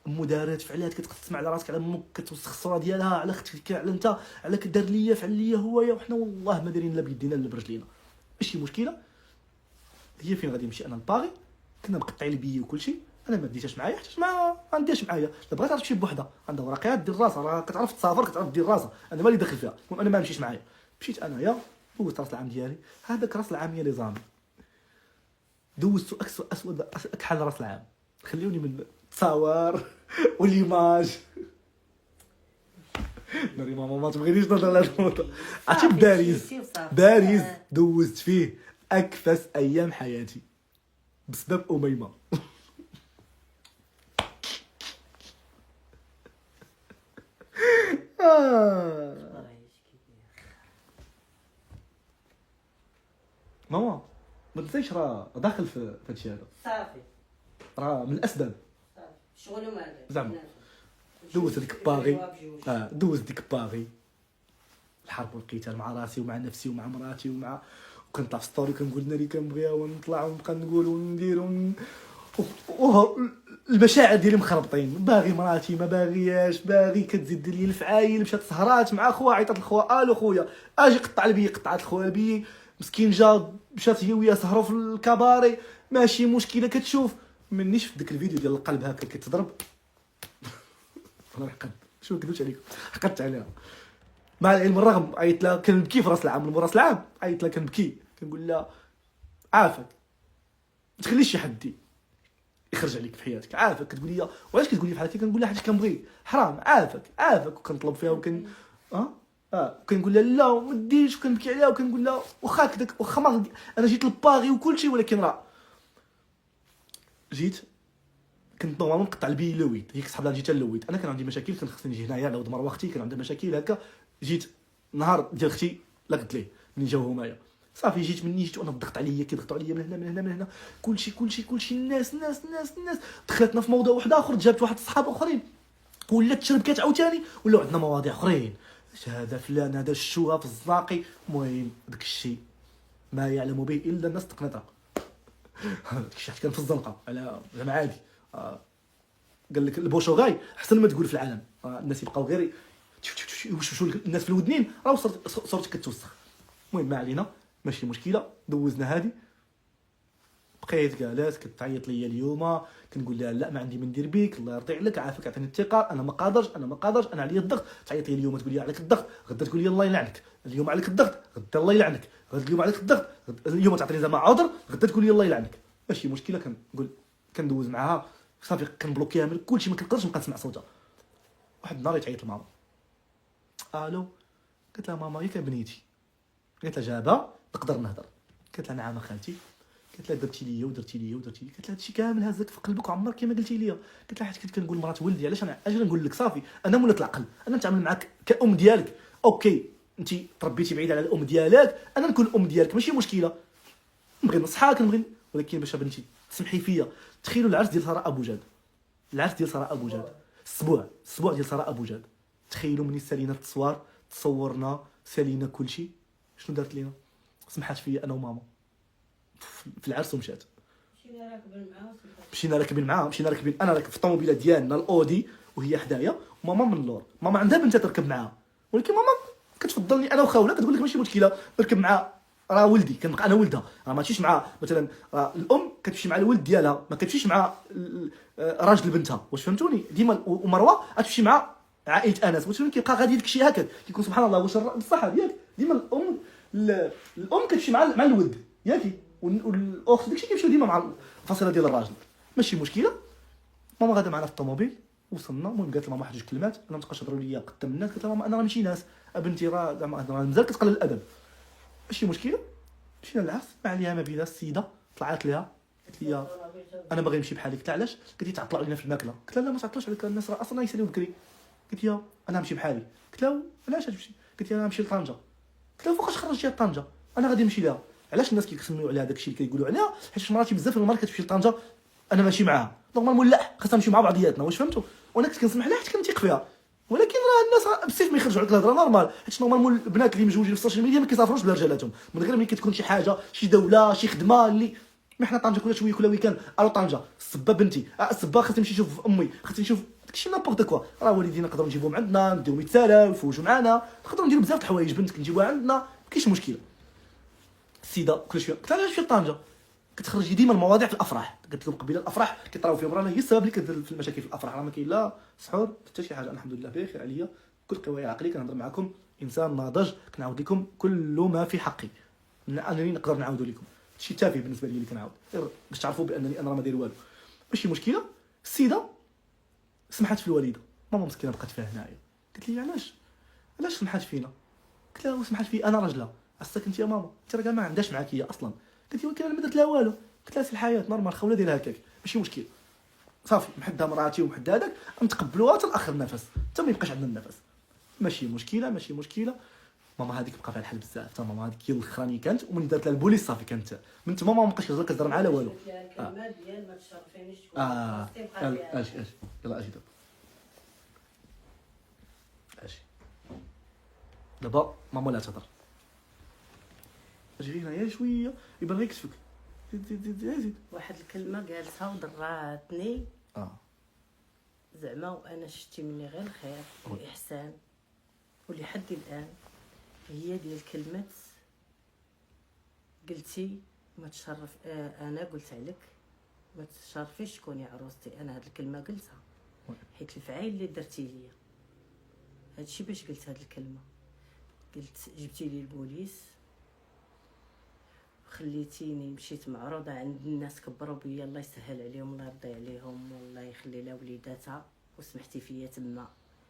امو دارت فعلات كتسمع على راسك على امك كتوسخ الصوره ديالها على اختك على انت على كدار ليا فعل ليا هويا وحنا والله ما دايرين لا بيدينا لا برجلينا ماشي مشكله. هي فين غادي نمشي انا لباري كنا مقطعين البي وكلشي. انا ما ديتهاش معايا حتى ما غنديرش معايا. لا بغات تمشي بوحدها عندها ورقيات دير راسها راه كتعرف تسافر كتعرف دير راسها. انا مالي داخل فيها. المهم انا ما مشيتش معايا. مشيت انايا دوزت راس العام ديالي. هذاك راس العام يا نظامي دوزت اسود اكحل راس العام. خليوني من التصاور وليماج ناري ماما ما تبغينيش نهضر على هذا الموضوع. عرفتي باريس دوزت فيه اكفس ايام حياتي بسبب اميمه. ماما ما تنسيش راه داخل في هادشي هذا، صافي راه من الاسباب. صافي شغل وما زعما دوز هذيك باغي، دوز ديك باغي الحرب والقتال مع راسي ومع نفسي ومع مراتي وكنطلع في ستوري كنقول انا اللي كنبغيها ونطلع ونبقى نقول وندير المشاعر ديالي مخربطين، باغي مراتي ما باغياش، باغي كتزيد لي الفعايل، مشات سهرات مع خوها عيطات لخوها الو خويا اجي قطع البي، قطعت خويا البي مسكين جا مشات هي وياه سهروا في الكباري ماشي مشكله. كتشوف مني شفت ديك الفيديو ديال القلب هكا كتضرب انا حقدت شو نكذبش عليكم حقدت عليها مع العلم الرغم عيط لها كنبكي في راس العام، من راس العام عيط لها كنبكي كنقول لها عافاك ما تخليش شي حد يخرج عليك في حياتك، عافاك. كتقول لي وعلاش كتقول لي في حياتي؟ كنقول لها حيت كنبغي حرام، عافاك وكنطلب فيها كنقول لها لا وما ديرش وكنبكي عليها وكنقول لها واخا هكذاك واخا ما انا جيت للباغي وكل شيء، ولكن راه جيت كنت نورمالمون نقطع البي لويت، هي كتسحب لها جيت لويت، انا كان عندي مشاكل كان خصني نجي هنايا نعاود مروه اختي كان عندها مشاكل هكا، جيت نهار ديال اختي لا قلت ليه مني جاو هنايا صافي جيت مني جيت وانا ضغط عليا كيضغطوا عليا من هنا كلشي الناس دخلتنا في موضوع واحد اخر، جابت واحد الصحاب اخرين ولات تشربكات عاوتاني ولاو عندنا مواضيع اخرين، هذا فلان هذا الشوها في الزاقي، المهم داك الشيء ما يعلم به الا الناس تقنطها داك الشيء حيت كان في الزنقه على زعما عادي قال لك البوشوغاي احسن ما تقول في العالم، الناس يبقاو غير يوشوشوا الناس في الودنين راه صورتك كتوسخ. المهم ما علينا ماشي مشكله، دوزنا هذه بقيت جالس كتعيط ليا اليوم كنقول لها لا ما عندي من ندير بيك الله يرضي عليك عافاك عطيني الثقه انا ما قادرش انا عليا الضغط، تعيط لي اليوم تقول لي عليك الضغط غدا تقول لي الله يلعنك، اليوم عليك الضغط غدا الله يلعنك، اليوم عليك الضغط اليوم تعطيني زعما عذر غدا تقول لي الله يلعنك، ماشي مشكله. كنقول كندوز معاها صافي كنبلوكيها من كلشي ما كنقدرش نبقى نسمع صوتها. واحد النهار تعيط لماما الو، قلت لها ماما ياك بنيتي، قالت لها جابها نقدر نهضر، قالت لها نعم خالتي، قالت لها درتي ليا ودرتي ليا ودرتي ليا، قالت لها هادشي كامل هزك في قلبك وعمرك ما قلتي ليا، قالت لها حيت كنت كنقول مرات ولدي علاش انا اجي نقول لك صافي انا مولات العقل، انا نتعامل معاك كأم ديالك اوكي انت تربيتي بعيد على الام ديالك انا نكون الام ديالك ماشي مشكله، نبغي نصحاك نبغي، ولكن باش بنتي تسمحي فيا. تخيلوا العرس ديال سراء ابو جاد، العرس ديال سراء ابو جاد السبوع ديال سراء ابو جاد، تخيلوا مني سالينا التصوير تصورنا سالينا كلشي، شنو دارت لينا؟ سمحات فيا انا وماما في العرس ومشات. مشينا راكبين انا راكب في الطوموبيله ديالنا الاودي وهي حدايا وماما من اللور، ماما عندها بنتها تركب معاها ولكن ماما كتفضلني انا وخاولها، كتقول لك ماشي مشكله نركب مع راه ولدي كنبقى انا ولدها، راه ما تمشيش مع مثلا الام كتمشي مع الولد ديالها ما كتمشيش مع راجل بنتها، واش فهمتوني؟ ديما ومروه غتمشي مع عائله انس، واش كيبقى غادي داك الشيء هكا كيكون سبحان الله واش بصح ياك ديما الام كتمشي مع الولد ياكي والاخت داكشي كيمشيو ديما مع الفصيله ديال الراجل، ماشي مشكله. ماما غادا معنا في الطوموبيل وصلنا، المهم قالت لماما واحد جوج كلمات انا ما تبقاش تهضروا ليا قدام الناس، قالت لها ماما انا راه ماشي ناس بنتي راه زعما مازال كتقلل الادب، ماشي مشكله. مشينا للعرس ما عليها ما بينا، السيده طلعت ليها قالت لي انا باغي نمشي بحالك، قلت لها علاش؟ قالت لي تعطلوا علينا في الماكله، قلت لها لا ما تعطلوش عليك الناس راه اصلا يساليو بكري، قلت لها انا نمشي بحالي، قلت لها علاش تمشي؟ قالت لي انا نمشي لطنجه، قلت لها فوقاش خرجتي لطنجه؟ انا غادي نمشي لها، علاش الناس كيسميو عليها داكشي اللي كيقولوا عليها؟ حيت مراتي بزاف المرات كتمشي لطنجه انا ماشي معاها نورمالمون لا خاصنا نمشيو مع بعضياتنا، واش فهمتوا؟ وانا كنت كنسمح لها حيت كنثيق فيها، ولكن راه الناس بزاف ما يخرجوا عليك الهضره نورمال، حيت نورمالمون البنات اللي مزوجين في السوشيال ميديا ما كيسافروش بلا رجالاتهم من غير ملي كتكون شي حاجه شي دوله شي خدمه اللي ما حنا طنجه كل شويه كل ويكان الو طنجه الصبا بنتي الصبا خاصني نمشي نشوف امي خاصني نشوف داكشي نابورت كوا، راه والدينا نقدروا نجيبوهم عندنا نديهم يتسالاو يفوجوا معنا، نقدروا نديروا بزاف د الحوايج، بنتك نجيبوها عندنا ما كاينش مشكله. السيده كل شويه قلت لها علاش في طنجه؟ كتخرجي ديما المواضيع في الافراح، قلت لهم قبيله الافراح كيطراو فيهم رانا هي السبب اللي كدير في المشاكل في الافراح، راه ما كاين لا سحور حتى شي حاجه، الحمد لله بخير عليا كل قوايا عقلي كنهضر معكم انسان ناضج، كنعاود لكم كل ما في حقي انني نقدر نعاود لكم، شي تافه بالنسبه لي اللي كنعاود باش تعرفوا بانني انا راه ما داير والو، ماشي مشكله. السيده سمحت في الوالده، ماما مسكينه بقات فيها هنايا، قالت لي علاش سمحت فينا؟ قلت لها سمحت في انا راجلها، عساك انت يا ماما انت راه ما عندهاش معاك هي اصلا، قالت لي ولكن انا ما درت لها والو، قلت لها سي الحياه نورمال خوله ديرها هكاك ماشي مشكل صافي محدها مراتي ومحد هذاك نتقبلوها حتى لاخر نفس حتى ما يبقاش عندنا النفس ماشي مشكله ماما هذيك بقى فيها الحل بزاف حتى ماما هذيك هي الاخراني كانت ومن دارت لها البوليس صافي كانت من تما ما بقاش كتهضر معها لا والو الكلمه ديال ما تشرفينيش تكون اجي يلا اجي دابا ماما لا تهضر اجي غير هنايا شويه يبان غير كتفك زيد واحد الكلمه قالتها وضراتني زعما وانا شفتي مني غير الخير والاحسان ولحد الان هي ديال كلمه قلتي ما تشرف انا قلت عليك ما تشرفيش تكوني عروستي انا هاد الكلمه قلتها حيت الفعايل اللي درتي ليا هادشي باش قلت هاد الكلمه قلت جبتي لي البوليس خليتيني مشيت معروضه عند الناس كبروا بيا الله يسهل عليهم الله يرضي عليهم والله يخلي لها وليداتها وسمحتي فيا تما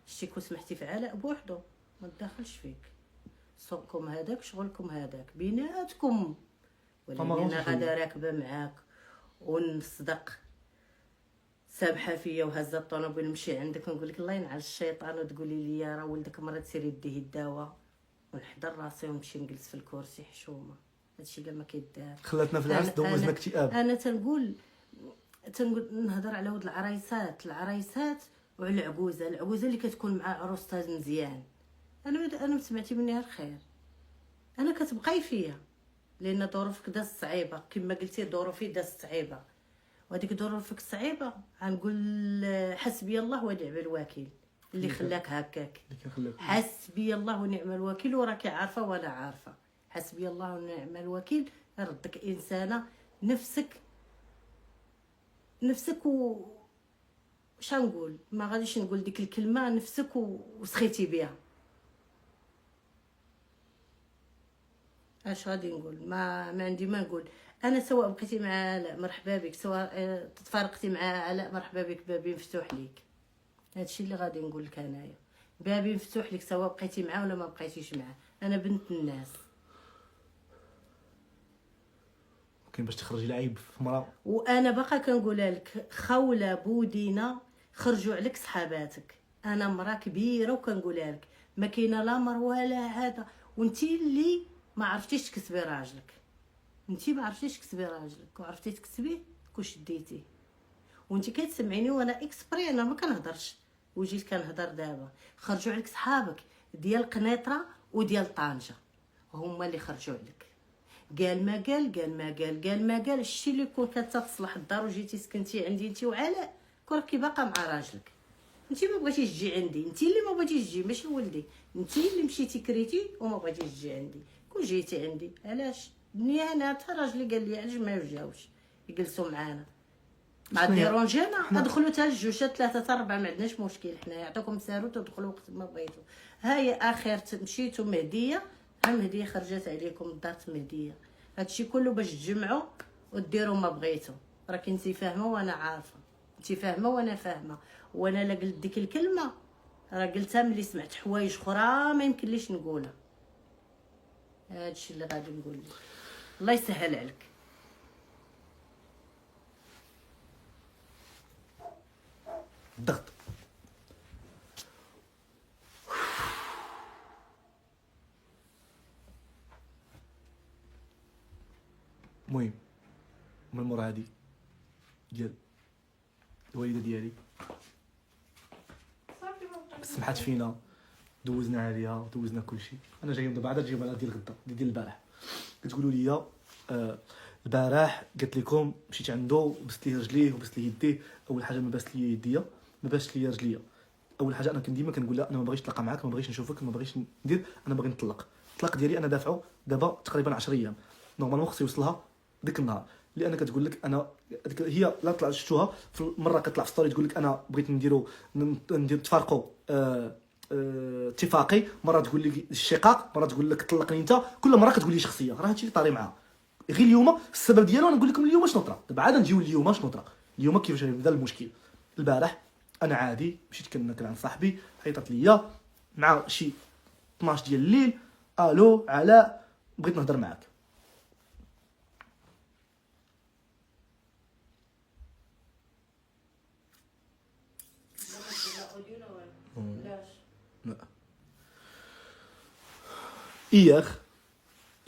شتيك وسمحتي في علاء بوحدو ما تدخلش فيك سوقكم هذاك شغلكم هذاك بيناتكم ولكن انا غادا راكبه معاك ونصدق سامحه فيا وهزه الطوموبيل نمشي عندك ونقول لك الله ينعل الشيطان وتقولي لي راه ولدك مرض سيري ديه الدواء ونحضر راسي ونمشي نجلس في الكرسي حشومه هادشي اللي ما كيدار خلاتنا في العرس دوزنا اكتئاب انا تنقول نهضر على ولد العرايسات وعلى العجوزه اللي كتكون مع عروستها مزيان انا سمعتي مني الخير انا كتبقاي فيا لان ظروفك دازت صعيبه كما قلتي ظروفي دازت صعيبه وهذيك ظروفك صعيبه غنقول حسبي الله ونعم الوكيل اللي خلاك هكاك حسبي الله ونعم الوكيل وراكي عارفه وانا عارفه حسبي الله ونعم الوكيل ردك انسانه نفسك واش نقول ما غاديش نقول ديك الكلمه نفسك وسخيتي بها اش غادي نقول ما عندي ما نقول انا سواء بقيتي مع علاء مرحبا بك سواء تفارقتي مع علاء مرحبا بك بابي مفتوح ليك هادشي اللي غادي نقول لك انايا بابي مفتوح لك سواء بقيتي معاه ولا ما بقيتيش معاه انا بنت الناس كاين باش تخرجي العيب في مرا وانا باقا كنقولها لك خوله بودينا خرجوا عليك صحاباتك انا مرا كبيره وكنقولها لك ما كاينه لا مر ولا هذا وانتي اللي ما عرفتيش تكسبي راجلك وعرفتي تكسبيه وشديتيه وانتي كتسمعيني وانا اكسبري انا ما كنهضرش وجيت كنهضر دابا خرجوا عليك صحابك ديال قنيطره وديال طنجه هما اللي خرجوا عليك قال ما قال الشيء اللي كون كتصلح الدار وجيتي سكنتي عندي انت وعلاء كون باقا مع راجلك انت ما بغيتيش تجي عندي انت اللي ما بغيتيش تجي ماشي ولدي انت اللي مشيتي كريتي وما بغيتيش تجي عندي كون جيتي عندي علاش الدنيا انا حتى راجلي قال لي علاش ما يرجعوش يجلسوا معانا مع ديرونجينا ندخلوا حتى الجوج ثلاثه حتى اربعه ما عندناش مشكل حنا يعطيكم سارو تدخلوا وقت ما بغيتوا هاي اخر مشيتوا مهديه مهديه خرجت عليكم دات مهديه هادشي كله باش تجمعوا وديروا ما بغيتوا راه كنتي فاهمه وانا عارفه انتي فاهمه وانا فاهمه وانا لا قلت ديك الكلمه راه قلتها ملي سمعت حوايج اخرى ما يمكنليش نقولها هادشي اللي غادي نقول لك الله يسهل عليك الضغط المهم من مور هادي ديال الوالده ديالي سمحات فينا دوزنا عليها دوزنا كلشي انا جاي دابا عاد نجيب على ديال غدا ديال البارح كتقولوا لي البارح قلت لكم مشيت عنده بست لي رجليه وبست لي يديه اول حاجه ما بست لي يديا ما بست لي رجليا اول حاجه انا ديما كنقول لها انا ما بغيتش نتلاقى معاك ما بغيتش نشوفك ما بغيتش ندير انا باغي نطلق الطلاق ديالي انا دافعو دابا تقريبا 10 ايام نورمالمون خصو يوصلها ديك النهار لان كتقول لك انا هي لا طلعت شفتوها في مره كتطلع في ستوري تقول لك انا بغيت نديرو نتفارقوا اتفاقي مره تقول لي الشقاق مره تقول لك طلقني انت كل مره كتقول لي شخصيه راه هادشي اللي طاري معاها غير اليوم السبب ديالو نقول لكم اليوم شنو طرا دابا عاد نجيو اليوم شنو طرا اليوم كيفاش بدا المشكل البارح انا عادي مشيت كناكل عند صاحبي عيطت ليا مع شي 12 ديال الليل الو علاء بغيت نهضر معاك علاش؟ لا.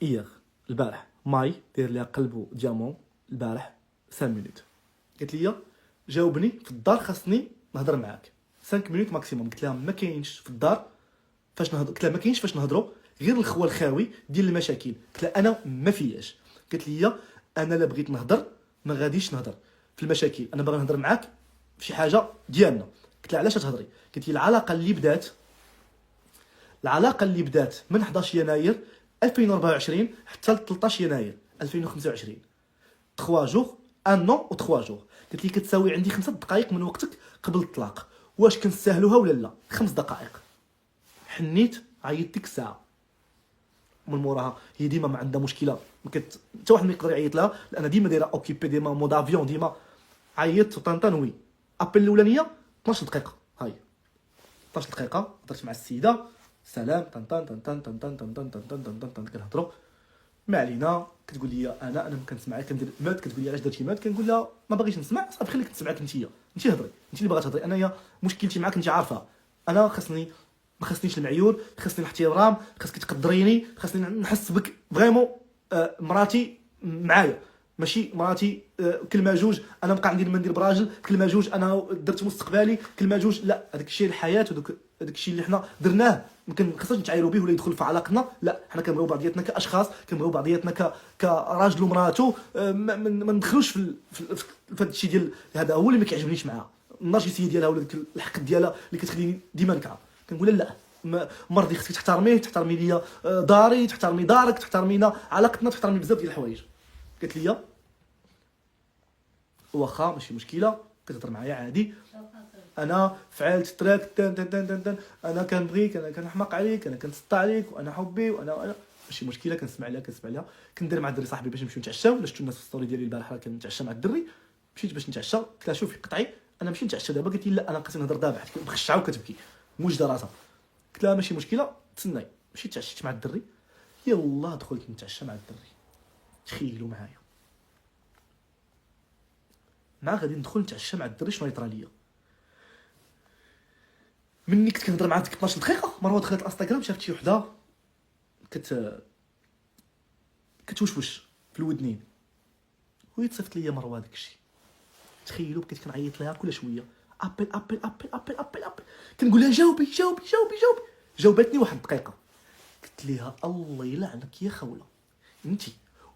اياغ البارح ماي داير ليها قلب ديامون البارح 5 مينوت قالت لي جاوبني في الدار خاصني نهضر معاك 5 مينوت ماكسيموم. قلت لها ما كاينش في الدار فاش نهضر. قلت لها ما كاينش فاش نهضروا غير الخوى الخاوي ديال المشاكل. قلت لها انا ما فياش. قالت لي انا لا بغيت نهضر ما غاديش نهضر في المشاكل، انا باغي نهضر معاك في شي حاجه ديالنا. قلت لها علاش تهضري؟ قالت لي العلاقه اللي بدات من 11 يناير 2024 حتى ل 13 يناير 2025 3 جوغ ان نون و 3 جوغ. قالت لي كتساوي عندي 5 دقائق من وقتك قبل الطلاق، واش كنستاهلوها ولا لا؟ 5 دقائق. حنيت عيطت ديك الساعه. من موراها هي ديما ما عندها مشكله، ما كت حتى واحد ما يقدر يعيط لها لان ديما دايره اوكيبي، ديما مود افيون، ديما عيطت وطنطن. وي ابل الاولانيه 12 دقيقه، هاي 12 دقيقه هضرت مع السيده سلام طنطن طنطن طنطن طنطن طنطن طنطن كنهضروا ما علينا. كتقول لي انا ما كنسمعك، كندير مات. كتقول لي علاش درتي مات؟ كنقول لها ما باغيش نسمع. صافي خليك تسمعك انت هضري، انت اللي باغا تهضري. انايا مشكلتي معاك انت عارفه. انا ما خصنيش المعيور، خصني الاحترام، خصك تقدريني، خصني نحس بك فريمون. مراتي معايا ماشي مراتي كلمه جوج انا بقى عندي ندير براجل، كلمه جوج انا درت مستقبلي، كلمه جوج لا. هذاك الشيء الحياه وداك الشيء اللي حنا درناه ما خصناش نتعايروا به ولا يدخل في علاقتنا. لا حنا كنبغيو بعضياتنا كاشخاص، كنبغيو بعضياتنا كراجل ومراته. ما ندخلوش في هذا الشيء ديال هذا هو اللي ما كيعجبنيش معاها، النرجسيه ديالها ولا داك الحق ديالها اللي كتخليني ديما نكره. كنقول لا مرضي خصك تحترمي ليا داري، تحترمي دارك، تحترمينا علاقتنا، تحترمي بزاف ديال الحوايج. قالت لي واخا ماشي مشكله، كتهضر معايا عادي، انا فعلت تراك تن تن تن تن تن. انا كنبغيك، انا كنحماق عليك، انا كنتسطى عليك، وانا حبي، وانا ماشي مشكله. كنسمع لها كندير مع الدري صاحبي باش نمشيو نتعشاو. ولا شفتوا الناس في الستوري ديالي البارح كنتعشى مع الدري، مشيت باش نتعشى. قلت لها شوفي قطعي انا ماشي نتعشى دابا. قالت لي لا انا بقيت نهضر دابا، حيت مخشعه وكتبكي موجده راسها. قلت لها ماشي مشكله تسناي. مشيت تعشيت مع الدري، يلا دخلت نتعشى مع الدري. تخيلوا معايا غادي ندخل نتعشى مع الدري شنو يطرى ليا. مني كنت كنهضر معاه ديك 12 دقيقه مروه دخلت الانستغرام شافت شي وحده كتوشوش في الودنين، وهي تصيفط ليا مروه داكشي. تخيلوا بقيت كنعيط لها كل شويه ابل ابل ابل ابل ابل ابل. كنقول لها جاوبي جاوبي جاوبي جاوبي. جاوبتني واحد الدقيقه. قلت ليها الله يلعنك يا خوله، انت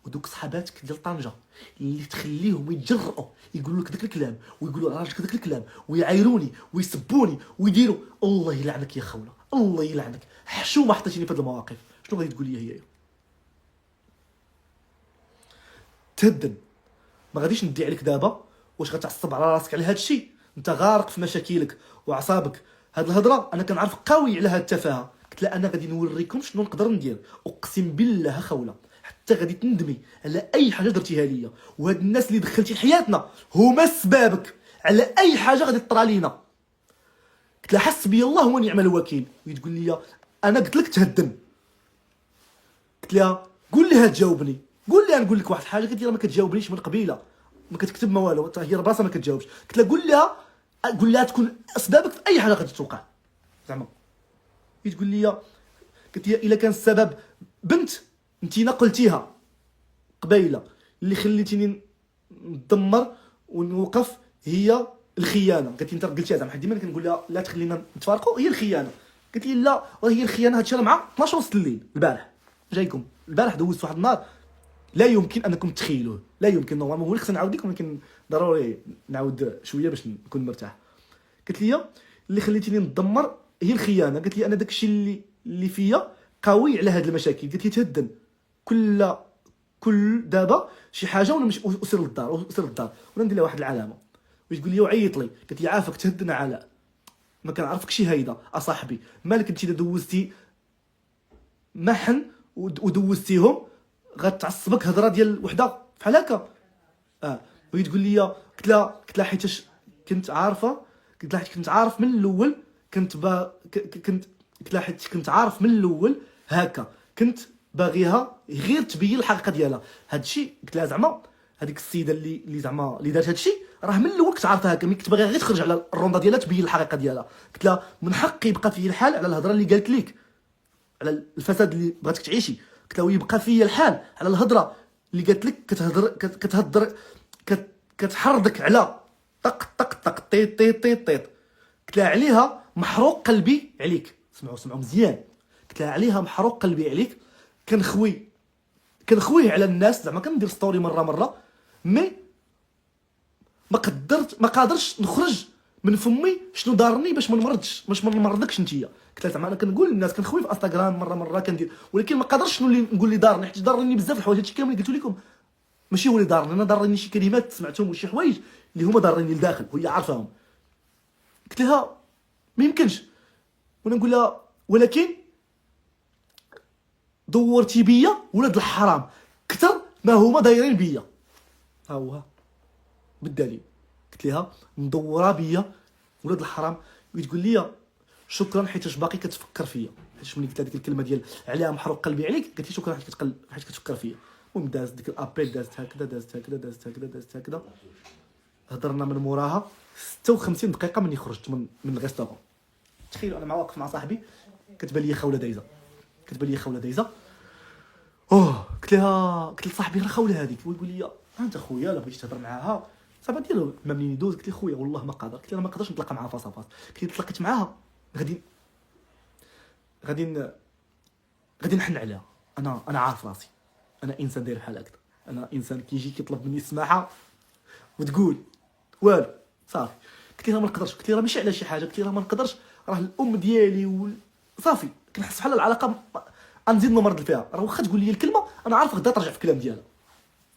ودوك صحاباتك ديال طنجه اللي تخليهم يتجرؤوا يقولوا لك داك الكلام ويقولوا راجلك داك الكلام ويعايروني ويسبوني ويديروا، الله يلعنك يا خوله، الله يلعنك. حشومه حطيتيني في هذه المواقف. شنو غادي تقول لي هي؟ تهدن. ما غاديش ندي عليك دابا واش غتعصب على راسك على هذا الشيء. انت غارق في مشاكلك وعصابك. هاد الهضره انا كنعرف قوي على هاد التفاهه. قلت لها انا غادي نوريكم شنو نقدر ندير، اقسم بالله خوله حتى غادي تندمي على اي حاجه درتيها ليا. وهاد الناس اللي دخلتي لحياتنا هما سبابك على اي حاجه غادي تطرى لينا. قلت لها حسبي الله ونعم الوكيل. وهي تقول لي انا قلت لك تهدن. قلت لها قول لها تجاوبني، قول لها نقول لك واحد الحاجه. قالت لي راه ما كتجاوبنيش من قبيله، ما كتكتب ما والو، حتى هي راسها ما كتجاوبش. قلت لها قول لها تكون اسبابك في اي حاجه غادي توقع زعما. هي تقول لي قلت لها الا كان السبب بنت انتينا قلتيها قبيله اللي خليتيني ندمر ونوقف هي الخيانه. قالت لي انت قلتيها زعما. ديما كنقول لها لا تخلينا نتفارقوا هي الخيانه. قالت لي لا راه هي الخيانه. هادشي راه مع 12 ونص الليل البارح جايكم. البارح دوزت واحد النهار لا يمكن انكم تتخيلوه، لا يمكن. نورمالمون هو اللي خصني نعاود لكم، ولكن ضروري نعاود شويه باش نكون مرتاح. قالت لي اللي خليتيني ندمر هي الخيانه. قالت لي انا داكشي اللي فيا قوي على هاد المشاكل. قالت لي تهدن كل دابا شي حاجه ولا اسير للدار ولا ندير لها واحد العلامه. وتقول لي وعيط لي. قلت لي عافاك تهدن علاء، ما كنعرفكش هيدا اصاحبي. مالك انت اذا دوزتي محن ودوزتيهم غتعصبك هضره ديال وحده بحال هكا. وهي تقول لي قلت لها حيتاش كنت عارفه. قلت لها حيت كنت عارف من الاول قلت لها حيت كنت عارف من الاول هكا، كنت باغيها غير تبين الحقيقه ديالها. هادشي قلت لها زعما هذيك السيده اللي زعما اللي دارت هادشي راه من الاول كنت عارفها هكا، ملي كنت باغي غير تخرج على الروندا ديالها تبين الحقيقه ديالها. قلت لها من حقي يبقى فيا الحال على الهضره اللي قالت لك، على الفساد اللي بغاتك تعيشي. قلت لها ويبقى فيا الحال على الهضره اللي قالت لك كتحرضك على طق طق طق طيط طيط طيط طيط. قلت لها عليها محروق قلبي عليك. سمعوا مزيان. قلت لها عليها محروق قلبي عليك. كنخويه على الناس، زعما كندير ستوري مره مي ما قادرش نخرج من فمي شنو دارني باش ما نمرضكش نتيا. قلت لها زعما انا كنقول للناس، كنخوي في انستغرام مره كندير، ولكن ما قادرش شنو اللي نقول اللي دارني، حيت دارني بزاف الحوايج. هادشي كامل اللي قلت لكم ماشي هو اللي دارني، انا دارني شي كلمات سمعتهم وشي حوايج اللي هما دارني لداخل وهي عارفاهم. قلت لها ما يمكنش، وانا نقول لها ولكن دورتي بيا ولاد الحرام كثر ما هما دايرين بيا. ها هو بالدليل. قلت لها مدوره بيا ولاد الحرام، وتقول لي شكرا حيت باقي كتفكر فيا. حيت ملي قلت ديك الكلمه ديال عليها محروق قلبي عليك، قلت لي شكرا حيت كتفكر فيا. المهم دازت ديك الابيل، دازت هكذا هضرنا من موراها 56 دقيقه مني خرجت من الريستورون. تخيلوا انا واقف مع صاحبي، كتبان لي خوله دايزه. قلت لصاحبي راه خوله هذيك، ويقول لي انت خويا لا بغيتي تهضر معاها صافي ديالو ما منين يدوز. قلت لي خويا والله ما قادر. قلت لها ما نقدرش نتلاقى معاها فاس فاس. قلت لي تلاقيت معاها غادي نحن عليها. انا عارف راسي، انا انسان داير بحال هكذا، انا انسان كيجي كيطلب مني السماحه وتقول والو صافي. قلت لها ما نقدرش. قلت لها ماشي على شي حاجه، قلت لها ما نقدرش، راه الام ديالي صافي. كنحس بحال العلاقه غنزيد نمرض فيها. راه واخا تقول لي الكلمه انا عارف غدا ترجع في الكلام ديالها.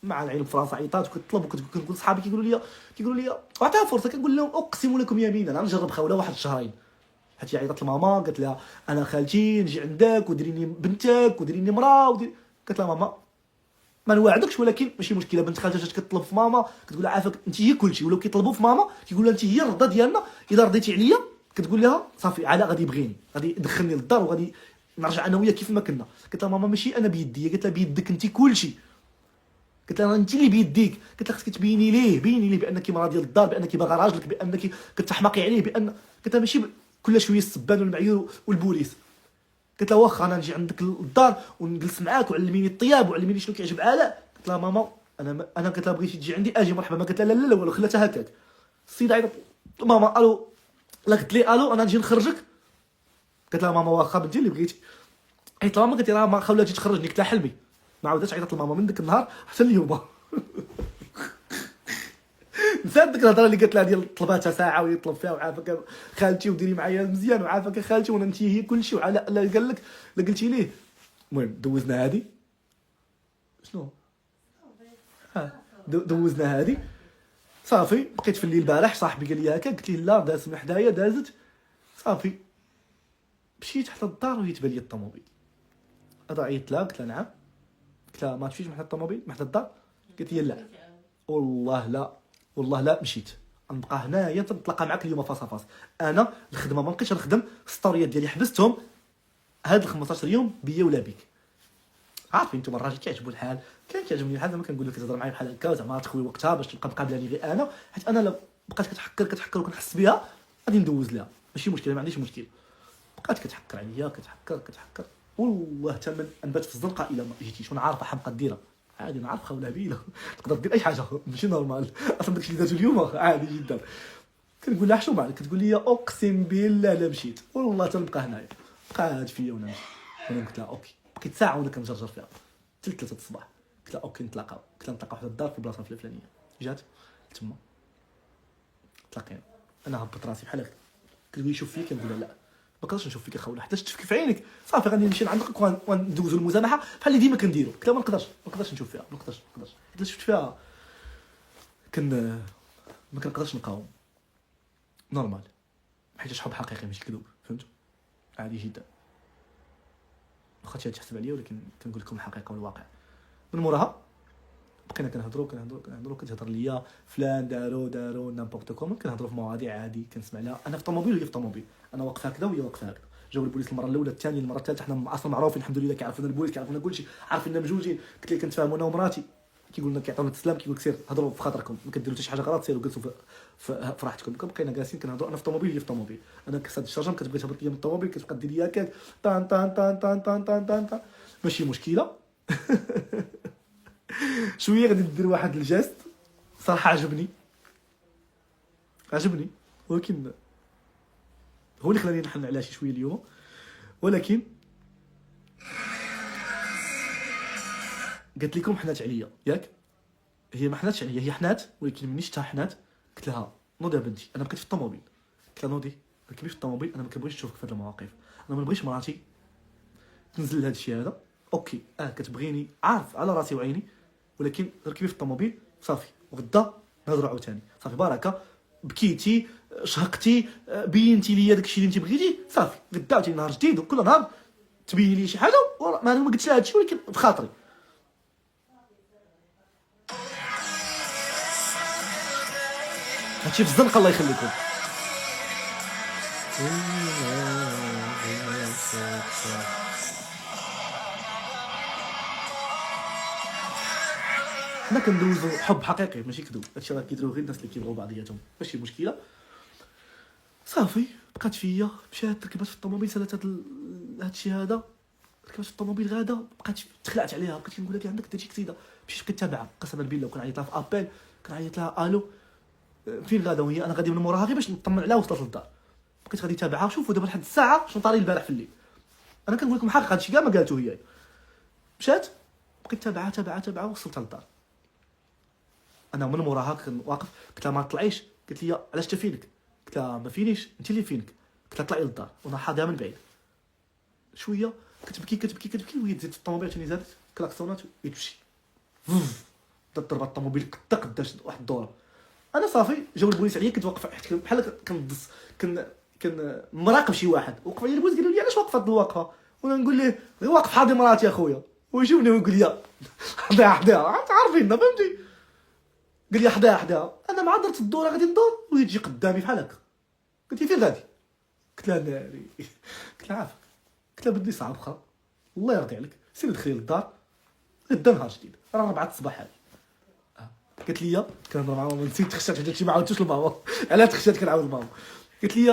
مع العلم في راسها عيطات وكتطلب وكنقول صحابي كيقولوا لي عطيها فرصه. كنقول لهم اقسم لكم يمينا انا نجرب خوله واحد الشهرين. حيت هي عيطت لماما قالت لها انا خالتي نجي عندك وديريني بنتك وديريني مراه قالت لها ماما ما نوعدكش، ولكن ماشي مشكله. بنت خالتها جات كتطلب في ماما كتقول لها عافاك انت هي كلشي، ولو كيطلبوا في ماما كيقول لها انت هي الرضا ديالنا، اذا رضيتي عليا كتقول لها صافي علاء غادي يبغيني، غادي يدخلني للدار وغادي نرجع انا وياه كيف ما كنا. قلت لها ماما ماشي انا بيدي. قالت لها بيدك انت كلشي. قلت لها انت اللي بيديك. قلت لها خصك تبيني ليه بانك مرا ديال الدار، بانك باغا راجلك، بانك كتحماقي عليه، قلت لها ماشي كل شويه السبان والمعيور والبوليس. قلت لها واخا انا نجي عندك للدار ونجلس معاك وعلميني الطياب وعلميني شنو كيعجب علاء. قلت لها ماما انا قلت لها بغيتي تجي عندي اجي مرحبا. ما قلت لها لا والو، خلاتها هكاك. السيده عيطت ماما الو، لا قلت لي الو انا نجي نخرجك. قلت لها ماما واخا بنتي اللي بغيتي. عيطت لها ماما قلت لها ما خولاتي تخرجني. قلت لها حلمي. ما عاودتش عيطت لماما من ديك النهار حتى اليوم. نسات ديك الهضره اللي قالت لها ديال طلباتها ساعه ويطلب فيها وعافاك خالتي وديري معايا مزيان وعافاك خالتي وانا انت هي كلشي وعلى لا قال لك لا قلتي ليه. المهم دوزنا هذه شنو دوزنا هذه صافي. بقيت في الليل البارح صاحبي قال لي هكا، قلت ليه لا داز من حدايا دازت صافي. مشيت حتى الدار وهي تبان لي الطوموبيل. هذا عيطت لها قلت لها نعم. قلت لها ما تمشيش من حدا الطوموبيل من حدا الدار. قالت لي لا والله لا مشيت، نبقى هنايا تنتلاقى معاك اليوم فاس فاس. انا الخدمه ما بقيتش نخدم، ستوريات ديالي حبستهم هاد ال 15 يوم بيا ولا بيك. عارفين نتوما الراجل كيعجبو الحال، كان كيعجبني الحال. زعما كنقول لك كتهضر معايا بحال هكا زعما تخوي وقتها باش تبقى مقابلاني غير انا، حيت انا لا بقات كتحكر وكنحس بها غادي ندوز لها ماشي مشكله، ما عنديش مشكل. بقات كتحكر عليا كتحكر والله حتى من نبات في الزنقه الا ما جيتيش. وانا عارفه حمقى ديرها عادي، نعرف خوله بيله تقدر دير اي حاجه ماشي نورمال. اصلا داكشي اللي دازو اليوم عادي جدا. كنقول لها حشومه عليك، كتقول لي اقسم بالله لا مشيت والله تنبقى هنايا. بقات فيا وانا قلت لها اوكي. بقيت ساعه وانا كنجرجر فيها حتى 3 الصباح. قلت لها اوكي نتلاقاو. قلت لها نتلاقاو في الدار في البلاصه الفلانيه. جات تما تلاقينا. انا هبط راسي بحال هكا. كتقول لي شوف فيا، كنقول لها لا ما نقدرش نشوف فيك خوله حتى تشوف في عينك صافي غادي نمشي لعندك وندوزو المسامحه بحال اللي ديما كنديرو. قلت لها ما نقدرش نشوف فيها، ما نقدرش. اذا شفت فيها ما كنقدرش نقاوم نورمال، حيت حب حقيقي ماشي كذوب. فهمتوا؟ عادي جدا. واخا تحسب عليا ولكن كنقول لكم الحقيقه والواقع. من موراها بقينا كنهضروا كتهضر ليا فلان داروا نامبورط كوم. كنهضروا في مواضيع عادي كنسمع لها. انا في الطوموبيل وهي في الطوموبيل، انا واقف هكذا وهي واقفه هكذا. جاو البوليس المره الاولى الثانيه المره الثالثه. حنا اصلا معروفين الحمد لله، كيعرفونا البوليس كيعرفونا كلشي، عارفين مجوجين. قلت لي كنتفاهموا انا ومراتي كيقول لنا كيعطيونا التسلام، كيقول لك سير هضروا في خاطركم، ما كديروا حتى شي حاجه غلط، سيروا جلسوا في راحتكم. كنبقينا جالسين كنهضروا، انا في الطوموبيل هي في الطوموبيل، انا كساد الشارجه كتبغي تهبط ليا من الطوموبيل كتبقى دير ليا هكاك طان طان طان طان طان طان طان طان. ماشي مشكله. شويه غادي ندير واحد الجاست صراحه عجبني، ولكن هو اللي خلاني نحن على شي شويه اليوم. ولكن قالت لكم حنات عليا ياك، هي ما حناتش عليا، هي حنات، ولكن مني شفتها حنات قلت لها نوضي بنتي، انا بقيت في الطوموبيل، قلت لها نوضي ركبي في الطوموبيل، انا ما كنبغيش نشوفك في هذه المواقف، انا ما نبغيش مراتي تنزل لهذا الشيء هذا. اوكي كتبغيني عارف على راسي وعيني، ولكن ركبي في الطوموبيل صافي، وغدا نهضروا عاوتاني صافي بركه، بكيتي شهقتي بينتي لي داكشي اللي انت بغيتي صافي، غدا عاوتاني نهار جديد وكل نهار تبين لي شي حاجه، ما قلتش لها هادشي ولكن بخاطري. هادشي في الزنقه الله يخليكم. حنا كندوزو حب حقيقي ماشي كذوب، هادشي راه كيديروا غير الناس اللي كيبغيو بعضياتهم، ماشي مشكله. صافي بقات فيا، مشات ركبات في الطوموبيل، سالات هادشي هذا، ركبات في الطوموبيل غادا، بقات تخلعت عليها، بقيت كنقول لها عندك داكشي كتيده، مشيت كنتابعها قسما بالله، وكنعيط لها في ابل، كنعيط لها الو فين غادا، وهي انا غادي من موراها غير باش نطمن عليها وصلت للدار. بقيت غادي نتابعها، شوفوا دابا لحد الساعه شنو طاري البارح في الليل، انا كنقول لكم حق هادشي كاع ما قالته هي. مشات بقيت تابعها وصلت للدار، انا من موراها واقف، قلت لها ما طلعيش، قالت لي علاش تا فينك، قلت لها ما فينيش انت اللي فينك، قلت لها طلعي للدار، وانا حاضرها من بعيد شويه، كتبكي وهي تزيد في الطوموبيل ثاني، زادت كلاكسونات وتمشي ضربت الطوموبيل قداش واحد الدوره. انا صافي جاو البوليس عليا، كنت واقف حيت بحال كندز كن مراقب شي واحد، وقف عليا البوليس قالوا لي علاش واقف هاد الواقفه، وانا نقول ليه غير واقف حاضي مراتي اخويا، ويشوفني ويقول لي حداها عارفين فهمتي، قال لي حداها، انا مع درت الدوره غادي ندور وهي تجي قدامي بحال هكا، قلت لي فين غادي، قلت لها ناري، قلت لها عافاك، قلت لها بدي ساعه اخرى الله يرضي عليك سير دخلي للدار غدا نهار جديد راه 4 الصباح هذه. قالت لي كنهضر مع ماما، نسيت تخشات حيت ما عاودتوش لماما، علاه تخشات كنعاود لماما، قالت لي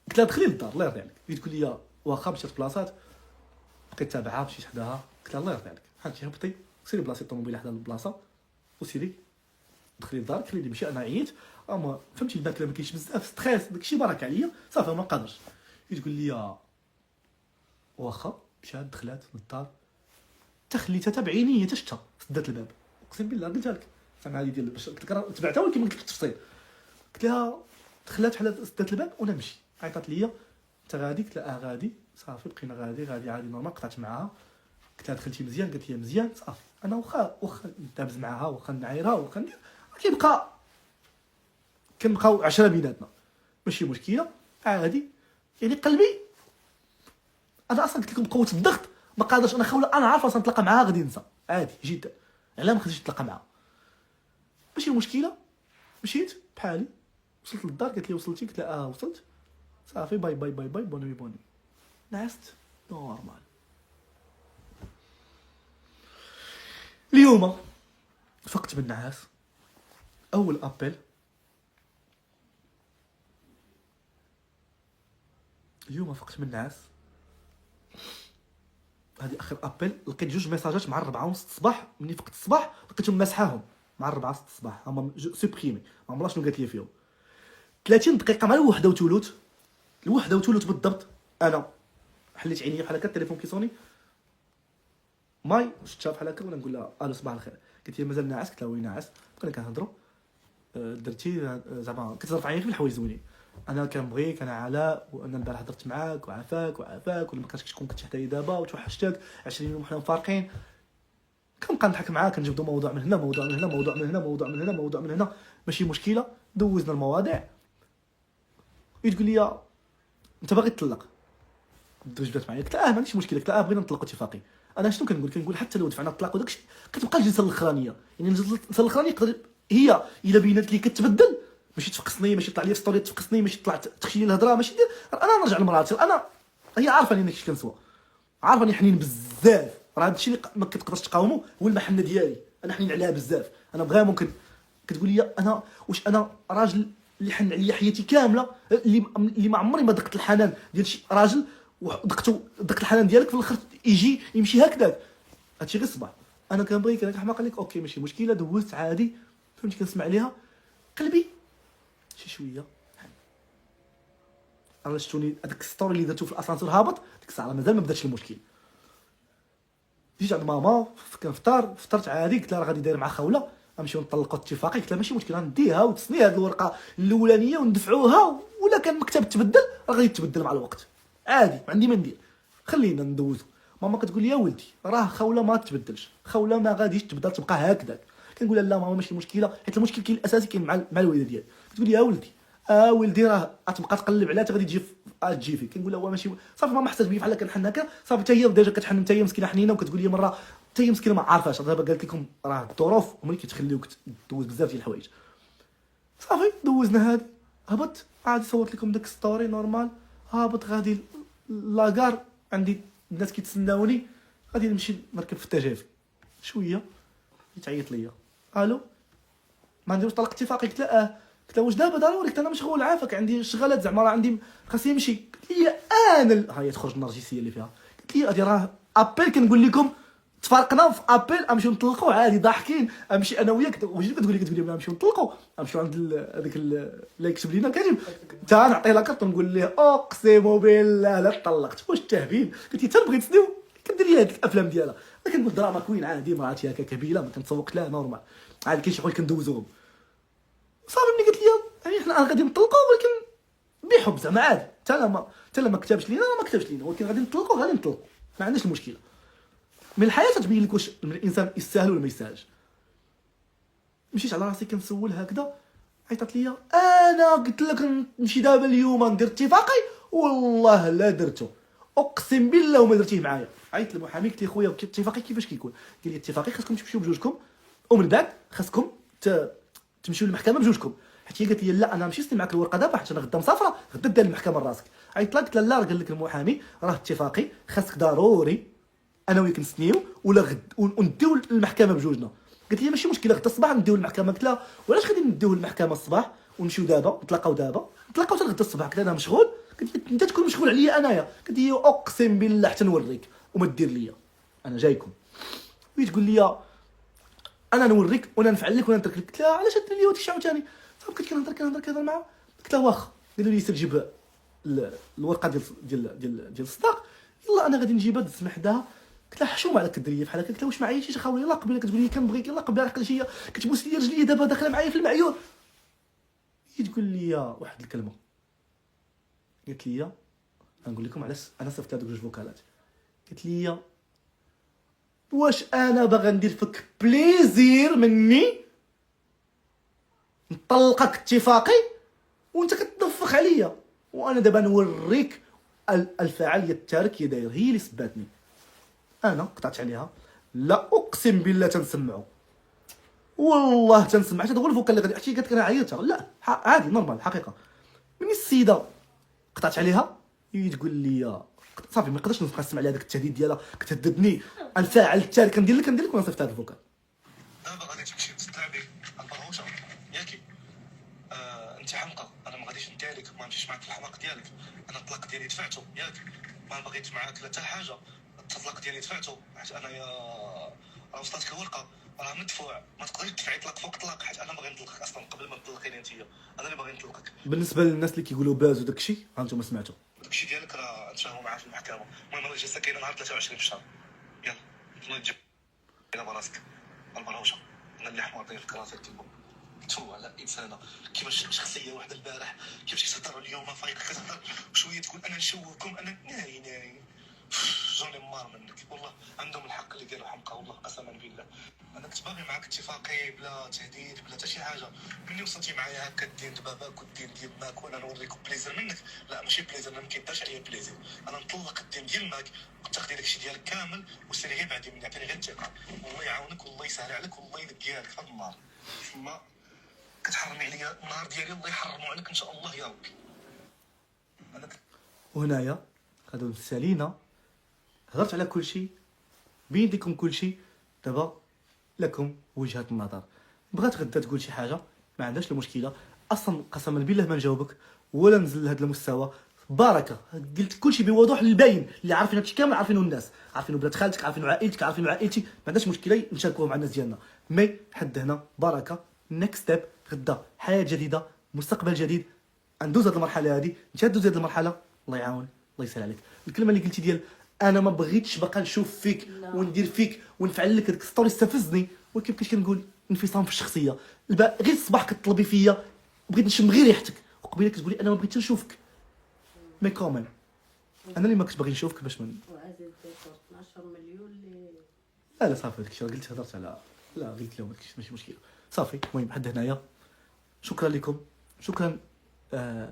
قلت لها دخلي للدار الله يرضي عليك، هي تقول لي واخا مشات بلاصات، بقيت تابعها مشيت حداها، قلت لها الله يرضي عليك هانتي هبطي سيري بلاصه الطوموبيل حدا البلاصه وسيري دخلي للدار، قالت لي ماشي انا عييت اما فهمتي الماكله ما كاينش بزاف ستريس داكشي برك عليا صافي ما قادرش، هي تقول لي واخا مشات دخلات للدار، تخليتها تبعيني هي تشتا سدات الباب، اقسم بالله قلتها لك سامع لي ديال باش قلت لك راه تبعتها ولكن ما قلتش التفصيل، قلت لها دخلات بحال سدات الباب وانا نمشي، عيطات ليا انت غادي، قلت لها غادي صافي بقينا غادي عادي نورمال، قطعت معاها قلت لها دخلتي مزيان، قالت لي مزيان صافي، انا واخا ندابز معاها واخا نعايرها واخا ندير كنبقاو 10 بيناتنا ماشي مشكله عادي، يعني قلبي انا اصلا قلت لكم بقوه الضغط ما قادرش انا خوله، انا عارف اصلا نتلاقى معاها غادي ننسى عادي جدا، علاه ما خديتش نتلاقى معاها ماشي مشكله. مشيت بحالي وصلت للدار، قالت لي وصلتي، قلت لها وصلت صافي باي باي باي باي بونوي نعست نورمال. اليوم فقت من النعاس، اول ابل اليوم فقت من النعاس، هذه اخر ابل، لقيت 2 ميساجات مع 4:30 الصباح، مني فقت الصباح لقيتهم مسحاهم مع 4:30 الصباح، هما سوبريمي ما عمرها شنو قالت لي فيهم، 30 دقيقه مع الوحده وثلث بالضبط، انا حليت عينيا بحال هكا التليفون كيصوني ماي شفتها بحال هكا وانا نقول لها الو صباح الخير، قالت لي مازال ناعس، قلت لها وي ناعس، بقينا كنهضروا درتي زعما كتهضر معايا في الحوايج زوينين، انا كنبغيك انا علاء، وانا البارح هضرت معاك وعافاك ولا ما كانش تكون كنت حدايا دابا وتوحشتك 20 يوم حنا مفارقين، كنبقى نضحك معاك كنجبدوا موضوع من هنا موضوع من هنا موضوع من هنا موضوع من هنا موضوع من هنا ماشي مشكله، دوزنا المواضيع، تقول لي انت باغي تطلق، جبدات معايا، قلت ما عنديش مشكله، قلت بغينا نطلقوا اتفاقي، انا شنو كنقول حتى لو دفعنا الطلاق وداكشي كتبقى الجلسه الاخرانيه، يعني الجلسه الاخرانيه يقدر هي الا بينات لي كتبدل ماشي تفقسني، ماشي طلع لي ستوري تفقسني، ماشي طلعت تخشي الهضره، ماشي دير انا نرجع لمراتي، انا هي عارفه اني كنسوا، عارفه اني حنين بزاف راه هادشي اللي ما كتقدرش تقاومو هو المحنه ديالي، انا حنين عليها بزاف. انا بغا ممكن كتقول لي انا واش انا راجل اللي حن عليا حياتي كامله، اللي ما عمري ما دقت الحنان ديال شي راجل دقت الحنان ديالك في الاخر يجي يمشي هكذاك، هادشي غير صباح. انا كنبغيك، انا كنحماق عليك، اوكي ماشي مشكله، دوزت عادي، فهمتي، كنسمع ليها قلبي شي شويه. انا شفتوني هذاك ستوري اللي درتو في الاسانسور هابط، ديك الساعه مازال ما بداتش المشكل. جيت عند ماما كنفطر، فطرت عادي، قلت لها راه غادي داير مع خوله غنمشيو نطلقوا اتفاقي، قلت لها ماشي مشكل غنديها وتسني هذه الورقه الاولانيه وندفعوها، ولا كان المكتب تبدل راه غادي يتبدل مع الوقت عادي، ما عندي ما ندير، خلينا ندوزو. ماما كتقول لي يا ولدي راه خوله ما تبدلش، خوله ما غاديش تبدل تبقى هكذاك. كنقول لها لا ماما ماشي مشكله، حيت المشكل كاين الاساسي كاين مع الوالده ديالي. كتقول لي يا ولدي ولدي راه غتبقى تقلب عليها غادي تجي فيك. كنقول لها هو ماشي صافي ماما حسات بيا بحال كنحن هكا صافي، حتى هي ديجا كتحن، حتى هي مسكينه حنينه، وكتقول لي مره حتى هي مسكينه ما عارفاش. دابا قالت لكم راه الظروف هما اللي كيتخليوك دوز بزاف ديال الحوايج. صافي دوزنا هادي، هبط عادي، صورت لكم داك ستوري نورمال، هابط غادي لاكار، عندي الناس كيتسناوني، غادي نمشي نركب في التجافي شويه، تعيط ليا الو ما نديروش طلق اتفاقي. قلت لها قلت لها واش دابا ضروري؟ قلت لها انا مشغول عافاك، عندي شغالات زعما راه عندي خاصني نمشي. قلت لي انا ها هي تخرج النرجسيه اللي فيها. قلت لي هادي راه ابيل كنقول لكم تفارقنا في ابيل، امشيو نطلقوا عادي ضاحكين، امشي انا وياك. واش كتقول لي نمشيو نطلقوا، امشيو عند هذاك اللي يكتب لينا كاتب، حتى نعطيه لاكارت ونقول ليه اقسم بالله لا طلقت. واش التهبيل؟ قلت لي تنبغي تسنيو كدير لي هذيك الافلام ديالها، انا كنقول دراما كوين عادي، مراتي هكا كبيره ما كنتسوق لها نورمال عادي، كاين شي حوايج كندوزوهم صافي. ملي قالت لي يعني حنا غادي نطلقوا ولكن بحب زعما عادي، حتى لا ما كتبش لينا ما كتبش لينا، ولكن غادي نطلقوا غادي نطلقوا، ما عندناش المشكله. من الحياه تبين لك واش الانسان يستاهل ولا ما يستاهلش. مشيت على راسي كنسول هكذا، عيطت لي انا قلت لك نمشي دابا اليوم ندير اتفاقي، والله لا درتو، اقسم بالله وما درتيه معايا. عيطت للمحامي قلت له خويا الاتفاقي كيفاش كيكون؟ قال لي الاتفاقي خاصكم تمشيو بجوجكم، ومن بعد خاصكم تمشيو للمحكمه بجوجكم. حيت هي قالت لي لا انا نمشي نسني معاك الورقه دابا حيت انا غدا مسافره، غدا دير المحكمه لراسك. عيطت لها قلت لها لا، قال لك المحامي راه اتفاقي خاصك ضروري انا وياك نسنيو ولا غد ونديو المحكمه بجوجنا. قالت لي ماشي مشكله غدا الصباح نديو المحكمه. قلت لها وعلاش غادي نديو المحكمه الصباح ونمشيو دابا نتلاقاو حتى غدا الصباح؟ قلت لها انا مشغول. قالت لي انت تكون مشغول عليا انايا. قلت لي اقسم بالله حتى نوريك وما دير ليا، انا جايكم. وهي تقول لي انا نوريك وانا نفعل لك وانا نترك لك. قلت لها علاش درتي لي هادشي عاوتاني؟ صافي بقيت كنهضر معاه. قلت لها واخا، قالوا لي سير جيب الورقه ديال الصداق، يلا انا غادي نجيبها دز حداها. قلت لها حشومه على كدريه بحال هكا. قلت لها واش ما عيطتيش اخويا؟ يلاه قبيله كتقول لي كنبغيك، يلاه قبيله عقلتي كتبوس لي رجلي دابا داخله معايا في المعيور. هي تقول لي واحد الكلمه، قالت لي غنقول لكم علاش انا صيفط هذوك جوج فوكالات. قالت لي واش انا باغا ندير فيك بليزير مني نطلقك اتفاقي وانت كتنفخ عليا، وانا دابا نوريك الفعاليه التارك كي داير. هي اللي سباتني، انا قطعت عليها. لا اقسم بالله تنسمعوا، والله تنسمع حتى هو الفوكال اللي غادي حتى قالت لك انا عيطت. لا عادي نورمال الحقيقه. من السيده قطعت عليها هي تقول لي صافي ما نقدرش نبقى نسمع لها داك التهديد ديالها، كتهددني الفاعل التارك. كندير لك وانا صيفط هذا الفوكال. دابا غادي تمشي تستعبي البرهوشه ياكي. انت حمقى، انا ما غاديش نديرك، ما نمشيش معاك في الحماق ديالك. انا الطلاق ديالي دفعته ياك، ما بغيت معاك لا حتى حاجه. الطلاق ديالي دفعته حيت انا راه وصلتك الورقه راه مدفوع، ما تقدريش تدفعي طلاق فوق طلاق حيت انا باغي نطلقك اصلا قبل ما تطلقيني انت. انا اللي باغي نطلقك. بالنسبه للناس اللي كيقولوا باز وداك الشيء هانتوما سمعتوا داكشي ديالك راه نتفاهموا معاه في المحكمه. المهم راه الجلسه كاينه نهار 23 في الشهر. يلا تنوض تجيب الى براسك البرهوشه. انا اللي حمار ديال راسك تما تو على انسانه كيفاش شخصيه واحده البارح كيفاش كتهضر اليوم فايق كتهضر شويه تقول انا نشوفكم انا ناري جوني مار منك. والله عندهم الحق اللي قالوا حمقى، والله قسما بالله. انا كنت باغي معاك اتفاقي بلا تهديد بلا حتى شي حاجه. ملي وصلتي معايا هكا الدين دباباك والدين ديال ماك وانا نوريك بليزير منك، لا ماشي بليزير، انا ما كيدارش عليا بليزير. انا نطلق الدين ديال ماك وتاخدي داكشي ديالك كامل وسيري غير بعدي مني، عطيني غير الثقه. والله يعاونك والله يسهل عليك والله ينقيها لك في هذا النهار. تما كتحرمي عليا النهار ديالي، الله يحرمو عليك ان شاء الله يا ربي. انا وهنايا هادو سالينا، هضرت على كل شيء بين لكم كل شيء. دابا لكم وجهه النظر. بغات غدا تقول شي حاجه ما عندهاش المشكله اصلا، قسما بالله ما نجاوبك ولا نزل لهذا المستوى. بركه قلت كل شيء بوضوح للباين، اللي عارفين هادشي كامل عارفينه الناس، عارفينه بنات خالتك، عارفينه عائلتك، عارفينه عائلتي، ما عندناش مشكله نشاركوه مع الناس ديالنا. مي حد هنا بركه نيكست ستيب، غدا حياه جديده، مستقبل جديد. ندوز هذه المرحله هذه، انت دوز هذه المرحله، الله يعاون الله يسهل عليك. الكلمه اللي قلتي ديال انا ما بغيتش باقا نشوف فيك وندير فيك ونفعل لك هذيك ستوري استفزني، ولكن كنت كنقول انفصام في الشخصيه. غير الصباح كتطلبي فيا بغيت نشم غير ريحتك، وقبيله كتقولي انا ما بغيتش نشوفك. مي كومين انا اللي ما كنت باغي نشوفك باش من وعزيز ديكور 12 مليون اللي لا صافي داكشي راه قلت هضرت على لا قلت لهم داكشي ماشي مشكله صافي. المهم حد هنايا شكرا لكم، شكرا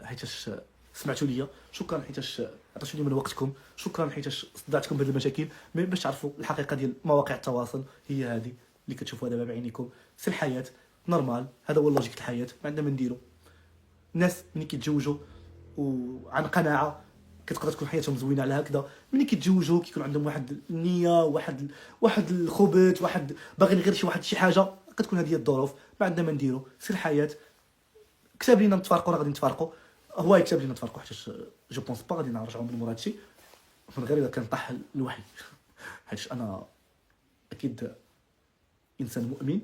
حيتاش سمعتوا ليا، شكرا حيتاش عطيتوني من وقتكم، شكرا حيتاش صدعتكم بهذه المشاكل. مي باش تعرفوا الحقيقه ديال مواقع التواصل هي هذه اللي كتشوفوها دابا بعينيكم. سي الحياه نورمال، هذا هو اللوجيك الحياه، ما عندنا ما نديرو. الناس ملي كيتزوجوا وعن قناعه كتقدر تكون حياتهم زوينه على هكذا، ملي كيتزوجوا كيكون عندهم واحد النيه، واحد الخبث، واحد باغيين غير شي حاجه، كتكون هذه هي الظروف، ما عندنا ما نديرو. سير الحياه كتاب لينا نتفارقوا، راه غادي نتفارقوا، هو يكتب لينا نتفارقوا، حيت جو بونس با غادي نرجعوا من مورا هادشي من غير اذا كان طاح الوحي. حيت انا اكيد انسان مؤمن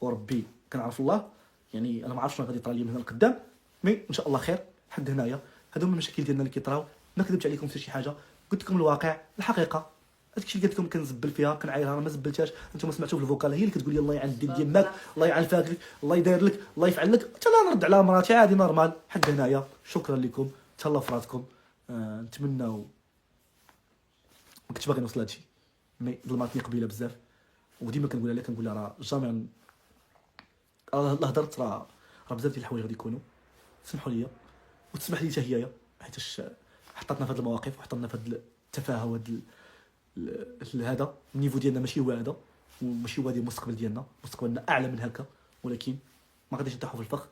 وربي كنعرف الله، يعني انا ما عرفتش شنو غادي يطرى لي من هنا لقدام، مي ان شاء الله خير. حد هنايا هادو هما المشاكل ديالنا اللي كيطراو. ما كذبت عليكم في شي حاجه، قلت لكم الواقع الحقيقه. هادشي اللي قلت لكم كنزبل فيها كنعايرها، راه ما زبلتهاش، انتم سمعتوا في الفوكال هي اللي كتقول لي الله يعن الدين ديال ماك، الله يعن فاك لك، الله يدير لك، الله يفعل لك، حتى انا نرد على مراتي عادي نورمال. حد هنايا شكرا لكم، تهلاو في راسكم. نتمناو ما كنتش باغي نوصل هادشي، مي ظلماتني قبيله بزاف، وديما كنقولها لها راه جامي الله هضرت، راه بزاف ديال الحوايج غادي يكونوا. سمحوا لي وتسمح لي حتى هي، حيتاش حطتنا في هذه المواقف وحطنا في هذا التفاهه وهذا هذا النيفو ديالنا ماشي هو هذا، وماشي هو هذا المستقبل ديالنا، مستقبلنا اعلى من هكا، ولكن ما غاديش نطيحوا في الفخ.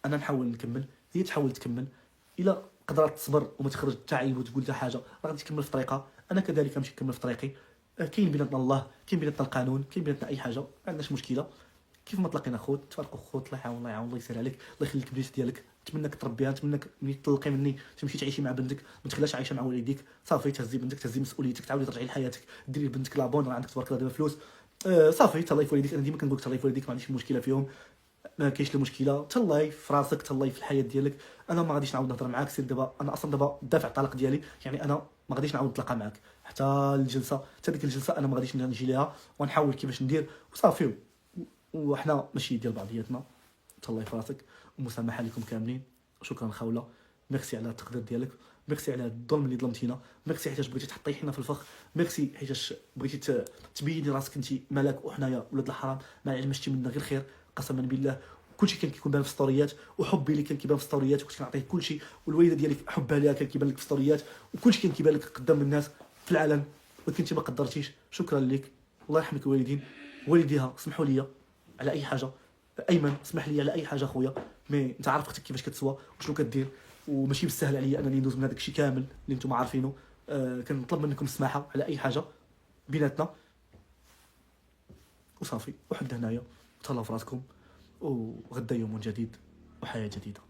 انا نحاول نكمل، هي تحاول تكمل، الا قدرت تصبر وما تخرج حتى عيب وتقول حتى حاجه راه غادي تكمل في طريقها، انا كذلك غنمشي نكمل في طريقي. كاين بيناتنا الله، كاين بيناتنا القانون، كاين بيناتنا اي حاجه، ما عندناش مشكله. كيف ما تلاقينا خوت تفرقوا خوت، الله يعاون الله يعاون الله يسهل عليك، الله يخليك بليس ديالك، نتمنىك تربيها، نتمنىك ملي تطلقي مني تمشي تعيشي مع بنتك، ما تخليهاش عايشه مع والديك، صافي تهزي بنتك، تهزي مسؤوليتك، تعاودي ترجعي لحياتك، ديري لبنتك لابون، راه عندك تبارك الله دابا فلوس، صافي تهلاي في والديك. انا ديما كنقول تهلاي في والديك، ما عنديش مشكله فيهم، ما كاينش المشكله، تهلاي في راسك، تهلاي في الحياه ديالك. انا ما غاديش نعاود نهضر معاك، سير دابا انا اصلا دابا دافع الطلاق ديالي، يعني انا ما غاديش نعاود نتلاقى معاك حتى الجلسه، حتى ديك الجلسه انا ما غاديش نجي ليها، ونحاول كيفاش ندير وصافي، وحنا ماشي ديال بعضياتنا. تهلاي في راسك، ومسامحه لكم كاملين. شكرا خوله، ميرسي على التقدير ديالك، ميرسي على الظلم اللي ظلمتينا، ميرسي حيتاش بغيتي تحطي حنا في الفخ، ميرسي حيتاش بغيتي تبيني راسك انت ملاك وحنايا ولاد الحرام ما علمشتي منا غير خير، قسما بالله. كلشي كان كيكون بان في ستوريات، وحبي اللي كان كيبان في ستوريات، وكنت كنعطيه كلشي، والوالده ديالي حبها ليها كان كيبان لك في ستوريات، وكلشي كان كيبان لك قدام الناس في العلن، ولكن انت ما قدرتيش. شكرا لك، الله يرحمك الوالدين والديها، سمحوا لي على اي حاجه. ايمن اسمح لي على اي حاجه خويا، مي انت عارف اختك كيفاش كتسوى وشنو كدير، وماشي بالسهل عليا انني ندوز من هذاك الشيء كامل اللي نتوما عارفينه. كنطلب منكم السماحه على اي حاجه بيناتنا، وصافي. وحد هنايا تهلاو في راسكم، وغدا يوم جديد وحياه جديده.